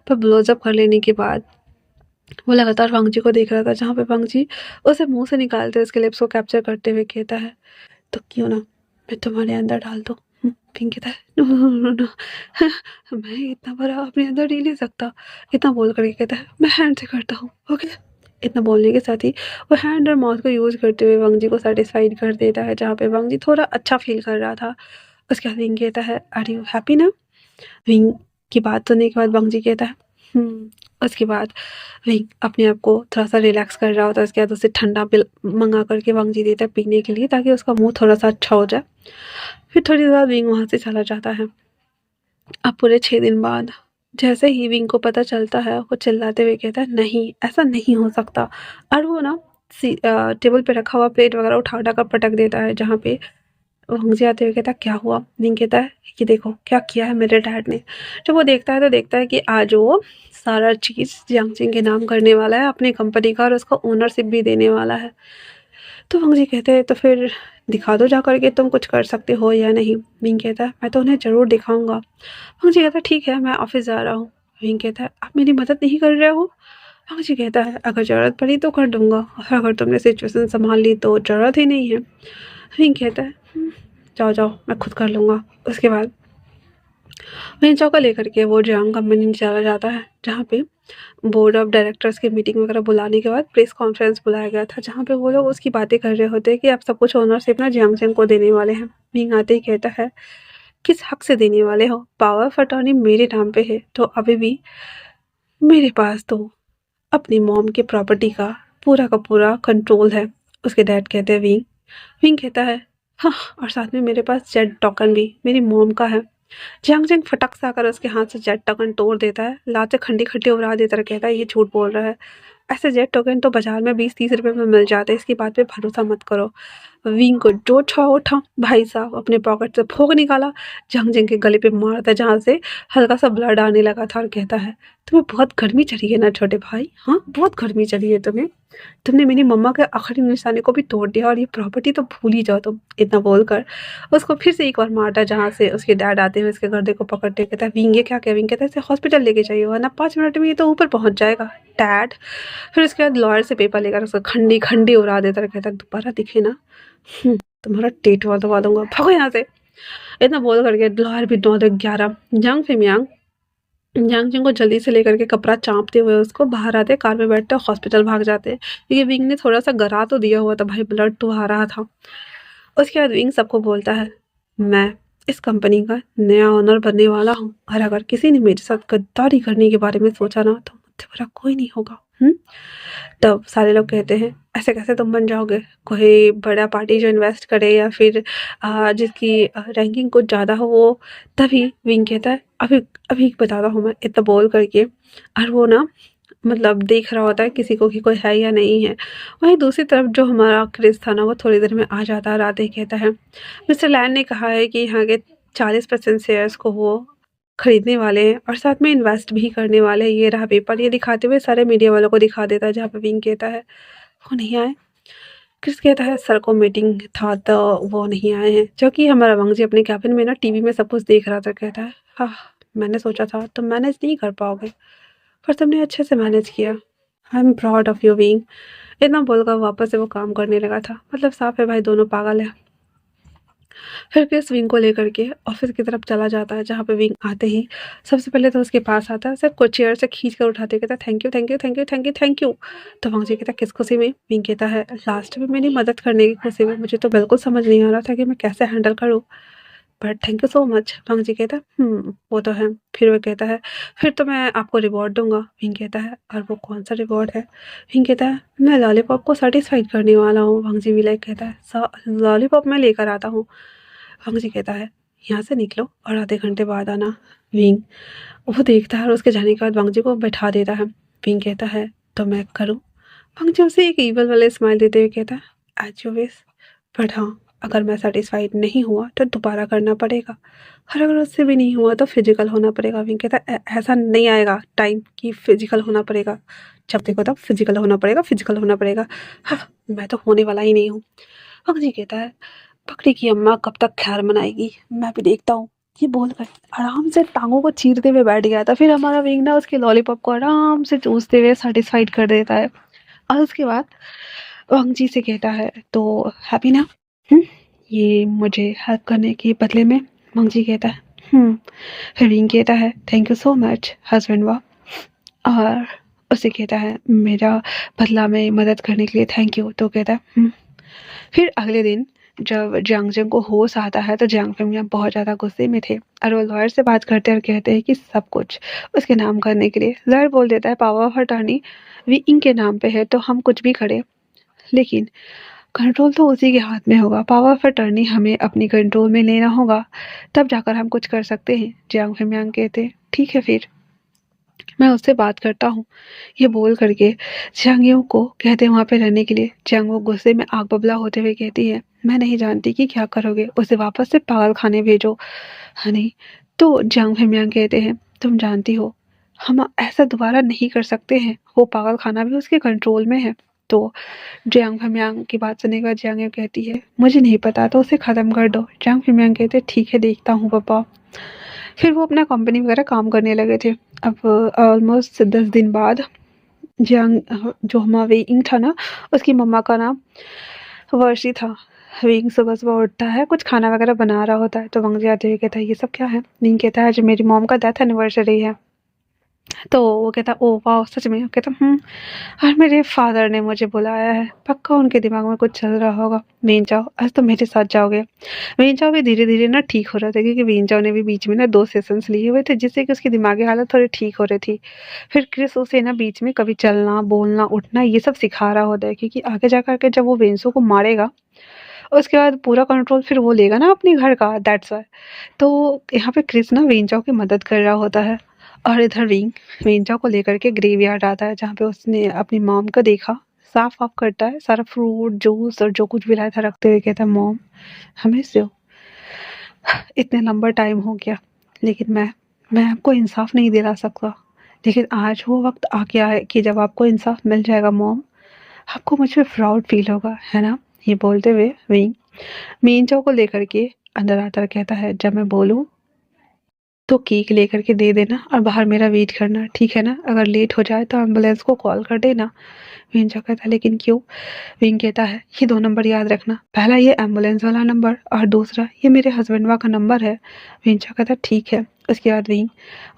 पर ब्लोजअप कर लेने के बाद वो लगातार वांगजी को देख रहा था, जहाँ पे वांगजी उसे मुंह से निकालते उसके लिप्स को कैप्चर करते हुए कहता है, तो क्यों ना मैं तुम्हारे अंदर डाल दूँ। पिंक कहता है, नो नो नो नो, मैं इतना बड़ा अपने अंदर नहीं ले सकता। इतना बोल करके कहता है, मैं हैंड से करता हूँ, ओके। इतना बोलने के साथ ही वो हैंड और माउथ को यूज़ करते हुए वांगजी को सेटिस्फाइड कर देता है, जहाँ पे वांगजी थोड़ा अच्छा फील कर रहा था। उसके बाद विंग कहता है, आर यू हैप्पी ना। विंग की बात सुनने के बाद वांगजी कहता है, उसके बाद विंग अपने आप को थोड़ा-सा रिलैक्स कर रहा होता है, उसके बाद उसे ठंडा पिल मँगा करके वांगजी देता है पीने के लिए, ताकि उसका मुँह थोड़ा-सा अच्छा हो जाए। फिर थोड़ी देर बाद विंग वहाँ से चला जाता है। अब पूरे 6 दिन बाद जैसे ही विंग को पता चलता है, वो चिल्लाते हुए कहता है, नहीं, ऐसा नहीं हो सकता। और वो ना टेबल पे रखा हुआ प्लेट वगैरह उठा-उठा कर पटक देता है, जहाँ पे मुझे आते हुए कहता है, क्या हुआ। विंग कहता है, ये देखो क्या किया है मेरे डैड ने। जब वो देखता है तो देखता है कि आज वो सारा चीज़ जियांगजिंग के नाम करने वाला है अपनी कंपनी का, और उसको ओनरशिप भी देने वाला है। तो वांगजी कहते हैं, तो फिर दिखा दो जा करके तुम कुछ कर सकते हो या नहीं। विंग कहता है, मैं तो उन्हें ज़रूर दिखाऊंगा। वांगजी कहता है, ठीक है, मैं ऑफिस जा रहा हूँ। विंग कहता है, आप मेरी मदद नहीं कर रहे हो। वांगजी कहता है, अगर ज़रूरत पड़ी तो कर दूंगा, और अगर तुमने सिचुएशन संभाल ली तो ज़रूरत ही नहीं है। विंग कहता है, जाओ जाओ, मैं खुद कर लूँगा। उसके बाद बेंचों को लेकर के वो जियांग कंपनी में चला जाता है, जहाँ पे बोर्ड ऑफ डायरेक्टर्स की मीटिंग वगैरह बुलाने के बाद प्रेस कॉन्फ्रेंस बुलाया गया था, जहाँ पे वो लोग उसकी बातें कर रहे होते हैं कि आप सब कुछ ओनरशिप ना जियांगजेंग को देने वाले हैं। विंग आते ही कहता है, किस हक से देने वाले हो, पावर ऑफ अटॉर्नी मेरे नाम पे है, तो अभी भी मेरे पास तो अपनी मॉम के प्रॉपर्टी का पूरा कंट्रोल है। उसके डैड कहते हैं, विंग। विंग कहता है, हाँ, और साथ में मेरे पास जेट टोकन भी मेरी मॉम का है। जियांगजेंग फटक से आकर उसके हाथ से जेट टोकन तोड़ देता है, लात से खंडी-खंडी उड़ा देता है, कहता है, ये झूठ बोल रहा है। ऐसे जेट टोकन तो बाजार में 20-30 रुपए में मिल जाते हैं, इसकी बात पे भरोसा मत करो। विंग को जो छा उठा, भाई साहब अपने पॉकेट से फोक निकाला, जियांगजेंग के गले पे मारता, जहाँ से हल्का सा ब्लड आने लगा था, और कहता है, तुम्हें बहुत गर्मी चढ़ी है ना छोटे भाई, हाँ, बहुत गर्मी चढ़ी है तुम्हें। तुमने मेरी मम्मा के आखिरी निशाने को भी तोड़ दिया, और ये प्रॉपर्टी तो भूल ही जाओ तुम। इतना बोलकर उसको फिर से एक बार मारता, जहाँ से उसके डैड आते हुए उसके गर्दे को पकड़ते कहता है, विंग ये क्या किया। विंग कहता है, इसे हॉस्पिटल लेके जाइए, वरना 5 मिनट में ये तो ऊपर पहुंच जाएगा डैड। फिर उसके बाद लॉयर से पेपर लेकर उसको खंडी खंडी उड़ा देता है, कहता है, दोबारा दिखे ना, तुम्हारा टेटवा दबा दूंगा, भागो यहाँ से। इतना बोल करके लॉयर भी 9-11 जंग फिमियांग जियांगजेंग को जल्दी से लेकर के कपड़ा चाँपते हुए उसको बाहर आते, कार में बैठते, हॉस्पिटल भाग जाते, क्योंकि विंग ने थोड़ा सा गरा तो दिया हुआ था भाई, ब्लड तो आ रहा था। उसके बाद विंग सबको बोलता है, मैं इस कंपनी का नया ओनर बनने वाला हूँ, और अगर किसी ने मेरे साथ गद्दारी करने के बारे में सोचा ना, तो मुझसे बड़ा कोई नहीं होगा। तब सारे लोग कहते हैं, ऐसे कैसे तुम बन जाओगे, कोई बड़ा पार्टी जो इन्वेस्ट करे, या फिर जिसकी रैंकिंग कुछ ज़्यादा हो वो। तभी विंग कहता है, अभी अभी बताता हूँ मैं, इतना बोल करके, और वो ना मतलब देख रहा होता है किसी को कि कोई है या नहीं है। वहीं दूसरी तरफ जो हमारा क्रिस था ना, वो थोड़ी देर में आ जाता है, और आते ही कहता है, मिस्टर लैंड ने कहा है कि यहाँ के 40% शेयर्स को वो खरीदने वाले हैं, और साथ में इन्वेस्ट भी करने वाले हैं। ये रहा पेपर, ये दिखाते हुए सारे मीडिया वालों को दिखा देता है, जहाँ पे विंग कहता है, वो नहीं आए। क्रिस कहता है, सर को मीटिंग था तो वो नहीं आए हैं, जो कि हमारा वांगजी अपने कैबिन में ना टीवी में सब कुछ देख रहा था। कहता है, हाँ, मैंने सोचा था तुम मैनेज नहीं कर पाओगे, पर तुमने अच्छे से मैनेज किया। I am proud of you wing. इतना बोलकर वापस से वो काम करने लगा था। मतलब साफ है भाई, दोनों पागल है। फिर क्रिस विंग को लेकर के ऑफिस की तरफ चला जाता है, जहाँ पे विंग आते ही सबसे पहले तो उसके पास आता है, सिर्फ कुछ चेयर से खींच कर उठाते, कहता है, thank you thank you thank you thank you thank you. तो वांगजी कहता है, किस खुशी में। विंग कहता है, लास्ट में मेरी मदद करने की खुशी में। मुझे तो बिल्कुल समझ नहीं आ रहा था कि मैं कैसे हैंडल करूँ, but thank you so much. वांगजी कहता है, वो तो है। फिर वो कहता है, फिर तो मैं आपको रिवॉर्ड दूंगा। विंग कहता है, और वो कौन सा रिवॉर्ड है। विंग कहता है, मैं लॉलीपॉप को सेटिस्फाइड करने वाला हूँ। वांगजी भी लाइक कहता है, लॉलीपॉप मैं लेकर आता हूँ। वांगजी कहता है, यहाँ से निकलो और आधे घंटे बाद आना। विंग वो देखता है, और उसके जाने के बाद वांगजी को बैठा देता है। विंग कहता है, तो मैं करूँ। वांगजी उसे एक ईवल वाले स्माइल देते हुए कहता है, एज यू विश, बट हाँ, अगर मैं सेटिस्फाइड नहीं हुआ तो दोबारा करना पड़ेगा, और अगर उससे भी नहीं हुआ तो फिजिकल होना पड़ेगा। विंग कहता है ऐसा नहीं आएगा टाइम कि फिजिकल होना पड़ेगा, जब देखो तब फिजिकल होना पड़ेगा, फिजिकल होना पड़ेगा। हाँ, मैं तो होने वाला ही नहीं हूँ। जी कहता है बकरी की अम्मा कब तक खैर मनाएगी, मैं भी देखता हूँ। ये बोलकर आराम से टांगों को चीरते हुए बैठ गया था। फिर हमारा विंग ना उसके लॉलीपॉप को आराम से चूसते हुए सेटिस्फाइड कर देता है, और उसके बाद वांगजी से कहता है तो हैप्पी ना? हम्म, ये मुझे हेल्प करने के बदले में? वांगजी कहता है फिर विंग कहता है thank you so much husband वाह, और उसे कहता है मेरा बदला में मदद करने के लिए थैंक यू। तो कहता है फिर अगले दिन जब जियांग को होश आता है तो जियांग फेमिया बहुत ज़्यादा गुस्से में थे, और वो लॉयर से बात करते और कहते हैं कि सब कुछ उसके नाम करने के लिए। लॉयर बोल देता है पावर ऑफ अटॉर्नी वी इंग के नाम पे है तो हम कुछ भी करें, लेकिन कंट्रोल तो उसी के हाथ में होगा। पावर ऑफ अटॉर्नी हमें अपनी कंट्रोल में लेना होगा, तब जाकर हम कुछ कर सकते हैं। जियांग फेमियांग कहते ठीक है फिर मैं उससे बात करता हूँ। ये बोल करके जियांग को कहते हैं वहाँ पे रहने के लिए। जियांग गुस्से में आग बबला होते हुए कहती है मैं नहीं जानती कि क्या करोगे, उसे वापस से पागल खाने भेजो हनी। तो जियांग फेमियांग कहते हैं तुम जानती हो हम ऐसा दोबारा नहीं कर सकते हैं, वो पागल खाना भी उसके कंट्रोल में है। तो जियांग फेमियांग की बात सुनने के बाद जियांग कहती है मुझे नहीं पता तो उसे ख़त्म कर दो। जियांग फेमियांग कहते ठीक है देखता हूँ पापा। फिर वो अपना कंपनी वगैरह काम करने लगे थे। अब ऑलमोस्ट 10 दिन बाद जियांग जो हमारा वेइंग था ना, उसकी मम्मा का नाम वर्षी था। वेइंग सुबह सुबह उठता है, कुछ खाना वगैरह बना रहा होता है, तो वंग जी आते हुए कहता है ये सब क्या है। विंग कहता है जो मेरी मॉम का डेथ एनिवर्सरी है। तो वो कहता ओ वाह सच में? कहता और मेरे फादर ने मुझे बुलाया है, पक्का उनके दिमाग में कुछ चल रहा होगा। वेन जाओ आज तो मेरे साथ जाओगे। वेन जाओ भी धीरे धीरे ना ठीक हो रहा था, क्योंकि वेन जाओ ने भी बीच में ना 2 सेशंस लिए हुए थे, जिससे कि उसकी दिमागी हालत थोड़ी ठीक हो रही थी। फिर क्रिस उसे ना बीच में कभी चलना बोलना उठना ये सब सिखा रहा होता है, क्योंकि आगे जा करके जब वो वेंसो को मारेगा उसके बाद पूरा कंट्रोल फिर वो लेगा ना अपने घर का, दैट्स वाई। तो यहाँ पे क्रिस ना वेंचाओ की मदद कर रहा होता है, और इधर विंग वेंचाओ को लेकर के ग्रेवयार्ड आता है, जहाँ पे उसने अपनी मॉम को देखा साफ वाफ करता है, सारा फ्रूट जूस और जो कुछ भी लाया था रखते हुए कहता है मॉम हमें से इतने लंबा टाइम हो गया, लेकिन मैं आपको इंसाफ नहीं दिला सकता, लेकिन आज वो वक्त आ गया है कि जब आपको इंसाफ मिल जाएगा मॉम, आपको मुझ पे प्राउड फील होगा है ना। ये बोलते हुए विंग मीनचाओ को लेकर के अंदर आता कहता है जब मैं बोलूं तो केक लेकर के दे देना और बाहर मेरा वेट करना, ठीक है ना? अगर लेट हो जाए तो एम्बुलेंस को कॉल कर देना। मीनचाओ कहता है लेकिन क्यों? विंग कहता है ये 2 नंबर याद रखना, पहला ये एम्बुलेंस वाला नंबर और दूसरा ये मेरे हस्बैंड का नंबर है। विंचाओ कहता है ठीक है। उसके बाद विंग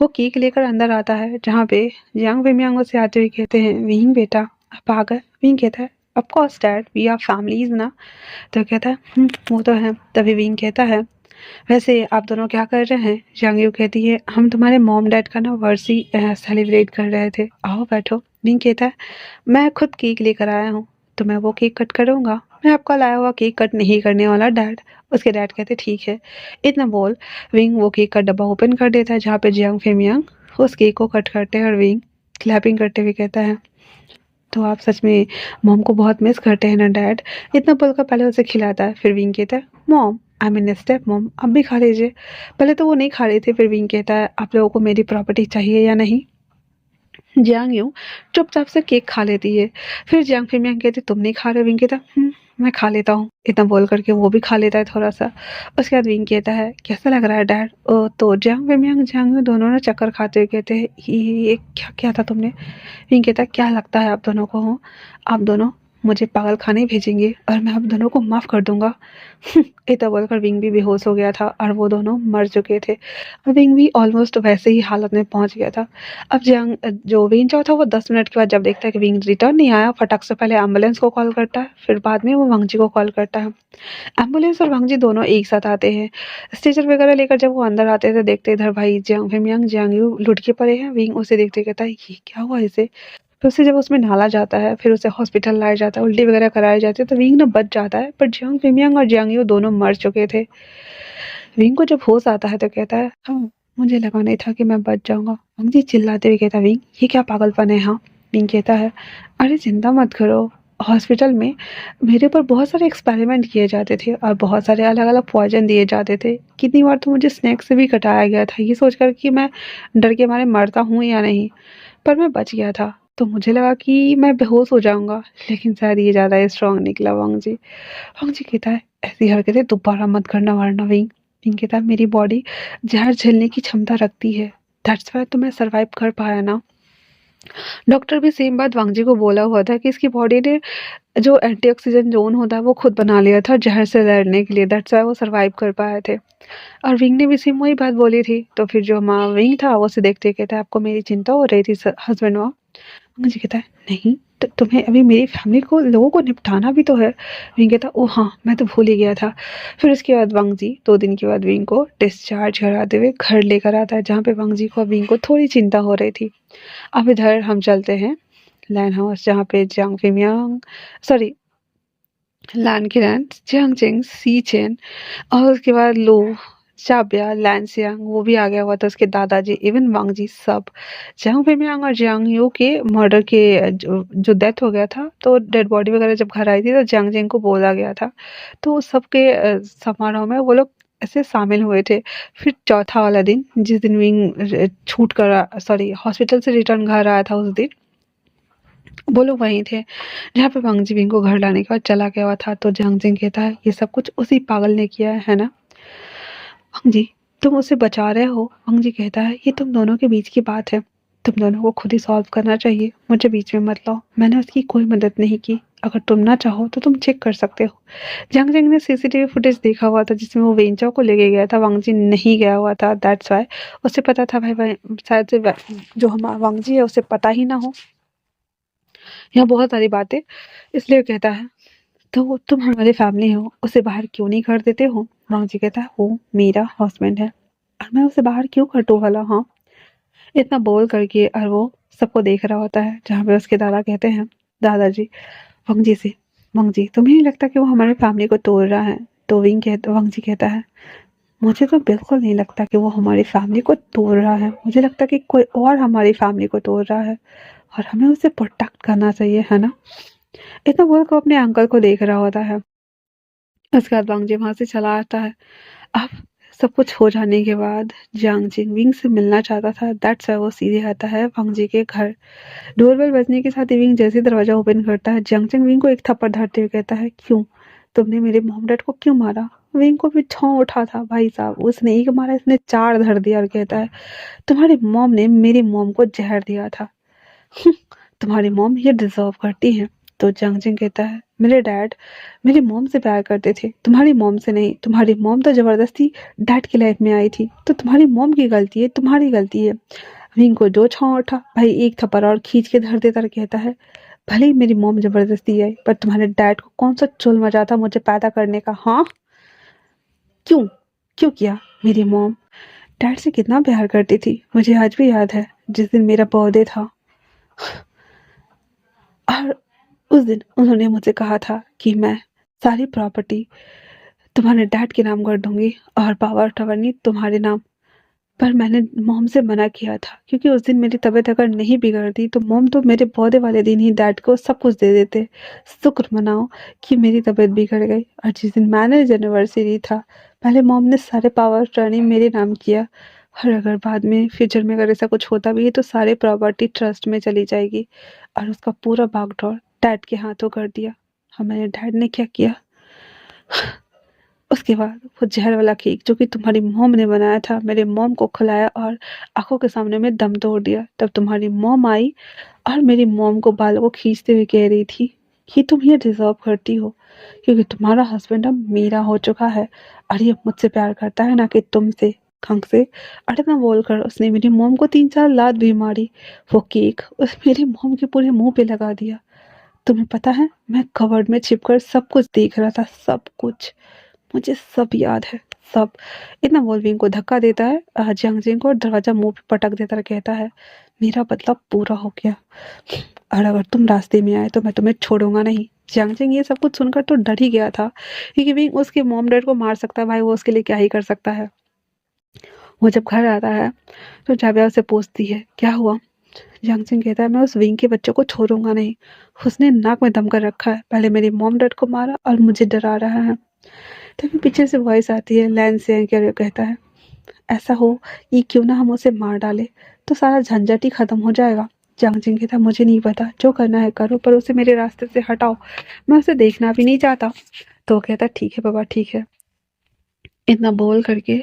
वो केक लेकर अंदर आता है, जहाँ पे जियांग वेमियांग से आते हुए कहते हैं विंग बेटा आप आ गए। विंग कहता है of course dad we are families ना। तो कहता है वो तो है। तभी विंग कहता है वैसे आप दोनों क्या कर रहे हैं? जांगयू कहती है हम तुम्हारे मॉम डैड का ना वर्सी सेलिब्रेट कर रहे थे, आओ बैठो। विंग कहता है मैं खुद केक लेकर आया हूँ, तो मैं वो केक कट करूँगा, मैं आपका लाया हुआ केक कट नहीं करने वाला डैड। उसके डैड कहते ठीक है। इतना बोल विंग वो केक का डब्बा ओपन कर देता है, जहाँ पे जियांग फेमियांग उस केक को कट करते हैं, और विंग क्लैपिंग करते हुए कहता है तो आप सच में मॉम को बहुत मिस करते हैं ना डैड। इतना बोलकर पहले उसे खिलाता है, फिर विंग कहता है mom I mean step mom अब भी खा लीजिए। पहले तो वो नहीं खा रही थी, फिर विंग कहता है आप लोगों को मेरी प्रॉपर्टी चाहिए या नहीं। जियांग यूं चुपचाप से केक खा लेती है। फिर जियांग फेमियांग कहती तुम नहीं खा रहे? विंग कहता मैं खा लेता हूँ। इतना बोल करके वो भी खा लेता है थोड़ा सा। उसके बाद विंग कहता है कैसा लग रहा है डैड? तो जियांग फेमियांग जियांग दोनों ना चक्कर खाते हुए कहते हैं ये क्या क्या था तुमने? विंग कहता है क्या लगता है आप दोनों को हो? आप दोनों मुझे पागल खाने भेजेंगे और मैं आप दोनों को माफ़ कर दूंगा। इतना बोलकर विंग भी बेहोश हो गया था और वो दोनों मर चुके थे। विंग भी ऑलमोस्ट वैसे ही हालत में पहुंच गया था। अब जंग जो विंग चाओ था वो 10 मिनट के बाद जब देखता है कि विंग रिटर्न नहीं आया, फटाक से पहले एम्बुलेंस को कॉल करता है, फिर बाद में वो वांगजी को कॉल करता है। एम्बुलेंस और वांगजी दोनों एक साथ आते हैं। स्ट्रेचर वगैरह लेकर जब वो अंदर आते थे देखते इधर भाई जियांग फेमियांग जियांगयू लुढ़ के पड़े हैं। विंग उसे देखते कहता है ये क्या हुआ इसे? फिर उसे जब उसमें ढाला जाता है, फिर उसे हॉस्पिटल लाया जाता है, उल्टी वगैरह कराई जाती है, तो विंग ना बच जाता है, पर जियांग फेमियांग और जियांगयू दोनों मर चुके थे। विंग को जब होश आता है तो कहता है हाँ मुझे लगा नहीं था कि मैं बच जाऊंगा। वांगजी चिल्लाते हुए कहता है विंग ये क्या पागलपन है? हाँ। विंग कहता है अरे चिंता मत करो, हॉस्पिटल में मेरे ऊपर बहुत सारे एक्सपेरिमेंट किए जाते थे और बहुत सारे अलग-अलग पॉइज़न दिए जाते थे। कितनी बार तो मुझे स्नेक से भी कटाया गया था, ये सोचकर कि मैं डर के मारे मरता हूँ या नहीं, पर मैं बच गया था। तो मुझे लगा कि मैं बेहोश हो जाऊँगा, लेकिन शायद ये ज़्यादा स्ट्रॉन्ग निकला वांग जी। वांग जी कहता है, "ऐसी हरकतें दोबारा मत करना वरना विंग।" विंग कहता है, "मेरी बॉडी ज़हर झेलने की क्षमता रखती है, दैट्स व्हाई तो मैं सर्वाइव कर पाया ना।" डॉक्टर भी सेम बात वांग जी को बोला हुआ था कि इसकी बॉडी ने जो एंटीऑक्सीडेंट ज़ोन होता है वो खुद बना लिया था ज़हर से लड़ने के लिए, दैट्स व्हाई वो सर्वाइव कर पाए थे। और विंग ने भी सेम वही बात बोली थी। तो फिर जो हमारा विंग था वो उसे देखते कहता है, आपको मेरी चिंता हो रही थी हस्बैंड वहाँ? मुझे कहता है, नहीं तो तुम्हें अभी मेरी फैमिली को लोगों को निपटाना भी तो है। विंग कहता, ओह हाँ मैं तो भूल ही गया था। फिर उसके बाद वांग जी 2 दिन के बाद विंग को डिस्चार्ज कराते हुए घर लेकर आता है, जहाँ पे वांग जी को और विंग को थोड़ी चिंता हो रही थी। अब इधर हम चलते हैं लैन हाउस, जहाँ पे जियांग फिमियांग, सॉरी लान किरण, जियांग चेंग, सी चेन और उसके बाद लो, चाब्या, लैनसियांग वो भी आ गया हुआ था, उसके दादाजी, इवन वांग जी सब। जियांग फिमियांग और जियांग यू के मर्डर के जो जो डेथ हो गया था, तो डेड बॉडी वगैरह जब घर आई थी तो जियांग जेंग को बोला गया था। तो उस सबके समारोह में वो लोग ऐसे शामिल हुए थे। फिर चौथा वाला दिन, जिस दिन विंग छूट कर सॉरी हॉस्पिटल से रिटर्न घर आया था, उस दिन वो लोग वहीं थे जहाँ पे वांग जी विंग को घर लाने के बाद चला गया हुआ था। तो जियांग जेंग कहता है, ये सब कुछ उसी पागल ने किया है ना? वांग जी, तुम उसे बचा रहे हो? वांग जी कहता है, ये तुम दोनों के बीच की बात है, तुम दोनों को खुद ही सॉल्व करना चाहिए, मुझे बीच में मत लाओ, मैंने उसकी कोई मदद नहीं की, अगर तुम ना चाहो तो तुम चेक कर सकते हो। जियांग जेंग ने सीसीटीवी फुटेज देखा हुआ था जिसमें वो वेंचाओ को लेके गया था, वांग जी नहीं गया हुआ था, दैट्स वाई उसे पता था भाई भाई शायद से जो हमारा वांग जी है उसे पता ही ना हो यहाँ बहुत सारी बातें, इसलिए कहता है, तो तुम हमारी फैमिली हो, उसे बाहर क्यों नहीं कर देते हो? वांग जी कहता है, वो मेरा हस्बैंड है और मैं उसे बाहर क्यों कटूं भला? हाँ, इतना बोल करके और वो सबको देख रहा होता है, जहाँ पे उसके दादा कहते हैं, दादाजी वांग जी से, वांग जी तुम्हें नहीं लगता कि वो हमारी फैमिली को तोड़ रहा है? तो वांग जी कहता है, मुझे तो बिल्कुल नहीं लगता कि वो हमारी फैमिली को तोड़ रहा है, मुझे लगता कि कोई और हमारी फैमिली को तोड़ रहा है और हमें उसे प्रोटेक्ट करना चाहिए, है ना? इतना बोल कर अपने अंकल को देख रहा होता है। उसके बाद वांग जी वहां से चला आता है। अब सब कुछ हो जाने के बाद जियांग जिंग विंग से मिलना चाहता था, दैट्स व्हाई वो सीधे आता है वांग जी के घर। डोरबेल बजने के साथ ही विंग जैसे ही दरवाजा ओपन करता है, जियांग जिंग विंग को एक थप्पड़ धरते हुए कहता है, क्यों तुमने मेरे मॉम डैड को क्यों मारा? विंग को भी छौं उठा था, भाई साहब उसने एक मारा, इसने 4 धर दिया और कहता है, तुम्हारी मॉम ने मेरी मॉम को जहर दिया था। तुम्हारी मॉम ये डिजर्व करती है। तो जंगजिंग कहता है, मेरे डैड मेरी मॉम से प्यार करते थे, तुम्हारी मॉम से नहीं, तुम्हारी मॉम तो जबरदस्ती डैड की लाइफ में आई थी, तो तुम्हारी मॉम की गलती है, तुम्हारी गलती है। विंग को जो छाँव उठा, भाई एक थप्पड़ और खींच के धर देता और कहता है, भले ही मेरी मॉम जबरदस्ती आई, पर तुम्हारे डैड को कौन सा चुल मचा था मुझे पैदा करने का? हाँ, क्यों क्यों किया? मेरी मॉम डैड से कितना प्यार करती थी, मुझे आज भी याद है जिस दिन मेरा बर्थडे था, और उस दिन उन्होंने मुझे कहा था कि मैं सारी प्रॉपर्टी तुम्हारे डैड के नाम कर दूंगी और पावर ऑफ अटॉर्नी तुम्हारे नाम। पर मैंने मॉम से मना किया था क्योंकि उस दिन मेरी तबीयत अगर नहीं बिगड़ती तो मॉम तो मेरे बर्थडे वाले दिन ही डैड को सब कुछ दे देते। शुक्र मनाओ कि मेरी तबीयत बिगड़ गई, और जिस दिन मैरिज एनिवर्सरी था, पहले मॉम ने सारे पावर ऑफ अटॉर्नी मेरे नाम किया, और अगर बाद में फ्यूचर में अगर ऐसा कुछ होता भी है तो सारे प्रॉपर्टी ट्रस्ट में चली जाएगी, और उसका पूरा भागदौड़ डैड के हाथों कर दिया। हमारे डैड ने क्या किया, उसके बाद वो जहर वाला केक जो कि तुम्हारी मॉम ने बनाया था, मेरे मॉम को खिलाया और आंखों के सामने में दम तोड़ दिया। तब तुम्हारी मॉम आई और मेरी मॉम को बालों को खींचते हुए कह रही थी कि तुम ये डिजर्व करती हो क्योंकि तुम्हारा हस्बैंड अब मेरा हो चुका है और ये मुझसे प्यार करता है ना कि तुमसे, खंग से। और इतना बोलकर उसने मेरी मॉम को 3-4 लात भी मारी। वो केक उस मेरी मॉम के पूरे मुंह पे लगा दिया। तुम्हें पता है मैं कवर्ड में छिपकर सब कुछ देख रहा था, सब कुछ, मुझे सब याद है, सब। इतना बोल विंग को धक्का देता है जियांग जिंग को, और दरवाजा मुंह पे पटक देता और कहता है, मेरा बदला पूरा हो गया और अगर तुम रास्ते में आए तो मैं तुम्हें छोड़ूंगा नहीं। जियांग जिंग ये सब कुछ सुनकर तो डर ही गया था क्योंकि विंग उसके मॉम डैड को मार सकता है, भाई वो उसके लिए क्या ही कर सकता है। वो जब घर आता है तो जाबिया उसे पूछती है, क्या हुआ? यांग सिंह कहता है मैं उस विंग के बच्चे को छोड़ूंगा नहीं, उसने नाक में दम कर रखा है, पहले मेरी मॉम डैड को मारा और मुझे डरा रहा है। तभी पीछे से वॉइस आती है, लैन सिंह कहता है ऐसा हो ये क्यों ना हम उसे मार डाले तो सारा झंझट ही खत्म हो जाएगा। यांग सिंह कहता मुझे नहीं पता, जो करना है करो पर उसे मेरे रास्ते से हटाओ, मैं उसे देखना भी नहीं चाहता। तो वो कहता ठीक है बाबा ठीक है। इतना बोल करके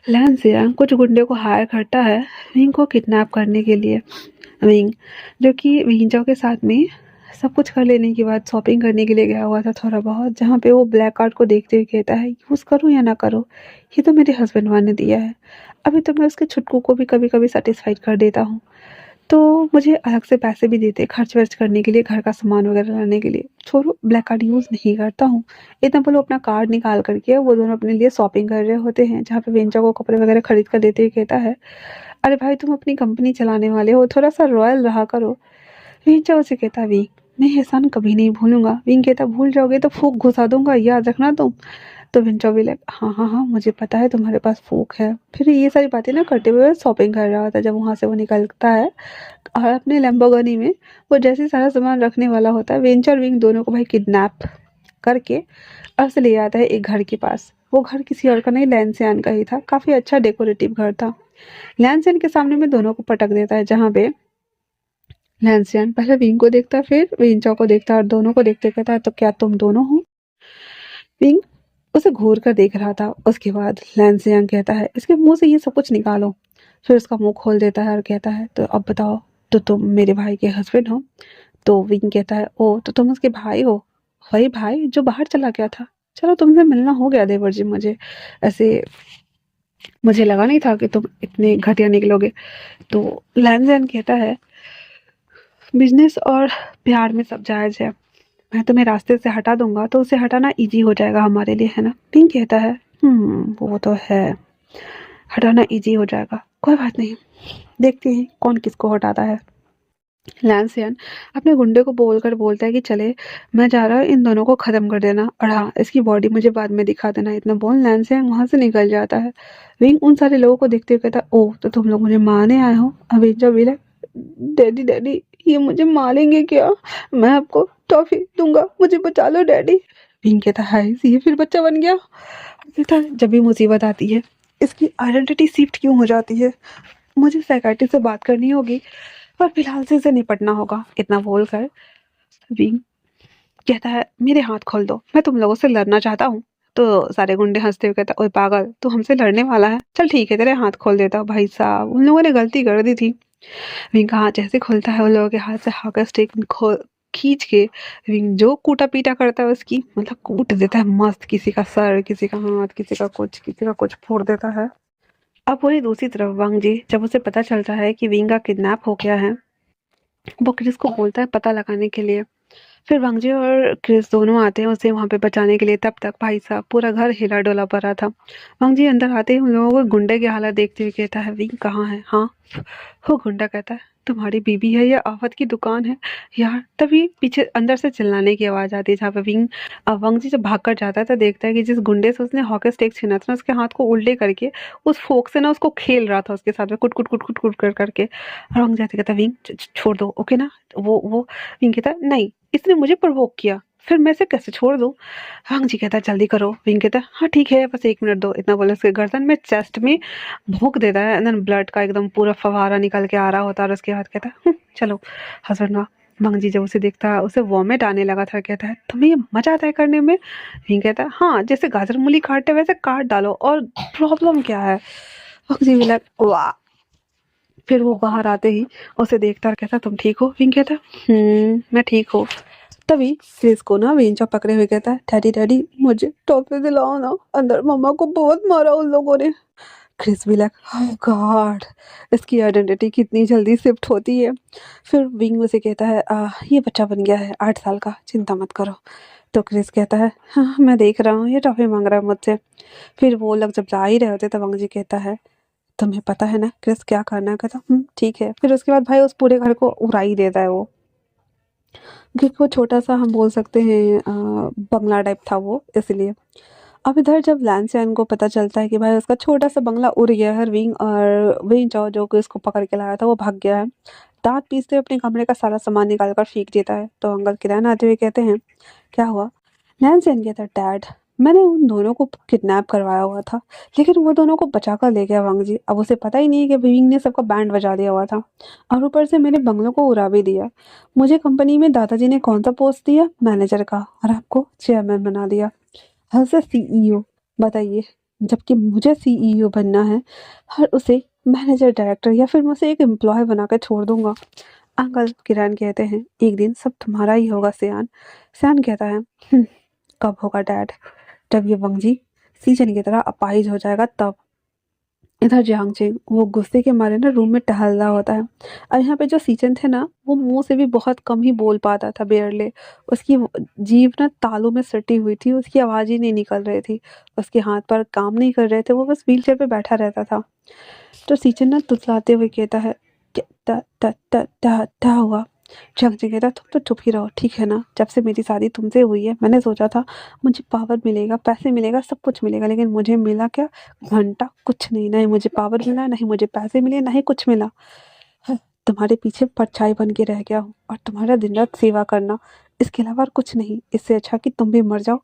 लैन सियांग कुछ गुंडे को हायर करता है विंग को किडनैप करने के लिए। विंग जो कि विंजाओ के साथ में सब कुछ कर लेने के बाद शॉपिंग करने के लिए गया हुआ था थोड़ा बहुत, जहाँ पे वो ब्लैक कार्ड को देखते हुए कहता है यूज़ करूँ या ना करूँ, ये तो मेरे हस्बैंड वन ने दिया है, अभी तो मैं उसके छुटकू को भी कभी कभी सेटिस्फाइड कर देता हूँ, तो मुझे अलग से पैसे भी देते खर्च वर्च करने के लिए, घर का सामान वगैरह लाने के लिए। छोड़ो ब्लैक कार्ड यूज़ नहीं करता हूँ। इतना बोलो अपना कार्ड निकाल करके वो दोनों अपने लिए शॉपिंग कर रहे होते हैं, जहाँ पे वेंचा को कपड़े वगैरह खरीद कर देते हुए कहता है अरे भाई तुम अपनी कंपनी चलाने वाले हो, थोड़ा सा रॉयल रहा करो। वेंचा उसे कहता विंग मैं एहसान कभी नहीं भूलूंगा। विंग कहता भूल जाओगे तो फूक घुसा दूंगा, याद रखना तुम। तो विंचा भी लाइक हाँ हाँ हाँ मुझे पता है तुम्हारे पास फूक है। फिर ये सारी बातें ना करते हुए शॉपिंग कर रहा होता है। जब वहाँ से वो निकलता है और अपने लैम्बोर्गिनी में वो जैसे सारा सामान रखने वाला होता है, वेंचर विंग दोनों को भाई किडनैप करके और से ले आता है एक घर के पास। वो घर किसी और का नहीं लैंसियान का ही था, काफ़ी अच्छा डेकोरेटिव घर था। लैंसियान के सामने में दोनों को पटक देता है, जहाँ पे लैंसियान पहले विंग को देखता है फिर वेंचा को देखता है और दोनों को देखते कहता है तो क्या तुम दोनों हो। विंग उसे घूर कर देख रहा था। उसके बाद लैंसियान कहता है इसके मुंह से ये सब कुछ निकालो। फिर उसका मुंह खोल देता है और कहता है तो अब बताओ, तो तुम मेरे भाई के हस्बैंड हो। तो विंग कहता है ओ तो तुम उसके भाई हो, वही भाई जो बाहर चला गया था। चलो तुमसे मिलना हो गया देवर जी, मुझे ऐसे मुझे लगा नहीं था कि तुम इतने घटिया निकलोगे। तो लैंजन कहता है बिजनेस और प्यार में सब जायज है, मैं तुम्हें रास्ते से हटा दूंगा तो उसे हटाना इजी हो जाएगा हमारे लिए, है ना। पिंक कहता है वो तो है, हटाना इजी हो जाएगा, कोई बात नहीं, देखते हैं कौन किसको हटाता है। लैंसियन अपने गुंडे को बोलकर बोलता है कि चले मैं जा रहा हूँ, इन दोनों को खत्म कर देना और हाँ इसकी बॉडी मुझे बाद में दिखा देना। इतना बोल लैंसियन वहां से निकल जाता है। विंग उन सारे लोगों को देखते हुए कहता है ओ तो तुम लोग मुझे मारने आए हो। अभी जब भी डैडी डैडी ये मुझे मारेंगे क्या, मैं आपको टॉफी दूंगा, मुझे बचा लो डैडी। विंग कहता है ये फिर बच्चा बन गया। कहता है जब भी मुसीबत आती है इसकी आइडेंटिटी शिफ्ट क्यों हो जाती है, मुझे साइकाइट्रिस्ट से बात करनी होगी पर फिलहाल से इसे निपटना होगा। इतना बोलकर विंग कहता है मेरे हाथ खोल दो, मैं तुम लोगों से लड़ना चाहता हूँ। तो सारे गुंडे हंसते हुए कहता ओए पागल तू हमसे लड़ने वाला है, चल ठीक है तेरे हाथ खोल देता हूँ। भाई साहब उन लोगों ने गलती कर दी थी। विंग का हाथ जैसे खुलता है उन लोगों के हाथ से हॉकी स्टिक खींच के विंग जो कूटा पीटा करता है उसकी मतलब कूट देता है मस्त, किसी का सर किसी का हाथ किसी का कुछ फोड़ देता है। अब वही दूसरी तरफ वांग जी जब उसे पता चलता है कि विंग का किडनैप हो गया है, वो क्रिस को बोलता है पता लगाने के लिए। फिर वांगजी और क्रिस दोनों आते हैं उसे वहां पे बचाने के लिए। तब तक भाई साहब पूरा घर हिला डोला पड़ा था। वांगजी अंदर आते ही उन लोगों को गुंडे की हालत देखते हुए कहता है विंग कहाँ है। हाँ वो गुंडा कहता है तुम्हारी बीबी है या आफत की दुकान है यार। तभी पीछे अंदर से चिल्लाने की आवाज आती है, जहाँ पे विंग वांगजी जब भाग कर जाता है तो देखता है कि जिस गुंडे से उसने हॉकी स्टिक छीना था ना उसके हाथ को उल्टे करके उस फोक से ना उसको खेल रहा था उसके साथ में कुट कुट कुट कुट कुट कर करके। और वांग जाते कहता विंग छोड़ दो ओके ना। वो विंग कहता नहीं इसने मुझे प्रवोक किया, फिर मैं इसे कैसे छोड़ दूँ। वांग जी कहता है जल्दी करो। विंग कहता है हाँ ठीक है बस 1 मिनट दो। इतना बोले उसके गर्दन में चेस्ट में भोंक देता है, एंड ब्लड का एकदम पूरा फवारा निकल के आ रहा होता है। और उसके बाद कहता है चलो हस्बैंड वाह। वांग जी जब उसे देखता है उसे वॉमिट आने लगा था। कहता है तुम्हें ये मजा आता है करने में। विंग कहता है हाँ जैसे गाजर मूली काटते वैसे काट डालो और प्रॉब्लम क्या है। वांग जी भी वाह। फिर वो बाहर आते ही उसे देखता और कहता तुम ठीक हो। विंग कहता मैं ठीक हूँ। तभी क्रिस को ना वेंचा पकड़े हुए कहता है डैडी डैडी मुझे टॉफी दिलाओ ना, अंदर मम्मा को बहुत मारा उन लोगों ने। क्रिस भी ओह गॉड इसकी आइडेंटिटी कितनी जल्दी शिफ्ट होती है। फिर विंग उसे कहता है ये बच्चा बन गया है 8 साल का, चिंता मत करो। तो क्रिस कहता है हाँ मैं देख रहा हूँ ये टॉफी मांग रहा है मुझसे। फिर वो लोग जब जा ही रहे होते तब वंग जी कहता है तुम्हें पता है ना क्रिस क्या करना है। कहता ठीक है। फिर उसके बाद भाई उस पूरे घर को उड़ा ही देता है वो, क्योंकि वो छोटा सा हम बोल सकते हैं बंगला टाइप था वो, इसलिए। अब इधर जब लैंसैन को पता चलता है कि भाई उसका छोटा सा बंगला उड़ गया है, विंग और विंग चाओ जो कि उसको पकड़ के लाया था वो भाग गया है। दांत पीसते हुए अपने कमरे का सारा सामान निकाल कर फेंक देता है। तो अंकल किरण आते हुए कहते हैं, क्या हुआ? नैन्सी कहता है, डैड, मैंने उन दोनों को किडनैप करवाया हुआ था, लेकिन वो दोनों को बचा कर ले गया वांग जी। अब उसे पता ही नहीं है कि विंग ने सबका बैंड बजा दिया हुआ था और ऊपर से मेरे बंगलों को उड़ा भी दिया। मुझे कंपनी में दादाजी ने कौन सा पोस्ट दिया? मैनेजर का, और आपको चेयरमैन बना दिया। हर से सीईओ, बताइए, जबकि मुझे सीईओ बनना है। हर उसे मैनेजर, डायरेक्टर या फिर मैं उसे एक एम्प्लॉय बनाकर छोड़ दूंगा। अंकल किरण कहते हैं, एक दिन सब तुम्हारा ही होगा सियान। सियान कहता है, कब होगा डैड? जब ये वंगजी सीजन की तरह अपाहिज हो जाएगा तब। इधर जियांगचेंग वो गुस्से के मारे ना रूम में टहल रहा होता है, और यहाँ पे जो सीजन थे ना वो मुंह से भी बहुत कम ही बोल पाता था, बेयरले। उसकी जीभ ना तालू में सटी हुई थी, उसकी आवाज ही नहीं निकल रही थी, उसके हाथ पर काम नहीं कर रहे थे, वो बस व्हील चेयर पे बैठा रहता था। तो सीजन ना तुतलाते हुए कहता है, "क्या- क्या हुआ?" जंगजी कहता, तुम तो चुप ही रहो, ठीक है ना? जब से मेरी शादी तुमसे हुई है मैंने सोचा था मुझे पावर मिलेगा, पैसे मिलेगा, सब कुछ मिलेगा, लेकिन मुझे मिला क्या? घंटा कुछ नहीं। ना ही मुझे पावर मिला, ना ही मुझे पैसे मिले, ना ही कुछ मिला। हाँ, तुम्हारे पीछे परछाई बन के रह गया हूँ और तुम्हारा दिन रात सेवा करना, इसके अलावा और कुछ नहीं। इससे अच्छा कि तुम भी मर जाओ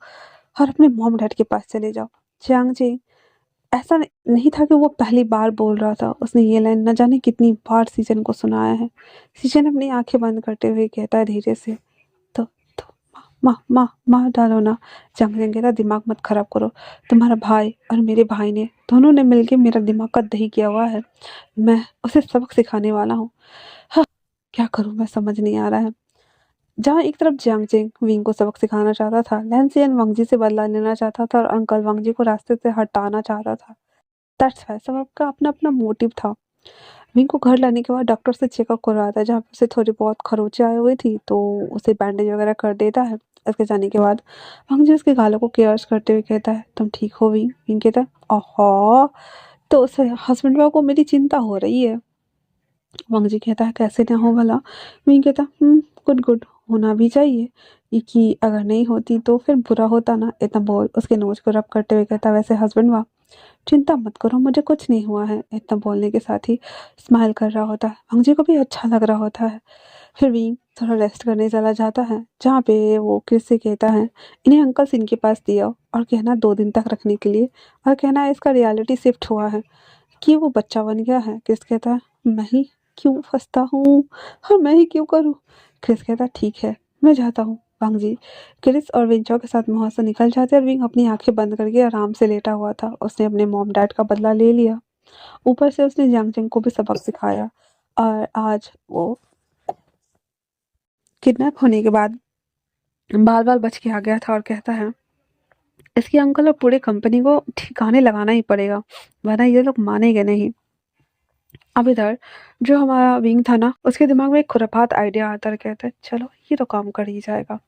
और अपने मॉम डैड के पास चले जाओ। चांग ऐसा नहीं था कि वो पहली बार बोल रहा था, उसने ये लाइन न जाने कितनी बार सीजन को सुनाया है। सीजन अपनी आंखें बंद करते हुए कहता है धीरे से, तो माँ माँ माँ डालो ना। जंगल कहता, दिमाग मत खराब करो, तुम्हारा भाई और मेरे भाई ने दोनों ने मिलके मेरा दिमाग का दही किया हुआ है। मैं उसे सबक सिखाने वाला हूँ। हाँ, क्या करूँ मैं समझ नहीं आ रहा है। जहाँ एक तरफ जियांगचेंग विंग को सबक सिखाना चाहता था, लैंसियन वांगजी से बदला लेना चाहता था और अंकल वांगजी को रास्ते से हटाना चाहता था। दैट्स वाई सबका अपना अपना मोटिव था। विंग को घर लाने के बाद डॉक्टर से चेकअप करवाया था, जहाँ पे उसे थोड़ी बहुत खरोंचे आए हुए थी, तो उसे बैंडेज वगैरह कर देता है। उसके जाने के बाद वांग जी उसके गालों को केयर्स करते हुए कहता है, तुम ठीक हो विंग? विंग कहता है, ओहो, तो उसे हस्बैंड वाइफ को मेरी चिंता हो रही है। वांग जी कहता है, कैसे ना हो भला? विंग कहता, गुड गुड, होना भी चाहिए। ये कि अगर नहीं होती तो फिर बुरा होता ना। इतना बोल उसके नोज को रब करते हुए कहता, वैसे हस्बैंड वाह, चिंता मत करो, मुझे कुछ नहीं हुआ है। इतना बोलने के साथ ही स्माइल कर रहा होता है। अंजी को भी अच्छा लग रहा होता है। फिर भी थोड़ा रेस्ट करने चला जाता है, जहाँ पे वो क्रिस से कहता है, इन्हें अंकल सिंह के पास दिया और कहना 2 दिन तक रखने के लिए, और कहना इसका रियलिटी शिफ्ट हुआ है कि वो बच्चा बन गया है। क्रिस कहता है, मैं ही क्यों फंसता हूँ, और मैं ही क्यों करूँ? क्रिस कहता है, ठीक है, मैं जाता हूँ। वांग जी क्रिस और विंचो के साथ वहां से निकल जाते हैं, और विंग अपनी आंखें बंद करके आराम से लेटा हुआ था। उसने अपने मॉम डैड का बदला ले लिया, ऊपर से उसने जियांगचेंग को भी सबक सिखाया, और आज वो किडनैप होने के बाद बाल बाल बच के आ गया था, और कहता है, इसके अंकल और पूरे कंपनी को ठिकाने लगाना ही पड़ेगा, वरना ये लोग मानेंगे नहीं। अब इधर जो हमारा विंग था ना, उसके दिमाग में एक खुरापात आइडिया आता है, कहता है, चलो ये तो काम कर ही जाएगा।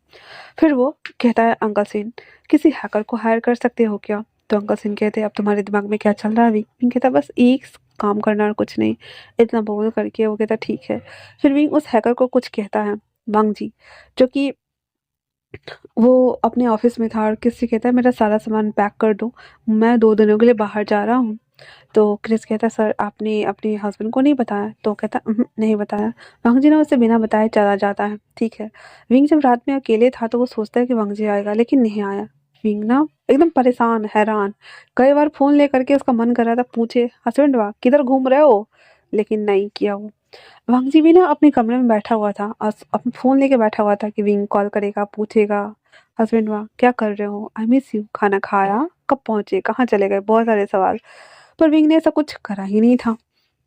फिर वो कहता है, अंकल सिंह, किसी हैकर को हायर कर सकते हो क्या? तो अंकल सिंह कहते हैं, अब तुम्हारे दिमाग में क्या चल रहा है? विंग कहता है, बस एक काम करना और कुछ नहीं। इतना बोल करके वो कहता है, ठीक है। फिर विंग उस हैकर को कुछ कहता है, वांग जी, जो कि वो अपने ऑफिस में था, और किसी कहता है, मेरा सारा सामान पैक कर दो, मैं 2 दिनों के लिए बाहर जा रहा हूँ। तो क्रिस कहता है, सर आपने अपने हस्बैंड को नहीं बताया? तो कहता, नहीं बताया। वांग जी ना उसे बिना बताए चला जाता है, ठीक है। विंग जब रात में अकेले था तो वो सोचता है कि वांग जी आएगा, लेकिन नहीं आया। विंग ना एकदम परेशान, हैरान, कई बार फोन लेकर के उसका मन कर रहा था पूछे, हस्बैंड वाह किधर घूम रहे हो, लेकिन नहीं किया वो। वांग जी भी ना अपने कमरे में बैठा हुआ था और अपना फोन लेके बैठा हुआ था कि विंग कॉल करेगा, पूछेगा, हस्बैंड वाह क्या कर रहे हो, आई मिस यू, खाना खाया, कब पहुंचे, कहाँ चले गए, बहुत सारे सवाल। पर विंग ने ऐसा कुछ करा ही नहीं था।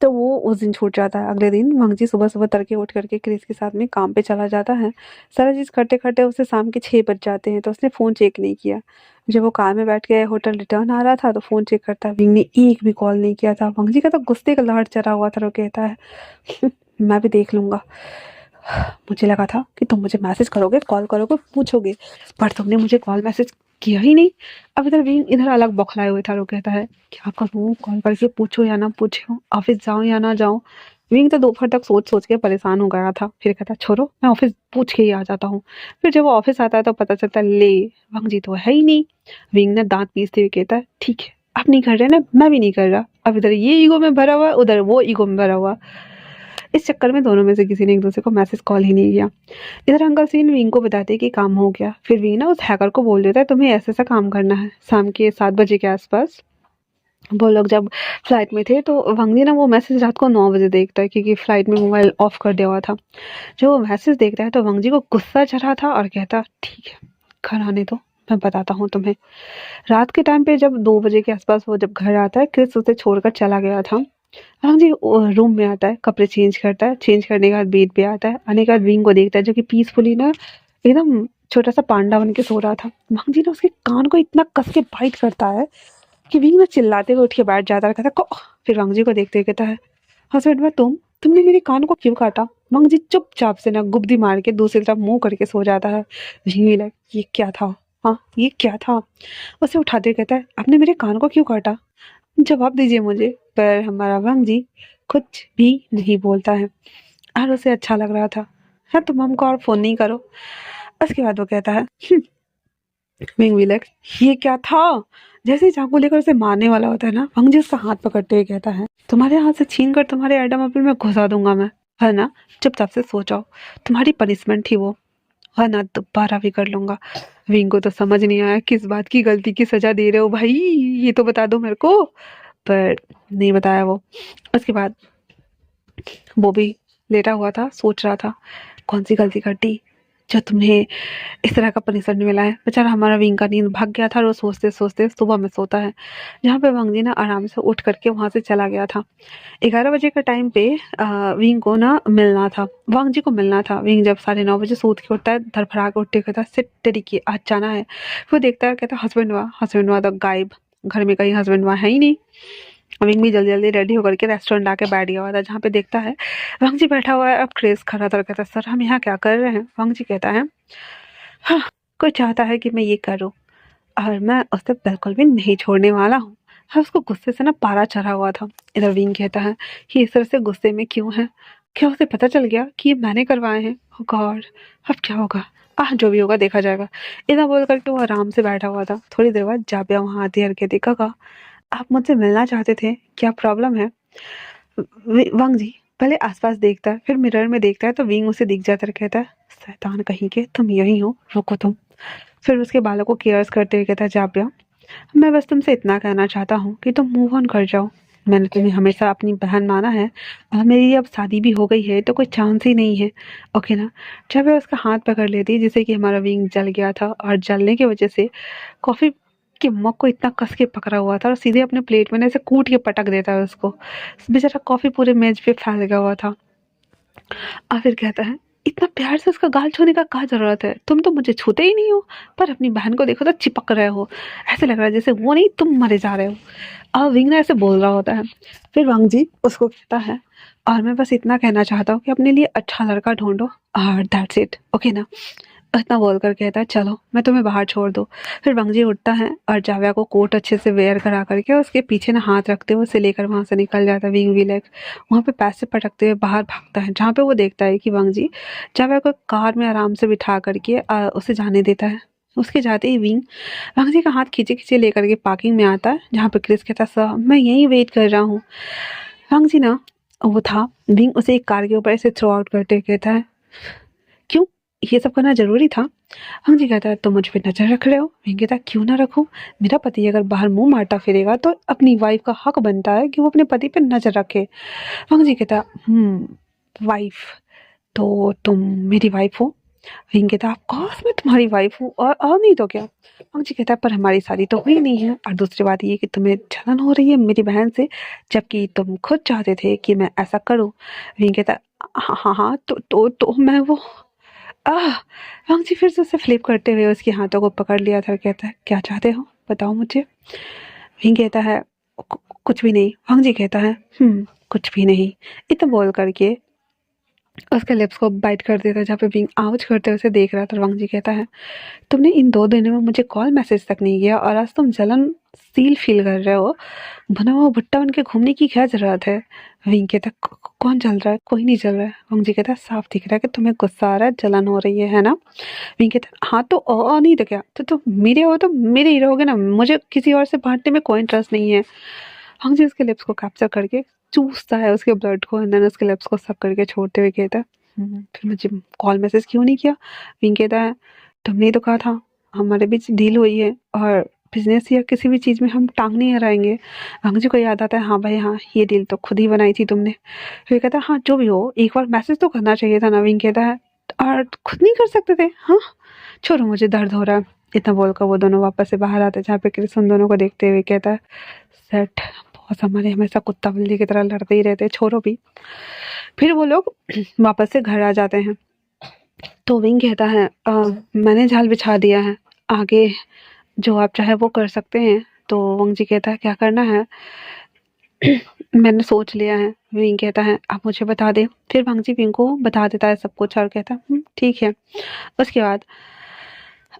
तो वो उस दिन छूट जाता है। अगले दिन वांगजी सुबह सुबह तड़के उठ करके क्रिस के साथ में काम पे चला जाता है। सारा चीज़ करते करते उसे शाम के 6 बज जाते हैं, तो उसने फ़ोन चेक नहीं किया। जब वो कार में बैठ के होटल रिटर्न आ रहा था तो फ़ोन चेक करता है, विंग ने एक भी कॉल नहीं किया था। वांगजी का तो गुस्से का लहर चढ़ा हुआ था, वो कहता है, मैं भी देख लूंगा, मुझे लगा था कि तुम मुझे मैसेज करोगे, कॉल करोगे, पूछोगे, पर तुमने मुझे कॉल मैसेज किया ही नहीं। अब इधर विंग इधर अलग बौखलाए हुए था, वो कहता है, क्या करूँ, कॉल करके पूछो या ना पूछो, ऑफिस जाऊँ या ना जाऊँ। विंग तो दोपहर तक सोच सोच के परेशान हो गया था, फिर कहता, छोड़ो मैं ऑफिस पूछ के ही आ जाता हूँ। फिर जब वो ऑफिस आता है तो पता चलता है, ले वांग जी तो है ही नहीं। विंग ने दांत पीसते हुए कहता है, ठीक है, आप नहीं कर रहे ना, मैं भी नहीं कर रहा। अब इधर ये ईगो में भरा हुआ, उधर वो ईगो में भरा हुआ। इस चक्कर में दोनों में से किसी ने एक दूसरे को मैसेज कॉल ही नहीं किया। इधर अंकल सीन विंग को बताते हैं कि काम हो गया। फिर विंग ना उस हैकर को बोल देता है तुम्हें ऐसा ऐसा काम करना है। शाम के 7 बजे के आसपास वो लोग जब फ्लाइट में थे तो वंगजी ना वो मैसेज रात को 9 बजे देखता है क्योंकि फ्लाइट में मोबाइल ऑफ कर दिया हुआ था। जब वो मैसेज देखता है तो वंगजी को गुस्सा चढ़ा था और कहता ठीक है घर आने दो, मैं बताता हूँ तुम्हें। रात के टाइम पे जब 2 बजे के आसपास वो जब घर आता है, क्रिस उसे छोड़कर चला गया था। वंगजी रूम में आता है, कपड़े चेंज करता है, चेंज करने के बाद बेड पे आता है, आने के बाद विंग को देखता है जो कि पीसफुली ना एकदम छोटा सा पांडा बन के सो रहा था। वंगजी ना उसके कान को इतना कस के बाइट करता है कि विंग ना चिल्लाते हुए उठ के बैठ जाता है, कहता को फिर वांगजी को देखते हुए कहता है हस्बैंड में तुमने मेरे कान को क्यों काटा। वांगजी चुपचाप से ना गुब्दी मार के दूसरी तरफ मुंह करके सो जाता है। विंग भी लाइक ये क्या था, हाँ ये क्या था। उसे उठाते हुए कहता है आपने मेरे कान को क्यों काटा, जवाब दीजिए मुझे। पर हमारा वांगजी कुछ भी नहीं बोलता है और उसे अच्छा लग रहा था। हाँ तुम हमको और फोन नहीं करो। उसके बाद वो कहता है विंग भी लाइक ये क्या था। जैसे ही चाकू लेकर उसे मारने वाला होता है ना, वंगजी उसका हाथ पकड़ते हुए कहता है तुम्हारे हाथ से छीन कर तुम्हारे एडम एप्पल में घुसा दूंगा मैं, है ना। चुपचाप से सो जाओ, तुम्हारी पनिशमेंट थी वो, है ना, दोबारा भी कर लूंगा। विंग को तो समझ नहीं आया किस बात की गलती की सजा दे रहे हो भाई, ये तो बता दो मेरे को। पर नहीं बताया वो। उसके बाद वो भी लेटा हुआ था, सोच रहा था कौन सी गलती कर दी जो तुम्हें इस तरह का पनिशमेंट मिला है। बेचारा हमारा विंग का नींद भाग गया था और वो सोचते सोचते सुबह में सोता है, जहाँ पे वंगजी ना आराम से उठ करके वहां से चला गया था। 11 बजे का टाइम पे विंग को ना मिलना था, वांगजी को मिलना था। विंग जब 9:30 बजे सोच के उठता है, धड़फड़ा के उठते कहता सिट तेरी की आज जाना है। फिर देखता है कहता हस्बैंड वहाँ तो गायब, घर में कहीं हस्बैंड वहाँ है ही नहीं। विंग भी जल्दी जल्दी रेडी होकर के रेस्टोरेंट आके बैठ गया हुआ था, जहाँ पे देखता है वांगजी बैठा हुआ है। अब क्रेज खड़ा था, कहता सर हम यहाँ क्या कर रहे हैं। वांगजी कहता है हाँ कोई चाहता है कि मैं ये करूँ और मैं उसे बिल्कुल भी नहीं छोड़ने वाला हूँ। हाँ उसको गुस्से से ना पारा चढ़ा हुआ था। इधर विंग कहता है कि इस तरह से गुस्से में क्यों है, क्या उसे पता चल गया कि ये मैंने करवाए हैं। ओ गॉड अब क्या होगा, जो भी होगा देखा जाएगा। इतना बोल करके वो आराम से बैठा हुआ था। थोड़ी देर बाद जाबिया वहां आती है, देखा आप मुझसे मिलना चाहते थे, क्या प्रॉब्लम है। वांग जी पहले आसपास देखता है, फिर मिरर में देखता है तो विंग उसे दिख जाता है, कहता है शैतान कहीं के तुम यही हो, रुको तुम। फिर उसके बालों को केयर्स करते हुए कहता है जाबिया मैं बस तुमसे इतना कहना चाहता हूँ कि तुम मूव ऑन कर जाओ। मैंने तुम्हें हमेशा अपनी बहन माना है और मेरी अब शादी भी हो गई है तो कोई चांस ही नहीं है, ओके ना। जब वह उसका हाथ पकड़ लेती है जिससे कि हमारा विंग जल गया था और जलने की वजह से कॉफ़ी के मग को इतना कस के पकड़ा हुआ था और सीधे अपने प्लेट में ना ऐसे कूट के पटक देता है उसको। बेचारा कॉफ़ी पूरे मेज पे फैल गया हुआ था। और फिर कहता है इतना प्यार से उसका गाल छूने का क्या जरूरत है, तुम तो मुझे छूते ही नहीं हो पर अपनी बहन को देखो तो चिपक रहे हो, ऐसे लग रहा है जैसे वो नहीं तुम मरे जा रहे हो। और विंग ना ऐसे बोल रहा होता है। फिर वांग जी उसको कहता है और मैं बस इतना कहना चाहता हूँ कि अपने लिए अच्छा लड़का ढूंढो और दैट्स इट, ओके ना। इतना बोलकर कहता है चलो मैं तुम्हें बाहर छोड़ दो। फिर वंगजी उठता है और जाव्या को कोट अच्छे से वेयर करा करके उसके पीछे ना हाथ रखते हुए उसे लेकर वहां से निकल जाता है। विंग विलेक वहां पे पैसे पटकते हुए बाहर भागता है, जहाँ पे वो देखता है कि वंगजी जाव्या को कार में आराम से बिठा करके उसे जाने देता है। उसके जाते ही विंग वंगजी का हाथ खींचे खींचे लेकर के पार्किंग में आता है, जहाँ पे क्रिस कहता है सर मैं यहीं वेट कर रहा हूँ। वंगजी ना वो था, विंग उसे एक कार के ऊपर ऐसे थ्रो आउट करते हुए कहता है क्यों ये सब करना जरूरी था। हाँ जी कहता है तुम मुझ पे नजर रख रहे हो। मैं कहता क्यों ना रखूं, मेरा पति अगर बाहर मुंह मारता फिरेगा तो अपनी वाइफ का हक बनता है कि वो अपने पति पे नजर रखे। हाँ जी कहता वाइफ, तो तुम मेरी वाइफ हो। विंग कहता ऑफ कोर्स मैं तुम्हारी वाइफ हूँ और नहीं तो क्या। पंग जी कहता है पर हमारी शादी तो हुई नहीं है और दूसरी बात ये कि तुम्हें जलन हो रही है मेरी बहन से जबकि तुम खुद चाहते थे कि मैं ऐसा करूँ। विंग कहता हाँ हाँ हाँ तो मैं वो आह। पंग जी फिर से उसे फ्लिप करते हुए उसके हाथों को पकड़ लिया था, कहता है क्या चाहते हो बताओ मुझे। विंग कहता है कुछ भी नहीं। पंग जी कहता है कुछ भी नहीं। इतना बोल करके उसके लिप्स को बाइट कर देता है, जहाँ पे विंग आउच करते हुए उसे देख रहा था। वांग जी कहता है तुमने इन 2 दिनों में मुझे कॉल मैसेज तक नहीं किया और आज तुम जलन सील फील कर रहे हो, भुना हुआ भुट्टा बन के घूमने की क्या जरूरत है। विंग कहता है कौन जल रहा है, कोई नहीं जल रहा है। वांग जी कहता है साफ दिख रहा है कि तुम्हें गुस्सा आ रहा है, जलन हो रही है ना। विंग कहता है हाँ तो और नहीं तो क्या, तो तुम मेरे हो तो मेरे ही रहोगे ना, मुझे किसी और से बांटने में कोई इंटरेस्ट नहीं है। वांग जी उसके लिप्स को कैप्चर करके चूसता है उसके ब्लड को एंड देन उसके लिप्स को सक करके छोड़ते हुए कहता है फिर मुझे कॉल मैसेज क्यों नहीं किया? विंग कहता है तुमने ही तो कहा था हमारे बीच डील हुई है और बिजनेस या किसी भी चीज़ में हम टांग नहीं अड़ाएंगे। अंग जी को याद आता है हाँ भाई हाँ, ये डील तो खुद ही बनाई थी तुमने। फिर कहता है हाँ जो भी हो एक बार मैसेज तो करना चाहिए था ना। विंग कहता है और खुद नहीं कर सकते थे? हाँ छोड़ो मुझे दर्द हो रहा है। इतना बोलकर वो दोनों वापस से बाहर आते हैं जहाँ पे क्रिस उन दोनों को देखते हुए कहता है सेट बॉस हमारे हमेशा कुत्ता बिल्ली की तरह लड़ते ही रहते हैं, छोड़ो भी। फिर वो लोग वापस से घर आ जाते हैं। तो विंग कहता है मैंने जाल बिछा दिया है, आगे जो आप चाहे वो कर सकते हैं। तो वंग जी कहता है क्या करना है? मैंने सोच लिया है। विंग कहता है आप मुझे बता दें। फिर वंग जी विंग को बता देता है सब कुछ और कहता है ठीक है। उसके बाद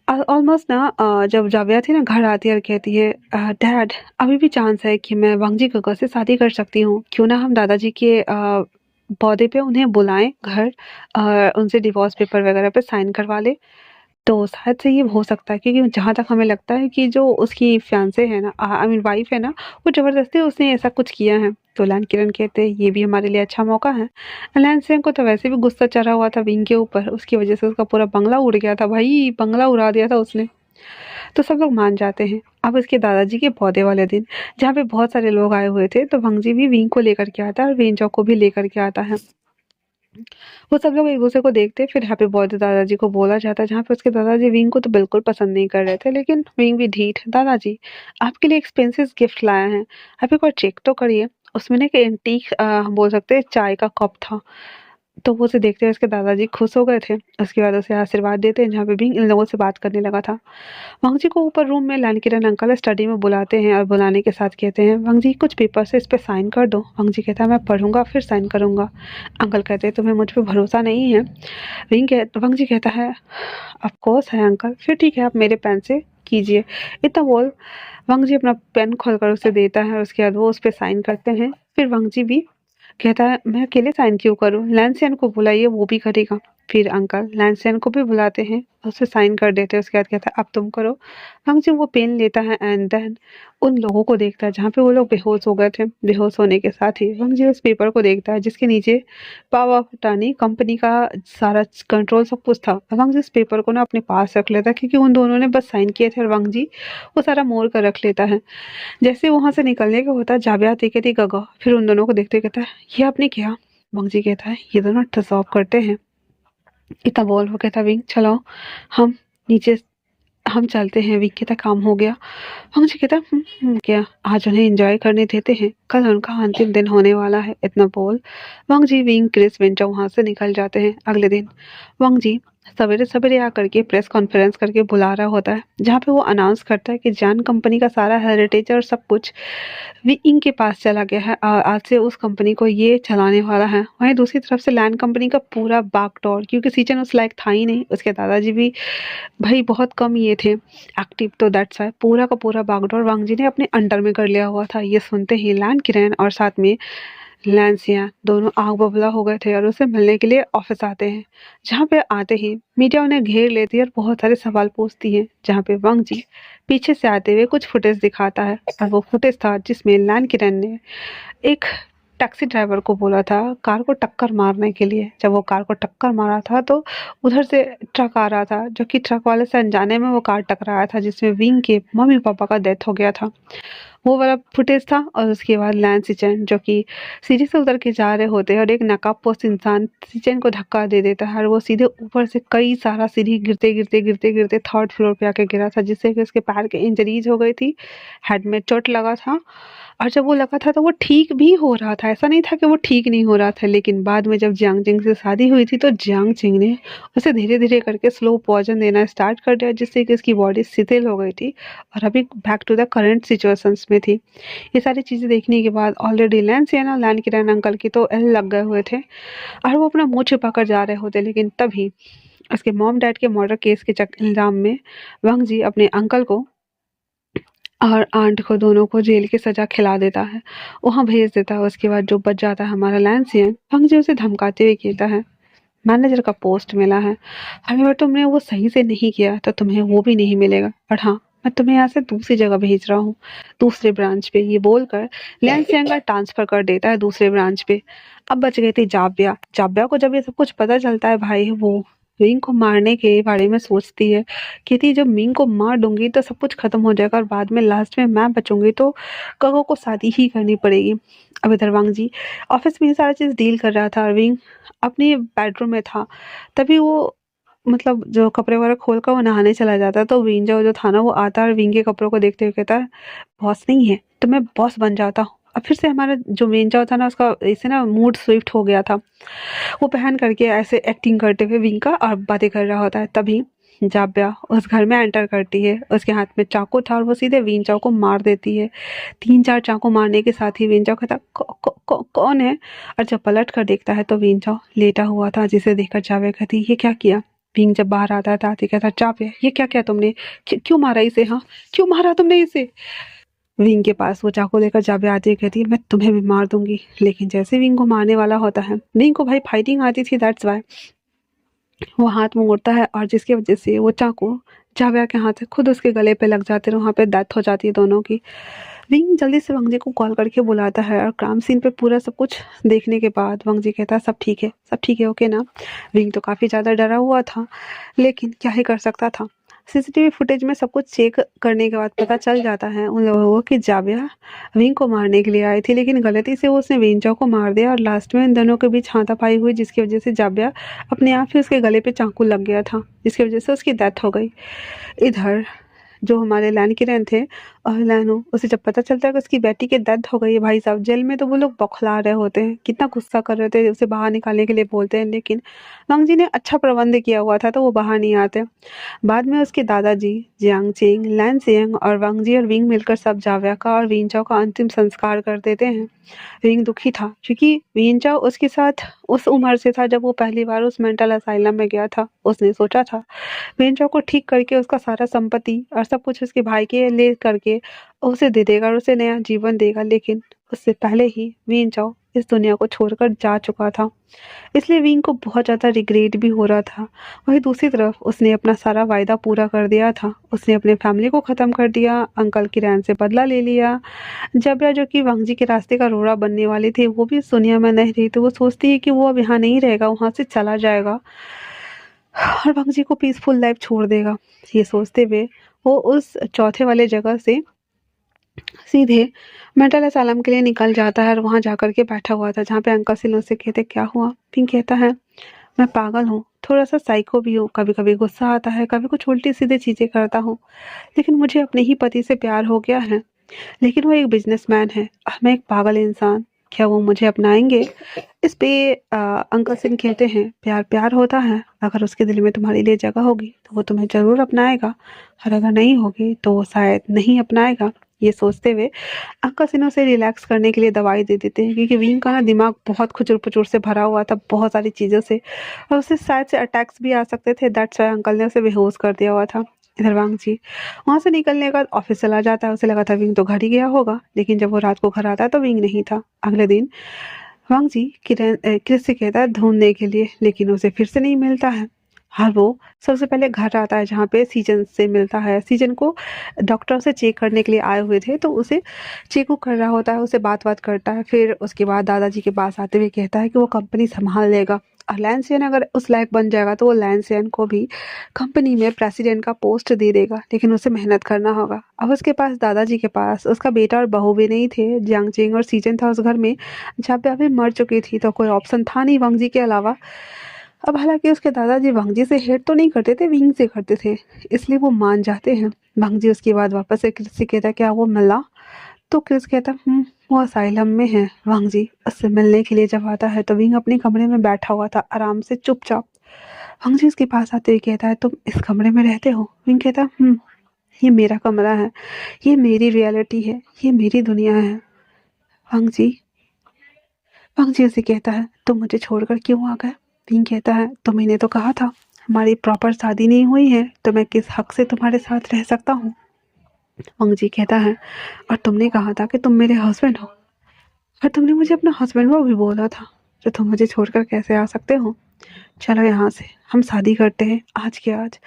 ऑलमोस्ट ना जब जाविया थी ना घर आती है और कहती है डैड अभी भी चांस है कि मैं वांगजी गगा से शादी कर सकती हूँ, क्यों ना हम दादाजी के बर्थडे पे उन्हें बुलाएं घर और उनसे डिवोर्स पेपर वगैरह पे साइन करवा ले। तो शायद से ये हो सकता है क्योंकि जहाँ तक हमें लगता है कि जो उसकी फियांसे है ना आई मीन वाइफ है ना, वो ज़बरदस्ती उसने ऐसा कुछ किया है। तो लैन किरण कहते हैं ये भी हमारे लिए अच्छा मौका है। लैन सिंह को तो वैसे भी गुस्सा चढ़ा हुआ था विंग के ऊपर, उसकी वजह से उसका पूरा बंगला उड़ गया था भाई, बंगला उड़ा दिया था उसने। तो सब लोग मान जाते हैं। अब उसके दादाजी के पौधे वाले दिन जहाँ पे बहुत सारे लोग आए हुए थे तो भंगजी भी विंग को लेकर के आता है और वेंजो को भी लेकर के आता है। वो सब लोग एक दूसरे को देखते हैं। फिर हैप्पी बर्थडे दादाजी को बोला जाता है जहाँ पे उसके दादाजी विंग को तो बिल्कुल पसंद नहीं कर रहे थे, लेकिन विंग भी ढीठ दादाजी आपके लिए एक्सपेंसिव गिफ्ट लाया है, आप एक बार चेक तो करिए। उसमें ना एक एंटीक हम बोल सकते हैं चाय का कप था। तो वो उसे देखते हुए उसके दादाजी खुश हो गए थे। उसके बाद उसे आशीर्वाद देते हैं जहाँ पे विंग इन लोगों से बात करने लगा था। वांगजी को ऊपर रूम में लैनकिरन अंकल स्टडी में बुलाते हैं और बुलाने के साथ कहते हैं वांगजी कुछ पेपर से इस पे साइन कर दो। वांगजी कहता है मैं पढ़ूंगा फिर साइन करूंगा। अंकल कहते हैं तुम्हें मुझ पे भरोसा नहीं है? वांगजी कहता है ऑफ कोर्स है अंकल, फिर ठीक है आप मेरे पेन से कीजिए। इतना बोल वांगजी अपना पेन खोलकर उसे देता है। उसके बाद वो उस पर साइन करते हैं। फिर वांगजी भी कहता है मैं अकेले साइन क्यों करूं, लैंसियन को बुलाइए वो भी करेगा। फिर अंकल लैंसियन को भी बुलाते हैं, उसे साइन कर देते हैं। उसके बाद कहता है अब तुम करो। फंक्शन वो पेन लेता है एंड देन उन लोगों को देखता है जहाँ पे वो लोग बेहोश हो गए थे। बेहोश होने के साथ ही फंक्शन उस पेपर को देखता है जिसके नीचे पावर फटानी कंपनी का सारा कंट्रोल सब कुछ था। वंग जी इस पेपर को ना अपने पास रख लेता है क्योंकि उन दोनों ने बस साइन किए थे और वंग जी वो सारा मोड़ कर रख लेता है। जैसे वहां से निकलने का होता है जाविया देखती थी गगा, फिर उन दोनों को देखते कहता है ये आपने किया? वंग जी कहता है ये दोनों डिजॉल्व करते हैं। इतना बोल वो कहता विंग चलो हम नीचे हम चलते हैं। विंग कहता काम हो गया। वंग जी कहता क्या आज उन्हें एंजॉय करने देते हैं, कल उनका अंतिम दिन होने वाला है। इतना बोल वंग जी विंग क्रिस विंटर वहां से निकल जाते हैं। अगले दिन वंग जी सवेरे सवेरे आकर के प्रेस कॉन्फ्रेंस करके बुला रहा होता है जहाँ पे वो अनाउंस करता है कि जान कंपनी का सारा हेरिटेज और सब कुछ विंग के पास चला गया है और आज से उस कंपनी को ये चलाने वाला है। वहीं दूसरी तरफ से लैंड कंपनी का पूरा बागडोर, क्योंकि सीजन उस लायक था ही नहीं, उसके दादाजी भी भाई बहुत कम ये थे एक्टिव, तो दैट्स वाई पूरा का पूरा बागडोर वांगजी ने अपने अंडर में कर लिया हुआ था। ये सुनते ही लैंड किरण और साथ में लैंसिया दोनों आग बबूला हो गए थे और उसे मिलने के लिए ऑफिस आते हैं। जहाँ पे आते ही मीडिया उन्हें घेर लेती है और बहुत सारे सवाल पूछती है जहाँ पे वंग जी पीछे से आते हुए कुछ फुटेज दिखाता है और वो फुटेज था जिसमें लैंड किरण ने एक टैक्सी ड्राइवर को बोला था कार को टक्कर मारने के लिए। जब वो कार को टक्कर मारा था तो उधर से ट्रक आ रहा था जो कि ट्रक वाले से अनजाने में वो कार टकराया था जिसमें विंग के मम्मी पापा का डेथ हो गया था। वो वाला फुटेज था। और उसके बाद लैंस सिचन जो कि सीढ़ी से उतर के जा रहे होते हैं और एक नकाबपोश इंसान सिचन को धक्का दे देता है और वो सीधे ऊपर से कई सारा सीढ़ी गिरते गिरते गिरते गिरते थर्ड फ्लोर पे आके गिरा था जिससे कि उसके पैर के इंजरीज हो गई थी, हेड में चोट लगा था। और जब वो लगा था तो वो ठीक भी हो रहा था, ऐसा नहीं था कि वो ठीक नहीं हो रहा था। लेकिन बाद में जब जियांग जिंग से शादी हुई थी तो जियांग जिंग ने उसे धीरे धीरे करके स्लो पॉइजन देना स्टार्ट कर दिया जिससे कि उसकी बॉडी शिथिल हो गई थी और अभी back to the current situations में थी। ये सारी चीज़ें देखने के बाद ऑलरेडी लैंसियाना लैंड किरण अंकल की तो एल लग गए हुए थे और वो अपना मुंह छिपा कर जा रहे होते। लेकिन तभी उसके मॉम डैड के मर्डर केस के इल्जाम में वंग जी अपने अंकल को और आंट को दोनों को जेल की सजा खिला देता है, वहाँ भेज देता है। उसके बाद जो बच जाता है हमारा लैंसियन, वंग जी उसे धमकाते हुए कहता है मैनेजर का पोस्ट मिला है, अगर तुमने वो सही से नहीं किया तो तुम्हें वो भी नहीं मिलेगा, और हाँ मैं तुम्हें यहाँ से दूसरी जगह भेज रहा हूँ, दूसरे ब्रांच पे, ये बोलकर लैन सियांग ट्रांसफर कर देता है दूसरे ब्रांच पे। अब बच गई थी जाव्या। जाव्या को जब ये सब कुछ पता चलता है भाई, वो मिंग को मारने के बारे में सोचती है। कहती जब मिंग को मार दूंगी तो सब कुछ खत्म हो जाएगा और बाद में लास्ट में मैं बचूंगी तो कको को शादी ही करनी पड़ेगी। अब इधर वांग जी ऑफिस में ये सारा चीज डील कर रहा था और विंग अपनी बेडरूम में था। तभी वो मतलब जो कपड़े वगैरह खोल कर वो नहाने चला जाता है, तो विंजा जो था ना वो आता है और विंग के कपड़ों को देखते हुए कहता है बॉस नहीं है तो मैं बॉस बन जाता हूँ। अब फिर से हमारा जो विंजा था ना उसका इसे ना मूड स्विफ्ट हो गया था। वो पहन करके ऐसे एक्टिंग करते हुए विंग का और बातें कर रहा होता है। तभी जाब्या उस घर में एंटर करती है। उसके हाथ में चाकू था और वो सीधे विंचाओ को मार देती है। 3-4 चाकू मारने के साथ ही विंचाओ कहता कौन है। और जब पलट कर देखता है तो विंचाओ लेटा हुआ था, जिसे देखकर जाव्या कहती ये क्या किया। विंग जब बाहर आता है तो आती कहता जाव्या ये क्या किया तुमने, क्यों मारा इसे, हाँ क्यों मारा तुमने इसे। विंग के पास वो चाकू लेकर जाव्या आती है, कहती है मैं तुम्हें भी मार दूंगी। लेकिन जैसे विंग को मारने वाला होता है, विंग को भाई फाइटिंग आती थी दैट्स वाई, वो हाथ मोड़ता है और जिसकी वजह से वो चाकू जाव्या के हाथ से खुद उसके गले पे लग जाते हैं। वहाँ पे डेथ हो जाती है दोनों की। विंग जल्दी से वंग जी को कॉल करके बुलाता है और क्राइम सीन पे पूरा सब कुछ देखने के बाद वंग जी कहता है सब ठीक है, सब ठीक है, ओके ना। विंग तो काफ़ी ज़्यादा डरा हुआ था, लेकिन क्या ही कर सकता था। सीसीटीवी फुटेज में सब कुछ चेक करने के बाद पता चल जाता है उन लोगों को कि जाबिया विंग को मारने के लिए आई थी, लेकिन गलती से वो उसने विंचाओ को मार दिया और लास्ट में इन दोनों के बीच हाथापाई हुई, जिसकी वजह से जाबिया अपने आप ही उसके गले पे चाकू लग गया था, जिसकी वजह से उसकी डेथ हो गई। इधर जो हमारे लैन किरण थे और लैनो, उसे जब पता चलता है कि उसकी बेटी की डेथ हो गई है, भाई साहब जेल में तो वो लोग बौखला रहे होते हैं, कितना गुस्सा कर रहे थे, उसे बाहर निकालने के लिए बोलते हैं, लेकिन वांग जी ने अच्छा प्रबंध किया हुआ था तो वो बाहर नहीं आते। बाद में उसके दादाजी जियांग चेंग, लैन सियांग और वांग जी और विंग मिलकर सब जाव्या का और विंचाओ का अंतिम संस्कार कर देते हैं। विंग दुखी था क्योंकि विंचाओ उसके साथ उस उम्र से था जब वो पहली बार उस मेंटल असाइलम में गया था। उसने सोचा था वेंचर को ठीक करके उसका सारा संपत्ति और सब कुछ उसके भाई के ले करके उसे दे देगा और उसे नया जीवन देगा, लेकिन उससे पहले ही वेंचर इस दुनिया को छोड़कर जा चुका था। इसलिए विंग को बहुत ज़्यादा रिग्रेट भी हो रहा था। वहीं दूसरी तरफ उसने अपना सारा वायदा पूरा कर दिया था। उसने अपने फैमिली को ख़त्म कर दिया, अंकल की रैन से बदला ले लिया। जबिया जो कि वांग जी के रास्ते का रोड़ा बनने वाली थी, वो भी इस दुनिया में नहीं रही, तो वो सोचती है कि वो अब यहाँ नहीं रहेगा, वहाँ से चला जाएगा और वांग जी को पीसफुल लाइफ छोड़ देगा। ये सोचते हुए वो उस चौथे वाले जगह से सीधे मेंटल असाइलम के लिए निकल जाता है और वहाँ जाकर के बैठा हुआ था, जहाँ पे अंकल सिल उससे कहते क्या हुआ। पिंक कहता है मैं पागल हूँ, थोड़ा सा साइको भी हूँ, कभी कभी गुस्सा आता है, कभी कुछ उल्टी सीधे चीज़ें करता हूँ, लेकिन मुझे अपने ही पति से प्यार हो गया है। लेकिन वो एक बिजनेसमैन है और मैं एक पागल इंसान, क्या वो मुझे अपनाएंगे। इस पे अंकल सिंह कहते हैं प्यार प्यार होता है, अगर उसके दिल में तुम्हारे लिए जगह होगी तो वो तुम्हें ज़रूर अपनाएगा, और अगर नहीं होगी तो वो शायद नहीं अपनाएगा। ये सोचते हुए अंकल सिंह उसे रिलैक्स करने के लिए दवाई दे देते हैं, क्योंकि विंग का ना दिमाग बहुत खुचर पुचुर से भरा हुआ था बहुत सारी चीज़ों से, और उसे शायद से अटैक्स भी आ सकते थे, दैट्स वाई अंकल ने उसे बेहोश कर दिया हुआ था। इधर वांग जी वहाँ से निकलने के बाद ऑफिस चला जाता है। उसे लगा था विंग तो घर ही गया होगा, लेकिन जब वो रात को घर आता है तो विंग नहीं था। अगले दिन वांग जी क्रिस से कहता है ढूंढने के लिए, लेकिन उसे फिर से नहीं मिलता है। और वो सबसे पहले घर आता है जहाँ पे सीजन से मिलता है। सीजन को डॉक्टर से चेक करने के लिए आए हुए थे, तो उसे चेक कर रहा होता है, उसे बात बात करता है। फिर उसके बाद दादाजी के पास आते हुए कहता है कि वो कंपनी संभाल लेगा और लैंसियन अगर उस लायक बन जाएगा तो वो लैंसियन को भी कंपनी में प्रेसिडेंट का पोस्ट दे देगा, लेकिन उसे मेहनत करना होगा। अब उसके पास दादाजी के पास उसका बेटा और बहू भी नहीं थे, जियांग चेंग और सीजन था उस घर में, जहाँ पे अभी मर चुकी थी, तो कोई ऑप्शन था नहीं वांग जी के अलावा। अब हालांकि उसके दादाजी वांग जी से हेट तो नहीं करते थे, विंग से करते थे, इसलिए वो मान जाते हैं। वांग जी उसके बाद वापस से क्रिस से कहता क्या वो मिला, तो क्रिस कहता वो असाइलम में है। वांग जी उससे मिलने के लिए जब आता है तो विंग अपने कमरे में बैठा हुआ था आराम से चुपचाप। वांग जी उसके पास आते ही कहता है तुम इस कमरे में रहते हो। विंग कहता ये मेरा कमरा है, ये मेरी रियलिटी है, ये मेरी दुनिया है। वांग जी वांग जी उसे कहता है तुम मुझे छोड़कर क्यों आ गए। विंग कहता है तुम्हें तो कहा था हमारी प्रॉपर शादी नहीं हुई है, तो मैं किस हक से तुम्हारे साथ रह सकता हूँ। वांग जी कहता है और तुमने कहा था कि तुम मेरे हस्बैंड हो, और तुमने मुझे अपना हस्बैंड वो भी बोला था, तो तुम मुझे छोड़कर कैसे आ सकते हो। चलो यहाँ से हम शादी करते हैं आज के आज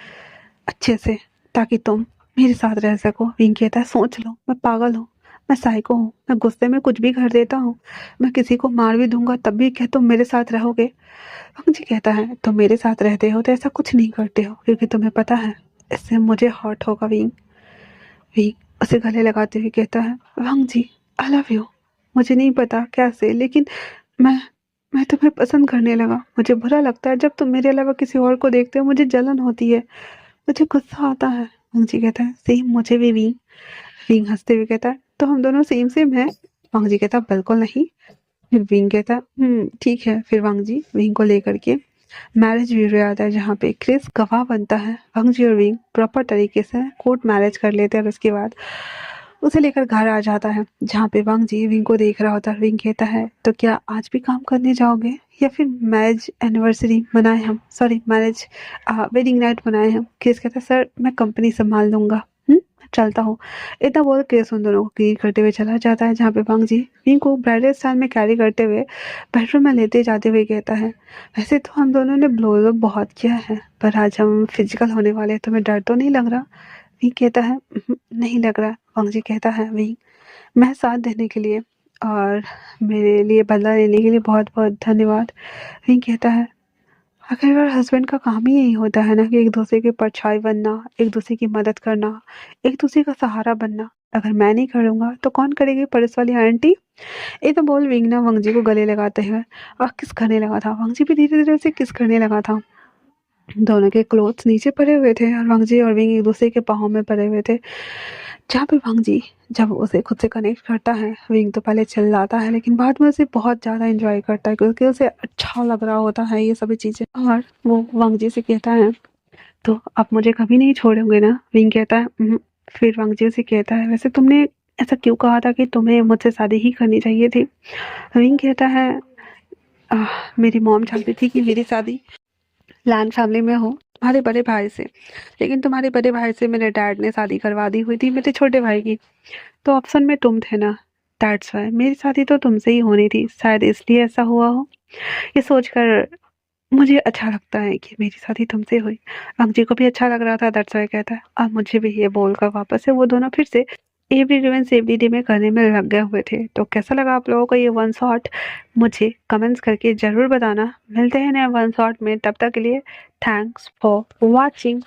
अच्छे से, ताकि तुम मेरे साथ रह सको। विंग कहता है सोच लो, मैं पागल हूँ, मैं साइको हूँ, मैं गुस्से में कुछ भी कर देता हूँ, मैं किसी को मार भी दूंगा तब भी क्या तुम मेरे साथ रहोगे? जी कहता है तुम मेरे साथ रहते हो तो ऐसा कुछ नहीं करते हो क्योंकि तुम्हें पता है इससे मुझे हर्ट होगा। विंग विंग उसे गले लगाते हुए कहता है वांग जी आई लव यू। मुझे नहीं पता कैसे लेकिन मैं मैं तुम्हें पसंद करने लगा। मुझे बुरा लगता है जब तुम मेरे अलावा किसी और को देखते हो, मुझे जलन होती है, मुझे गुस्सा आता है। वांग जी कहता है सेम मुझे भी। विंग विंग हंसते हुए कहता है तो हम दोनों सेम सेम हैं? वांग जी कहता है बिल्कुल नहीं। फिर विंग कहता है ठीक है। फिर वांग जी विंग को लेकर के मैरिज ब्यूरो आता है जहाँ पे क्रिस गवाह बनता है। वांग जी और विंग प्रॉपर तरीके से कोर्ट मैरिज कर लेते हैं और उसके बाद उसे लेकर घर आ जाता है जहाँ पे वांग जी विंग को देख रहा होता है। विंग कहता है तो क्या आज भी काम करने जाओगे या फिर मैरिज एनिवर्सरी मनाए हम, सॉरी मैरिज वेडिंग नाइट मनाए हम? क्रिस कहता है सर मैं कंपनी संभाल लूंगा, चलता हूँ। इतना बोल क्रिस उन दोनों को क्लीन करते हुए चला जाता है जहाँ पे वांग जी विंग को ब्राइडल स्टाइल में कैरी करते हुए बेडरूम में लेते जाते हुए कहता है वैसे तो हम दोनों ने ब्लो बहुत किया है पर आज हम फिजिकल होने वाले हैं, तुम्हें डर तो नहीं लग रहा? विंग कहता है नहीं लग रहा। वांग जी कहता है विंग मैं साथ देने के लिए और मेरे लिए बदला लेने के लिए बहुत बहुत धन्यवाद। विंग कहता है आखिरकार हस्बैंड का काम ही यही होता है ना कि एक दूसरे की परछाई बनना, एक दूसरे की मदद करना, एक दूसरे का सहारा बनना। अगर मैं नहीं करूंगा तो कौन करेगी, पुलिस वाली आंटी? ये तो बोल विंग ना वांग जी को गले लगाते हुए और किस करने लगा था। वांग जी भी धीरे धीरे उसे किस करने लगा था। दोनों के क्लोथ्स नीचे पड़े हुए थे और वांग जी और विंग एक दूसरे के पाँव में पड़े हुए थे। जहाँ पे वांग जी जब उसे खुद से कनेक्ट करता है, विंग तो पहले चिल्लाता है लेकिन बाद में उसे बहुत ज़्यादा एंजॉय करता है क्योंकि उसे अच्छा लग रहा होता है ये सभी चीज़ें। और वो वांग जी से कहता है तो आप मुझे कभी नहीं छोड़ोगे ना? विंग कहता है फिर वांग जी से कहता है वैसे तुमने ऐसा क्यों कहा था कि तुम्हें मुझसे शादी ही करनी चाहिए थी? विंग कहता है मेरी मॉम चाहती थी कि मेरी शादी लैंड फैमिली में हो तुम्हारे बड़े भाई से, लेकिन तुम्हारे बड़े भाई से मेरे डैड ने शादी करवा दी हुई थी मेरे छोटे भाई की, तो ऑप्शन में तुम थे ना, दैट्स वाई मेरी शादी तो तुमसे ही होनी थी, शायद इसलिए ऐसा हुआ हो। ये सोचकर मुझे अच्छा लगता है कि मेरी शादी तुमसे हुई। अंक जी को भी अच्छा लग रहा था, दैट्स वाई कहता है अब मुझे भी ये बोलकर वापस से वो दोनों फिर से every day and every day में करने में लग गए हुए थे। तो कैसा लगा आप लोगों को ये वन शॉट, मुझे कमेंट्स करके ज़रूर बताना। मिलते हैं नए वन शॉट में, तब तक के लिए थैंक्स फॉर वॉचिंग।